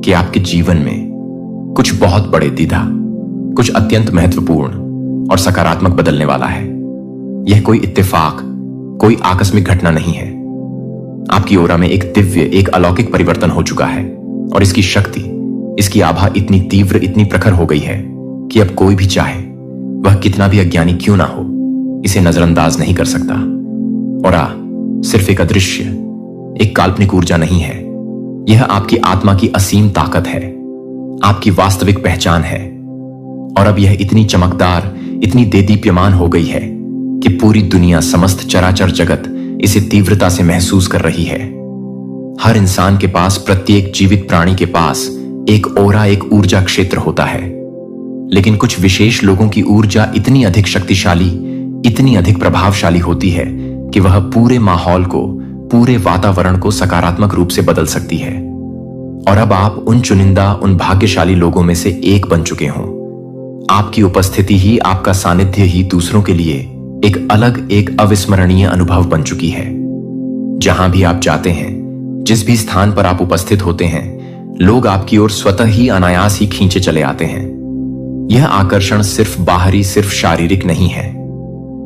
कि आपके जीवन में कुछ बहुत बड़े, दीदा, कुछ अत्यंत महत्वपूर्ण और सकारात्मक बदलने वाला है। यह कोई इत्तेफाक, कोई आकस्मिक घटना नहीं है। आपकी ओरा में एक दिव्य, एक अलौकिक परिवर्तन हो चुका है और इसकी शक्ति, इसकी आभा इतनी तीव्र, इतनी प्रखर हो गई है कि अब कोई भी चाहे, वह कितना भी अज्ञानी क्यों ना हो, इसे नजरअंदाज नहीं कर सकता। ओरा सिर्फ एक अदृश्य, एक काल्पनिक ऊर्जा नहीं है। यह आपकी आत्मा की असीम ताकत है, आपकी वास्तविक पहचान है। और अब यह इतनी चमकदार, इतनी देदीप्यमान हो गई है कि पूरी दुनिया, समस्त चराचर जगत इसे तीव्रता से महसूस कर रही है। हर इंसान के पास, प्रत्येक जीवित प्राणी के पास एक ओरा, एक ऊर्जा क्षेत्र होता है। लेकिन कुछ विशेष लोगों की ऊर्जा इतनी अधिक शक्तिशाली, इतनी अधिक प्रभावशाली होती है कि वह पूरे माहौल को, पूरे वातावरण को सकारात्मक रूप से बदल सकती है। और अब आप उन चुनिंदा, उन भाग्यशाली लोगों में से एक बन चुके हों। आपकी उपस्थिति ही, आपका सानिध्य ही दूसरों के लिए एक अलग, एक अविस्मरणीय अनुभव बन चुकी है। जहां भी आप जाते हैं, जिस भी स्थान पर आप उपस्थित होते हैं, लोग आपकी ओर स्वतः ही, अनायास ही खींचे चले आते हैं। यह आकर्षण सिर्फ बाहरी, सिर्फ शारीरिक नहीं है।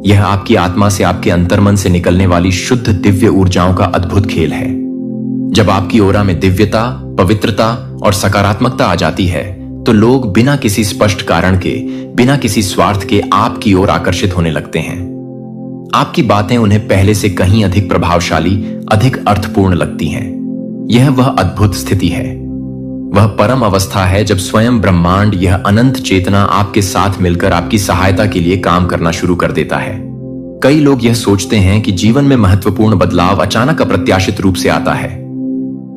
यह आपकी आत्मा से, आपके अंतर्मन से निकलने वाली शुद्ध दिव्य ऊर्जाओं का अद्भुत खेल है। जब आपकी ओरा में दिव्यता, पवित्रता और सकारात्मकता आ जाती है, तो लोग बिना किसी स्पष्ट कारण के, बिना किसी स्वार्थ के आपकी ओर आकर्षित होने लगते हैं। आपकी बातें उन्हें पहले से कहीं अधिक प्रभावशाली, अधिक अर्थपूर्ण लगती हैं। यह वह अद्भुत स्थिति है, वह परम अवस्था है जब स्वयं ब्रह्मांड, यह अनंत चेतना आपके साथ मिलकर आपकी सहायता के लिए काम करना शुरू कर देता है। कई लोग यह सोचते हैं कि जीवन में महत्वपूर्ण बदलाव अचानक, अप्रत्याशित रूप से आता है।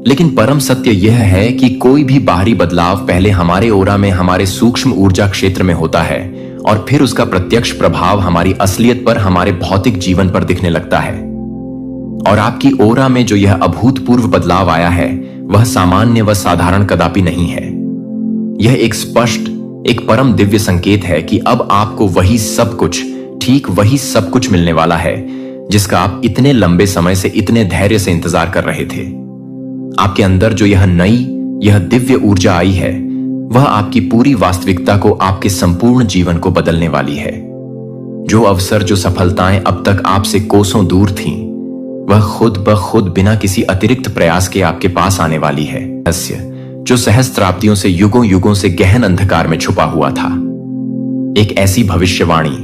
लेकिन परम सत्य यह है कि कोई भी बाहरी बदलाव पहले हमारे ओरा में, हमारे सूक्ष्म ऊर्जा क्षेत्र में होता है और फिर उसका प्रत्यक्ष प्रभाव हमारी असलियत पर, हमारे भौतिक जीवन पर दिखने लगता है। और आपकी ओरा में जो यह अभूतपूर्व बदलाव आया है, वह सामान्य व साधारण कदापि नहीं है। यह एक स्पष्ट, एक परम दिव्य संकेत है कि अब आपको वही सब कुछ, ठीक वही सब कुछ मिलने वाला है जिसका आप इतने लंबे समय से, इतने धैर्य से इंतजार कर रहे थे। आपके अंदर जो यह नई, यह दिव्य ऊर्जा आई है, वह आपकी पूरी वास्तविकता को, आपके संपूर्ण जीवन को बदलने वाली है। जो अवसर, जो सफलताएं अब तक आपसे कोसों दूर थीं, वह खुद ब खुद बिना किसी अतिरिक्त प्रयास के आपके पास आने वाली है। रहस्य जो सहस्त्राब्दियों से, युगों युगों से गहन अंधकार में छुपा हुआ था, एक ऐसी भविष्यवाणी,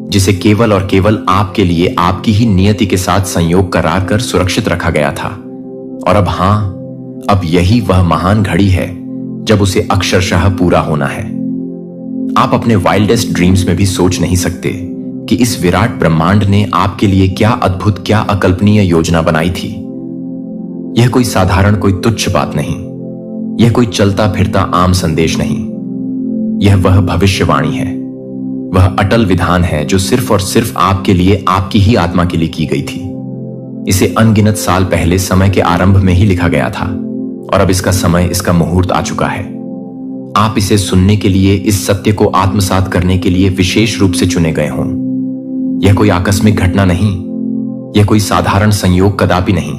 जिसे केवल और केवल आपके लिए आपकी ही नियति के साथ संयोग करार कर सुरक्षित रखा गया था। और अब हां, अब यही वह महान घड़ी है जब उसे अक्षरशः पूरा होना है। आप अपने वाइल्डेस्ट ड्रीम्स में भी सोच नहीं सकते कि इस विराट ब्रह्मांड ने आपके लिए क्या अद्भुत, क्या अकल्पनीय योजना बनाई थी। यह कोई साधारण, कोई तुच्छ बात नहीं। यह कोई चलता फिरता आम संदेश नहीं। यह वह भविष्यवाणी है, वह अटल विधान है जो सिर्फ और सिर्फ आपके लिए, आपकी ही आत्मा के लिए की गई थी। इसे अनगिनत साल पहले समय के आरंभ में ही लिखा गया था और अब इसका समय, इसका मुहूर्त आ चुका है। आप इसे सुनने के लिए, इस सत्य को आत्मसात करने के लिए विशेष रूप से चुने गए हों। यह कोई आकस्मिक घटना नहीं, यह कोई साधारण संयोग कदापि नहीं।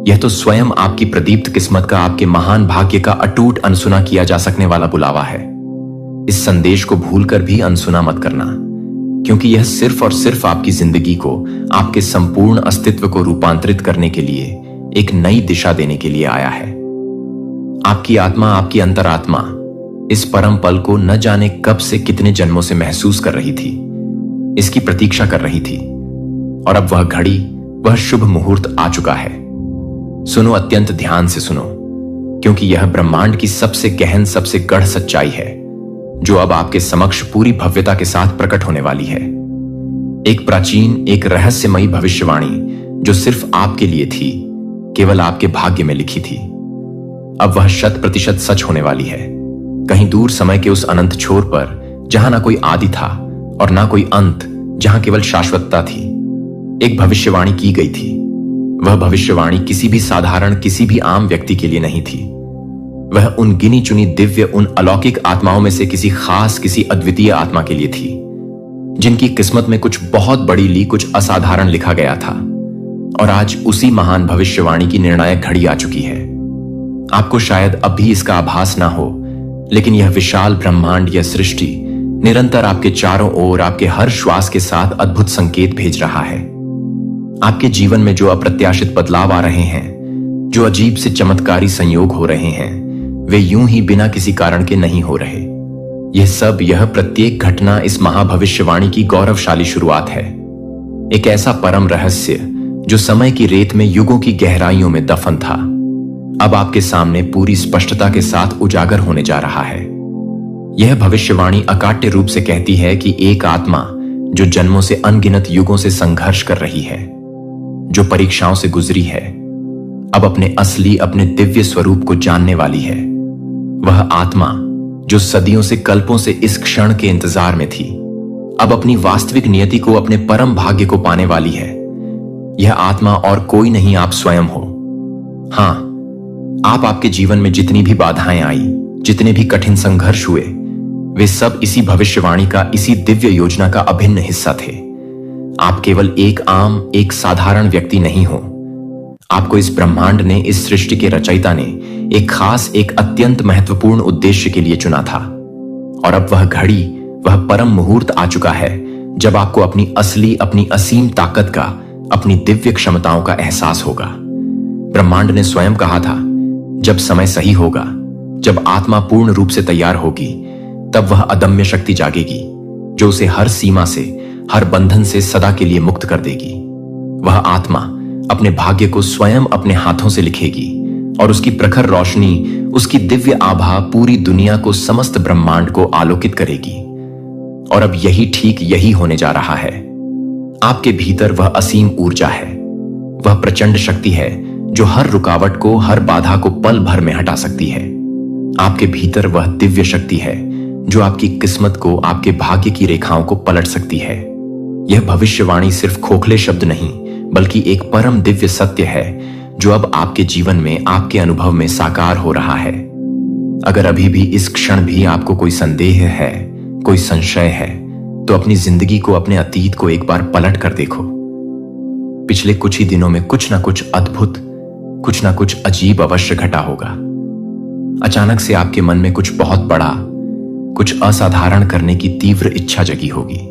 यह तो स्वयं आपकी प्रदीप्त किस्मत का, आपके महान भाग्य का अटूट अनसुना किया जा सकने वाला बुलावा है। इस संदेश को भूलकर भी अनसुना मत करना, क्योंकि यह सिर्फ और सिर्फ आपकी जिंदगी को, आपके संपूर्ण अस्तित्व को रूपांतरित करने के लिए, एक नई दिशा देने के लिए आया है। आपकी आत्मा, आपकी अंतरात्मा इस परम पल को न जाने कब से, कितने जन्मों से महसूस कर रही थी, इसकी प्रतीक्षा कर रही थी। और अब वह घड़ी, वह शुभ मुहूर्त आ चुका है। सुनो, अत्यंत ध्यान से सुनो, क्योंकि यह ब्रह्मांड की सबसे गहन, सबसे गढ़ सच्चाई है जो अब आपके समक्ष पूरी भव्यता के साथ प्रकट होने वाली है। एक प्राचीन, एक रहस्यमयी भविष्यवाणी जो सिर्फ आपके लिए थी, केवल आपके भाग्य में लिखी थी, अब वह 100% सच होने वाली है। कहीं दूर समय के उस अनंत छोर पर, जहां ना कोई आदि था और ना कोई अंत, जहां केवल शाश्वतता थी, एक भविष्यवाणी की गई थी। वह भविष्यवाणी किसी भी साधारण, किसी भी आम व्यक्ति के लिए नहीं थी। वह उन गिनी चुनी दिव्य, उन अलौकिक आत्माओं में से किसी खास, किसी अद्वितीय आत्मा के लिए थी, जिनकी किस्मत में कुछ बहुत बड़ी ली, कुछ असाधारण लिखा गया था। और आज उसी महान भविष्यवाणी की निर्णायक घड़ी आ चुकी है। आपको शायद अब भी इसका आभास ना हो, लेकिन यह विशाल ब्रह्मांड, यह सृष्टि निरंतर आपके चारों ओर, आपके हर श्वास के साथ अद्भुत संकेत भेज रहा है। आपके जीवन में जो अप्रत्याशित बदलाव आ रहे हैं, जो अजीब से चमत्कारी संयोग हो रहे हैं, वे यूं ही बिना किसी कारण के नहीं हो रहे। यह सब, यह प्रत्येक घटना इस महाभविष्यवाणी की गौरवशाली शुरुआत है। एक ऐसा परम रहस्य जो समय की रेत में, युगों की गहराइयों में दफन था, अब आपके सामने पूरी स्पष्टता के साथ उजागर होने जा रहा है। यह भविष्यवाणी अकाट्य रूप से कहती है कि एक आत्मा जो जन्मों से, अनगिनत युगों से संघर्ष कर रही है, जो परीक्षाओं से गुजरी है, अब अपने असली, अपने दिव्य स्वरूप को जानने वाली है। वह आत्मा जो सदियों से, कल्पों से इस क्षण के इंतजार में थी, अब अपनी वास्तविक नियति को, अपने परम भाग्य को पाने वाली है। यह आत्मा और कोई नहीं, आप स्वयं हो। हां, आप, आपके जीवन में जितनी भी बाधाएं आई, जितने भी कठिन संघर्ष हुए, वे सब इसी भविष्यवाणी का, इसी दिव्य योजना का अभिन्न हिस्सा थे। आप केवल एक आम, एक साधारण व्यक्ति नहीं हो। आपको इस ब्रह्मांड ने, इस सृष्टि के रचयिता ने एक खास, एक अत्यंत महत्वपूर्ण उद्देश्य के लिए चुना था। और अब वह घड़ी, वह परम मुहूर्त आ चुका है जब आपको अपनी असली, अपनी असीम ताकत का, अपनी दिव्य क्षमताओं का एहसास होगा। ब्रह्मांड ने स्वयं कहा था, जब समय सही होगा, जब आत्मा पूर्ण रूप से तैयार होगी, तब वह अदम्य शक्ति जागेगी जो उसे हर सीमा से, हर बंधन से सदा के लिए मुक्त कर देगी। वह आत्मा अपने भाग्य को स्वयं अपने हाथों से लिखेगी और उसकी प्रखर रोशनी, उसकी दिव्य आभा पूरी दुनिया को, समस्त ब्रह्मांड को आलोकित करेगी। और अब यही, ठीक यही होने जा रहा है। आपके भीतर वह असीम ऊर्जा है, वह प्रचंड शक्ति है जो हर रुकावट को, हर बाधा को पल भर में हटा सकती है। आपके भीतर वह दिव्य शक्ति है जो आपकी किस्मत को, आपके भाग्य की रेखाओं को पलट सकती है। यह भविष्यवाणी सिर्फ खोखले शब्द नहीं, बल्कि एक परम दिव्य सत्य है जो अब आपके जीवन में, आपके अनुभव में साकार हो रहा है। अगर अभी भी, इस क्षण भी आपको कोई संदेह है, कोई संशय है, तो अपनी जिंदगी को, अपने अतीत को एक बार पलट कर देखो। पिछले कुछ ही दिनों में कुछ ना कुछ अद्भुत, कुछ ना कुछ अजीब अवश्य घटा होगा। अचानक से आपके मन में कुछ बहुत बड़ा, कुछ असाधारण करने की तीव्र इच्छा जगी होगी।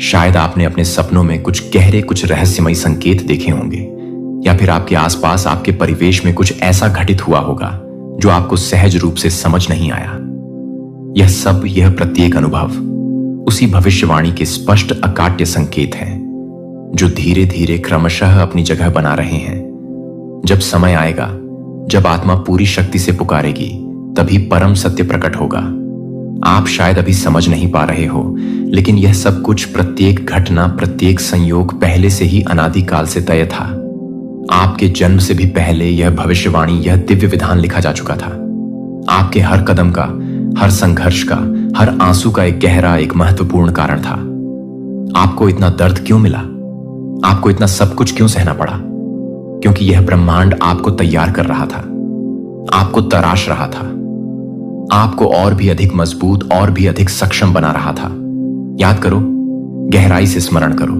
शायद आपने अपने सपनों में कुछ गहरे, कुछ रहस्यमयी संकेत देखे होंगे, या फिर आपके आसपास, आपके परिवेश में कुछ ऐसा घटित हुआ होगा जो आपको सहज रूप से समझ नहीं आया। यह सब, यह प्रत्येक अनुभव उसी भविष्यवाणी के स्पष्ट अकाट्य संकेत हैं जो धीरे धीरे क्रमशः अपनी जगह बना रहे हैं। जब समय आएगा, जब आत्मा पूरी शक्ति से पुकारेगी, तभी परम सत्य प्रकट होगा। आप शायद अभी समझ नहीं पा रहे हो, लेकिन यह सब कुछ, प्रत्येक घटना, प्रत्येक संयोग पहले से ही अनादिकाल से तय था। आपके जन्म से भी पहले यह भविष्यवाणी, यह दिव्य विधान लिखा जा चुका था। आपके हर कदम का, हर संघर्ष का, हर आंसू का एक गहरा, एक महत्वपूर्ण कारण था। आपको इतना दर्द क्यों मिला? आपको इतना सब कुछ क्यों सहना पड़ा? क्योंकि यह ब्रह्मांड आपको तैयार कर रहा था, आपको तराश रहा था, आपको और भी अधिक मजबूत, और भी अधिक सक्षम बना रहा था। याद करो, गहराई से स्मरण करो।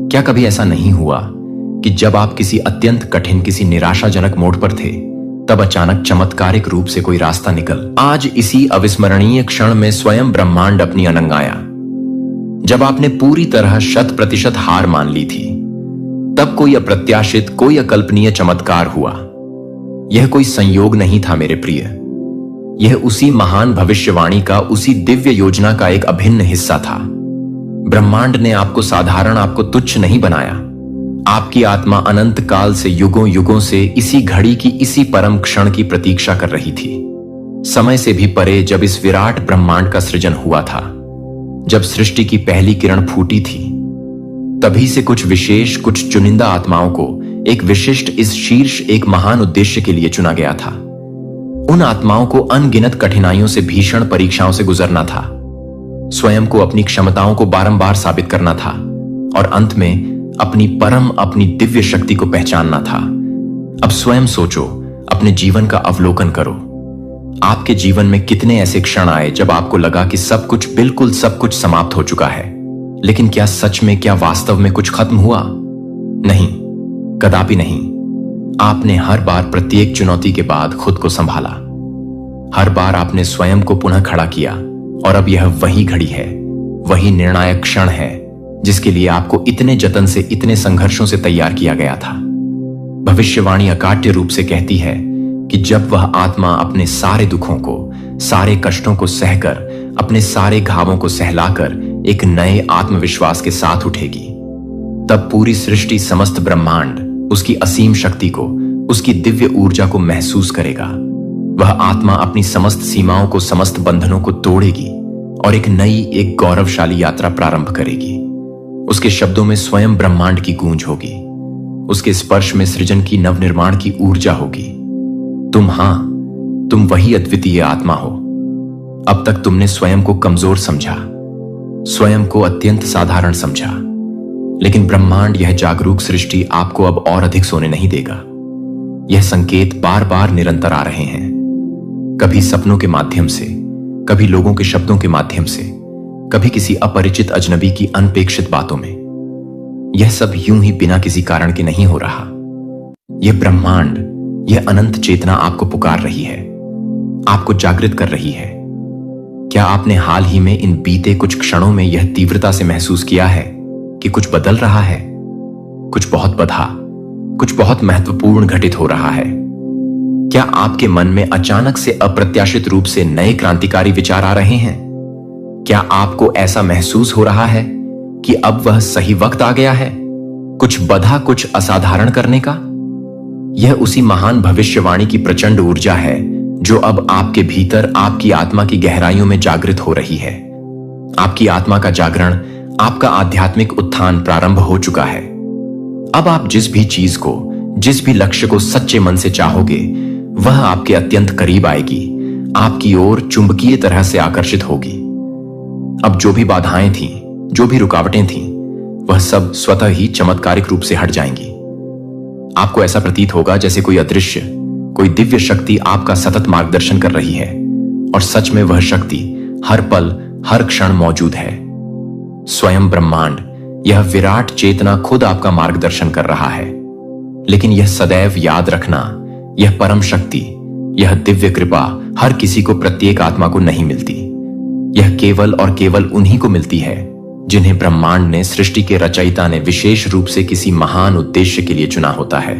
क्या कभी ऐसा नहीं हुआ कि जब आप किसी अत्यंत कठिन, किसी निराशाजनक मोड़ पर थे, तब अचानक चमत्कारिक रूप से कोई रास्ता निकल आज इसी अविस्मरणीय क्षण में स्वयं ब्रह्मांड अपनी अनंगाया? जब आपने पूरी तरह 100% हार मान ली थी, तब कोई अप्रत्याशित, कोई अकल्पनीय चमत्कार हुआ। यह कोई संयोग नहीं था मेरे प्रिय, यह उसी महान भविष्यवाणी का, उसी दिव्य योजना का एक अभिन्न हिस्सा था। ब्रह्मांड ने आपको साधारण, आपको तुच्छ नहीं बनाया। आपकी आत्मा अनंत काल से, युगों युगों से इसी घड़ी की, इसी परम क्षण की प्रतीक्षा कर रही थी। समय से भी परे जब इस विराट ब्रह्मांड का सृजन हुआ था, जब सृष्टि की पहली किरण फूटी थी, तभी से कुछ विशेष, कुछ चुनिंदा आत्माओं को एक विशिष्ट, इस शीर्ष, एक महान उद्देश्य के लिए चुना गया था। उन आत्माओं को अनगिनत कठिनाइयों से, भीषण परीक्षाओं से गुजरना था, स्वयं को, अपनी क्षमताओं को बारंबार साबित करना था, और अंत में अपनी परम, अपनी दिव्य शक्ति को पहचानना था। अब स्वयं सोचो, अपने जीवन का अवलोकन करो। आपके जीवन में कितने ऐसे क्षण आए जब आपको लगा कि सब कुछ, बिल्कुल सब कुछ समाप्त हो चुका है, लेकिन क्या सच में, क्या वास्तव में कुछ खत्म हुआ? नहीं, कदापि नहीं। आपने हर बार, प्रत्येक चुनौती के बाद खुद को संभाला। हर बार आपने स्वयं को पुनः खड़ा किया, और अब यह वही घड़ी है, वही निर्णायक क्षण है जिसके लिए आपको इतने जतन से, इतने संघर्षों से तैयार किया गया था। भविष्यवाणी अकाट्य रूप से कहती है कि जब वह आत्मा अपने सारे दुखों को, सारे कष्टों को सहकर, अपने सारे घावों को सहलाकर एक नए आत्मविश्वास के साथ उठेगी, तब पूरी सृष्टि, समस्त ब्रह्मांड उसकी असीम शक्ति को, उसकी दिव्य ऊर्जा को महसूस करेगा। वह आत्मा अपनी समस्त सीमाओं को, समस्त बंधनों को तोड़ेगी और एक नई, एक गौरवशाली यात्रा प्रारंभ करेगी। उसके शब्दों में स्वयं ब्रह्मांड की गूंज होगी, उसके स्पर्श में सृजन की, नवनिर्माण की ऊर्जा होगी। तुम वही अद्वितीय आत्मा हो। अब तक तुमने स्वयं को कमजोर समझा, स्वयं को अत्यंत साधारण समझा, लेकिन ब्रह्मांड, यह जागरूक सृष्टि आपको अब और अधिक सोने नहीं देगा। यह संकेत बार बार निरंतर आ रहे हैं, कभी सपनों के माध्यम से, कभी लोगों के शब्दों के माध्यम से, कभी किसी अपरिचित अजनबी की अनपेक्षित बातों में। यह सब यूं ही बिना किसी कारण के नहीं हो रहा। यह ब्रह्मांड, यह अनंत चेतना आपको पुकार रही है, आपको जागृत कर रही है। क्या आपने हाल ही में, इन बीते कुछ क्षणों में यह तीव्रता से महसूस किया है कि कुछ बदल रहा है? कुछ बहुत बड़ा, कुछ बहुत महत्वपूर्ण घटित हो रहा है। क्या आपके मन में अचानक से, अप्रत्याशित रूप से नए क्रांतिकारी विचार आ रहे हैं? क्या आपको ऐसा महसूस हो रहा है कि अब वह सही वक्त आ गया है, कुछ बड़ा, कुछ असाधारण करने का? यह उसी महान भविष्यवाणी की प्रचंड ऊर्जा है जो अब आपके भीतर, आपकी आत्मा की गहराइयों में जागृत हो रही है। आपकी आत्मा का जागरण, आपका आध्यात्मिक उत्थान प्रारंभ हो चुका है। अब आप जिस भी चीज को, जिस भी लक्ष्य को सच्चे मन से चाहोगे, वह आपके अत्यंत करीब आएगी, आपकी ओर चुंबकीय तरह से आकर्षित होगी। अब जो भी बाधाएं थीं, जो भी रुकावटें थीं, वह सब स्वतः ही चमत्कारिक रूप से हट जाएंगी। आपको ऐसा प्रतीत होगा जैसे कोई अदृश्य, कोई दिव्य शक्ति आपका सतत मार्गदर्शन कर रही है, और सच में वह शक्ति हर पल, हर क्षण मौजूद है। स्वयं ब्रह्मांड, यह विराट चेतना खुद आपका मार्गदर्शन कर रहा है। लेकिन यह सदैव याद रखना, यह परम शक्ति, यह दिव्य कृपा हर किसी को, प्रत्येक आत्मा को नहीं मिलती। यह केवल और केवल उन्हीं को मिलती है जिन्हें ब्रह्मांड ने, सृष्टि के रचयिता ने विशेष रूप से किसी महान उद्देश्य के लिए चुना होता है।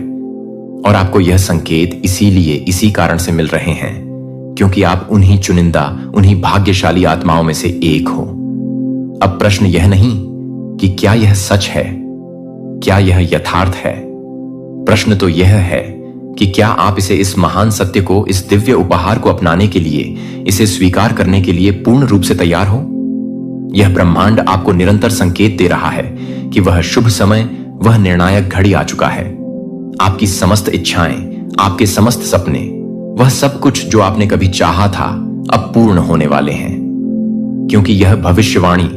और आपको यह संकेत इसीलिए, इसी कारण से मिल रहे हैं क्योंकि आप उन्हीं चुनिंदा, उन्हीं भाग्यशाली आत्माओं में से एक हो। अब प्रश्न यह नहीं कि क्या यह सच है, क्या यह यथार्थ है। प्रश्न तो यह है कि क्या आप इस महान सत्य को, इस दिव्य उपहार को अपनाने के लिए, इसे स्वीकार करने के लिए पूर्ण रूप से तैयार हो। यह ब्रह्मांड आपको निरंतर संकेत दे रहा है कि वह शुभ समय, वह निर्णायक घड़ी आ चुका है। आपकी समस्त इच्छाएं, आपके समस्त सपने, वह सब कुछ जो आपने कभी चाहा था, अब पूर्ण होने वाले हैं। क्योंकि यह भविष्यवाणी,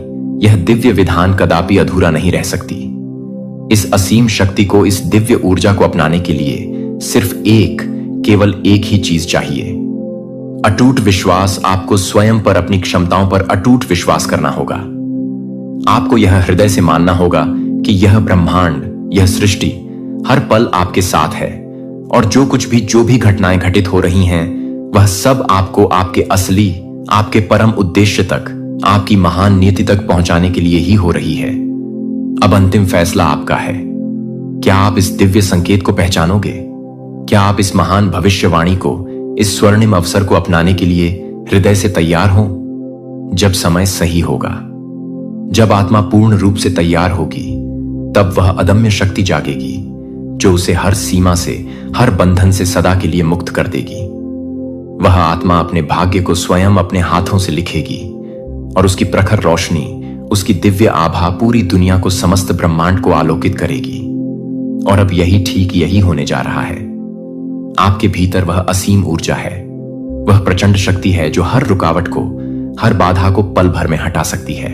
यह दिव्य विधान कदापि अधूरा नहीं रह सकती। इस असीम शक्ति को, इस दिव्य ऊर्जा को अपनाने के लिए सिर्फ केवल एक ही चीज चाहिए। अटूट विश्वास। आपको स्वयं पर, अपनी क्षमताओं पर अटूट विश्वास करना होगा। आपको यह हृदय से मानना होगा कि यह ब्रह्मांड, यह सृष्टि हर पल आपके साथ है, और जो भी घटनाएं घटित हो रही हैं, वह सब आपको आपके असली, आपके परम उद्देश्य तक, आपकी महान नियति तक पहुंचाने के लिए ही हो रही है। अब अंतिम फैसला आपका है। क्या आप इस दिव्य संकेत को पहचानोगे? क्या आप इस महान भविष्यवाणी को, इस स्वर्णिम अवसर को अपनाने के लिए हृदय से तैयार हो? जब समय सही होगा, जब आत्मा पूर्ण रूप से तैयार होगी, तब वह अदम्य शक्ति जागेगी जो उसे हर सीमा से, हर बंधन से सदा के लिए मुक्त कर देगी। वह आत्मा अपने भाग्य को स्वयं अपने हाथों से लिखेगी, और उसकी प्रखर रोशनी, उसकी दिव्य आभा पूरी दुनिया को, समस्त ब्रह्मांड को आलोकित करेगी। और अब यही होने जा रहा है। आपके भीतर वह असीम ऊर्जा है, वह प्रचंड शक्ति है जो हर रुकावट को, हर बाधा को पल भर में हटा सकती है।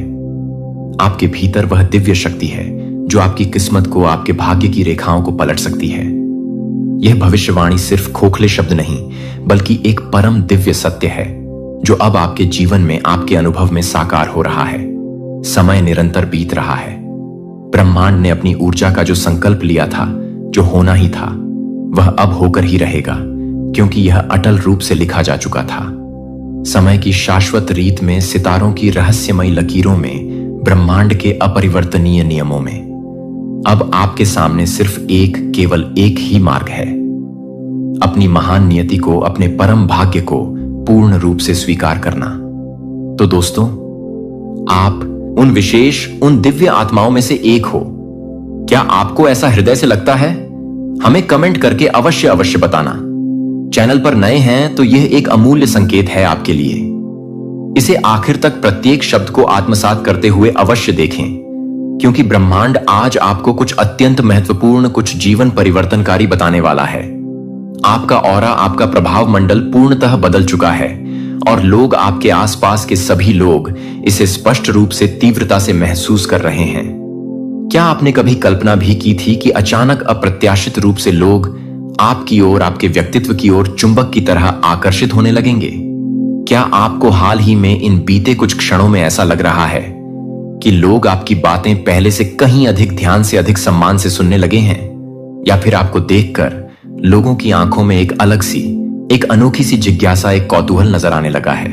आपके भीतर वह दिव्य शक्ति है जो आपकी किस्मत को, आपके भाग्य की रेखाओं को पलट सकती है। यह भविष्यवाणी सिर्फ खोखले शब्द नहीं, बल्कि एक परम दिव्य सत्य है जो अब आपके जीवन में, आपके अनुभव में साकार हो रहा है। समय निरंतर बीत रहा है। ब्रह्मांड ने अपनी ऊर्जा का जो संकल्प लिया था, जो होना ही था, वह अब होकर ही रहेगा, क्योंकि यह अटल रूप से लिखा जा चुका था। समय की शाश्वत रीत में, सितारों की रहस्यमयी लकीरों में, ब्रह्मांड के अपरिवर्तनीय नियमों में। अब आपके सामने सिर्फ केवल एक ही मार्ग है। अपनी महान नियति को, अपने परम भाग्य को पूर्ण रूप से स्वीकार करना। तो दोस्तों, आप उन विशेष, उन दिव्य आत्माओं में से एक हो। क्या आपको ऐसा हृदय से लगता है? हमें कमेंट करके अवश्य बताना। चैनल पर नए हैं तो यह एक अमूल्य संकेत है आपके लिए। इसे आखिर तक प्रत्येक शब्द को आत्मसात करते हुए अवश्य देखें, क्योंकि ब्रह्मांड आज आपको कुछ अत्यंत महत्वपूर्ण, कुछ जीवन परिवर्तनकारी बताने वाला है। आपका ऑरा, आपका प्रभाव मंडल पूर्णतः बदल चुका है, और लोग, आपके आसपास के सभी लोग इसे स्पष्ट रूप से, तीव्रता से महसूस कर रहे हैं। क्या आपने कभी कल्पना भी की थी कि अचानक, अप्रत्याशित रूप से लोग आपकी ओर, आपके व्यक्तित्व की ओर चुंबक की तरह आकर्षित होने लगेंगे? क्या आपको हाल ही में, इन बीते कुछ क्षणों में ऐसा लग रहा है कि लोग आपकी बातें पहले से कहीं अधिक ध्यान से, अधिक सम्मान से सुनने लगे हैं? या फिर आपको देखकर लोगों की आंखों में एक अलग सी, एक अनोखी सी जिज्ञासा, एक कौतूहल नजर आने लगा है?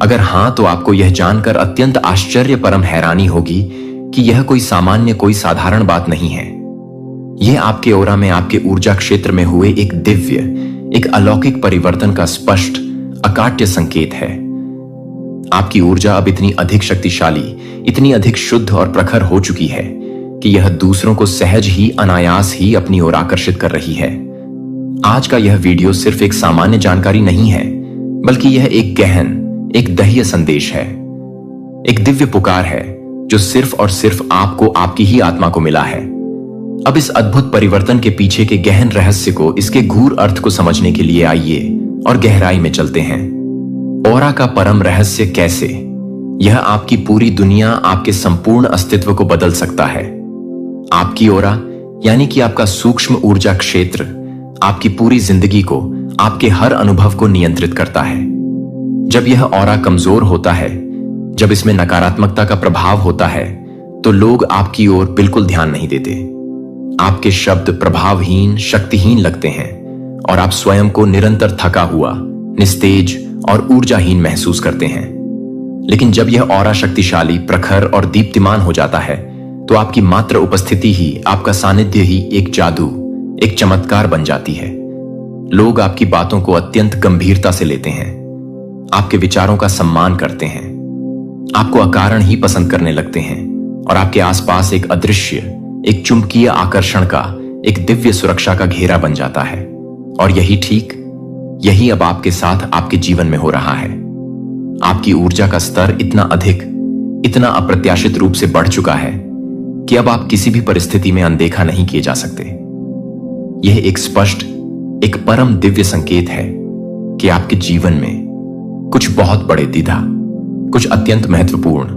अगर हां, तो आपको यह जानकर अत्यंत आश्चर्य, परम हैरानी होगी कि यह कोई सामान्य, कोई साधारण बात नहीं है। यह आपके ओरा में, आपके ऊर्जा क्षेत्र में हुए एक दिव्य, एक अलौकिक परिवर्तन का स्पष्ट, अकाट्य संकेत है। आपकी ऊर्जा अब इतनी अधिक शक्तिशाली, इतनी अधिक शुद्ध और प्रखर हो चुकी है कि यह दूसरों को सहज ही, अनायास ही अपनी ओर आकर्षित कर रही है। आज का यह वीडियो सिर्फ एक सामान्य जानकारी नहीं है, बल्कि यह एक गहन, एक दह्य संदेश है, एक दिव्य पुकार है जो सिर्फ और सिर्फ आपको, आपकी ही आत्मा को मिला है। अब इस अद्भुत परिवर्तन के पीछे के गहन रहस्य को, इसके गूढ़ अर्थ को समझने के लिए आइए और गहराई में चलते हैं। ऑरा का परम रहस्य कैसे? यह आपकी पूरी दुनिया, आपके संपूर्ण अस्तित्व को बदल सकता है। आपकी ऑरा, यानी कि आपका सूक्ष्म ऊर्जा क्षेत्र, आपकी पूरी जिंदगी को, आपके हर अनुभव को नियंत्रित करता है। जब यह ऑरा कमजोर होता है, जब इसमें नकारात्मकता का प्रभाव होता है, तो लोग आपकी ओर बिल्कुल ध्यान नहीं देते। आपके शब्द प्रभावहीन, शक्तिहीन लगते हैं, और आप स्वयं को निरंतर थका हुआ, निस्तेज और ऊर्जाहीन महसूस करते हैं। लेकिन जब यह ऑरा शक्तिशाली, प्रखर और दीप्तिमान हो जाता है, तो आपकी मात्र उपस्थिति ही, आपका सानिध्य ही एक जादू, एक चमत्कार बन जाती है। लोग आपकी बातों को अत्यंत गंभीरता से लेते हैं, आपके विचारों का सम्मान करते हैं, आपको अकारण ही पसंद करने लगते हैं और आपके आसपास एक अदृश्य, एक चुंबकीय आकर्षण का, एक दिव्य सुरक्षा का घेरा बन जाता है। और यही अब आपके साथ आपके जीवन में हो रहा है। आपकी ऊर्जा का स्तर इतना अधिक, इतना अप्रत्याशित रूप से बढ़ चुका है कि अब आप किसी भी परिस्थिति में अनदेखा नहीं किए जा सकते। यह एक स्पष्ट, एक परम दिव्य संकेत है कि आपके जीवन में कुछ बहुत बड़े द्विधा, कुछ अत्यंत महत्वपूर्ण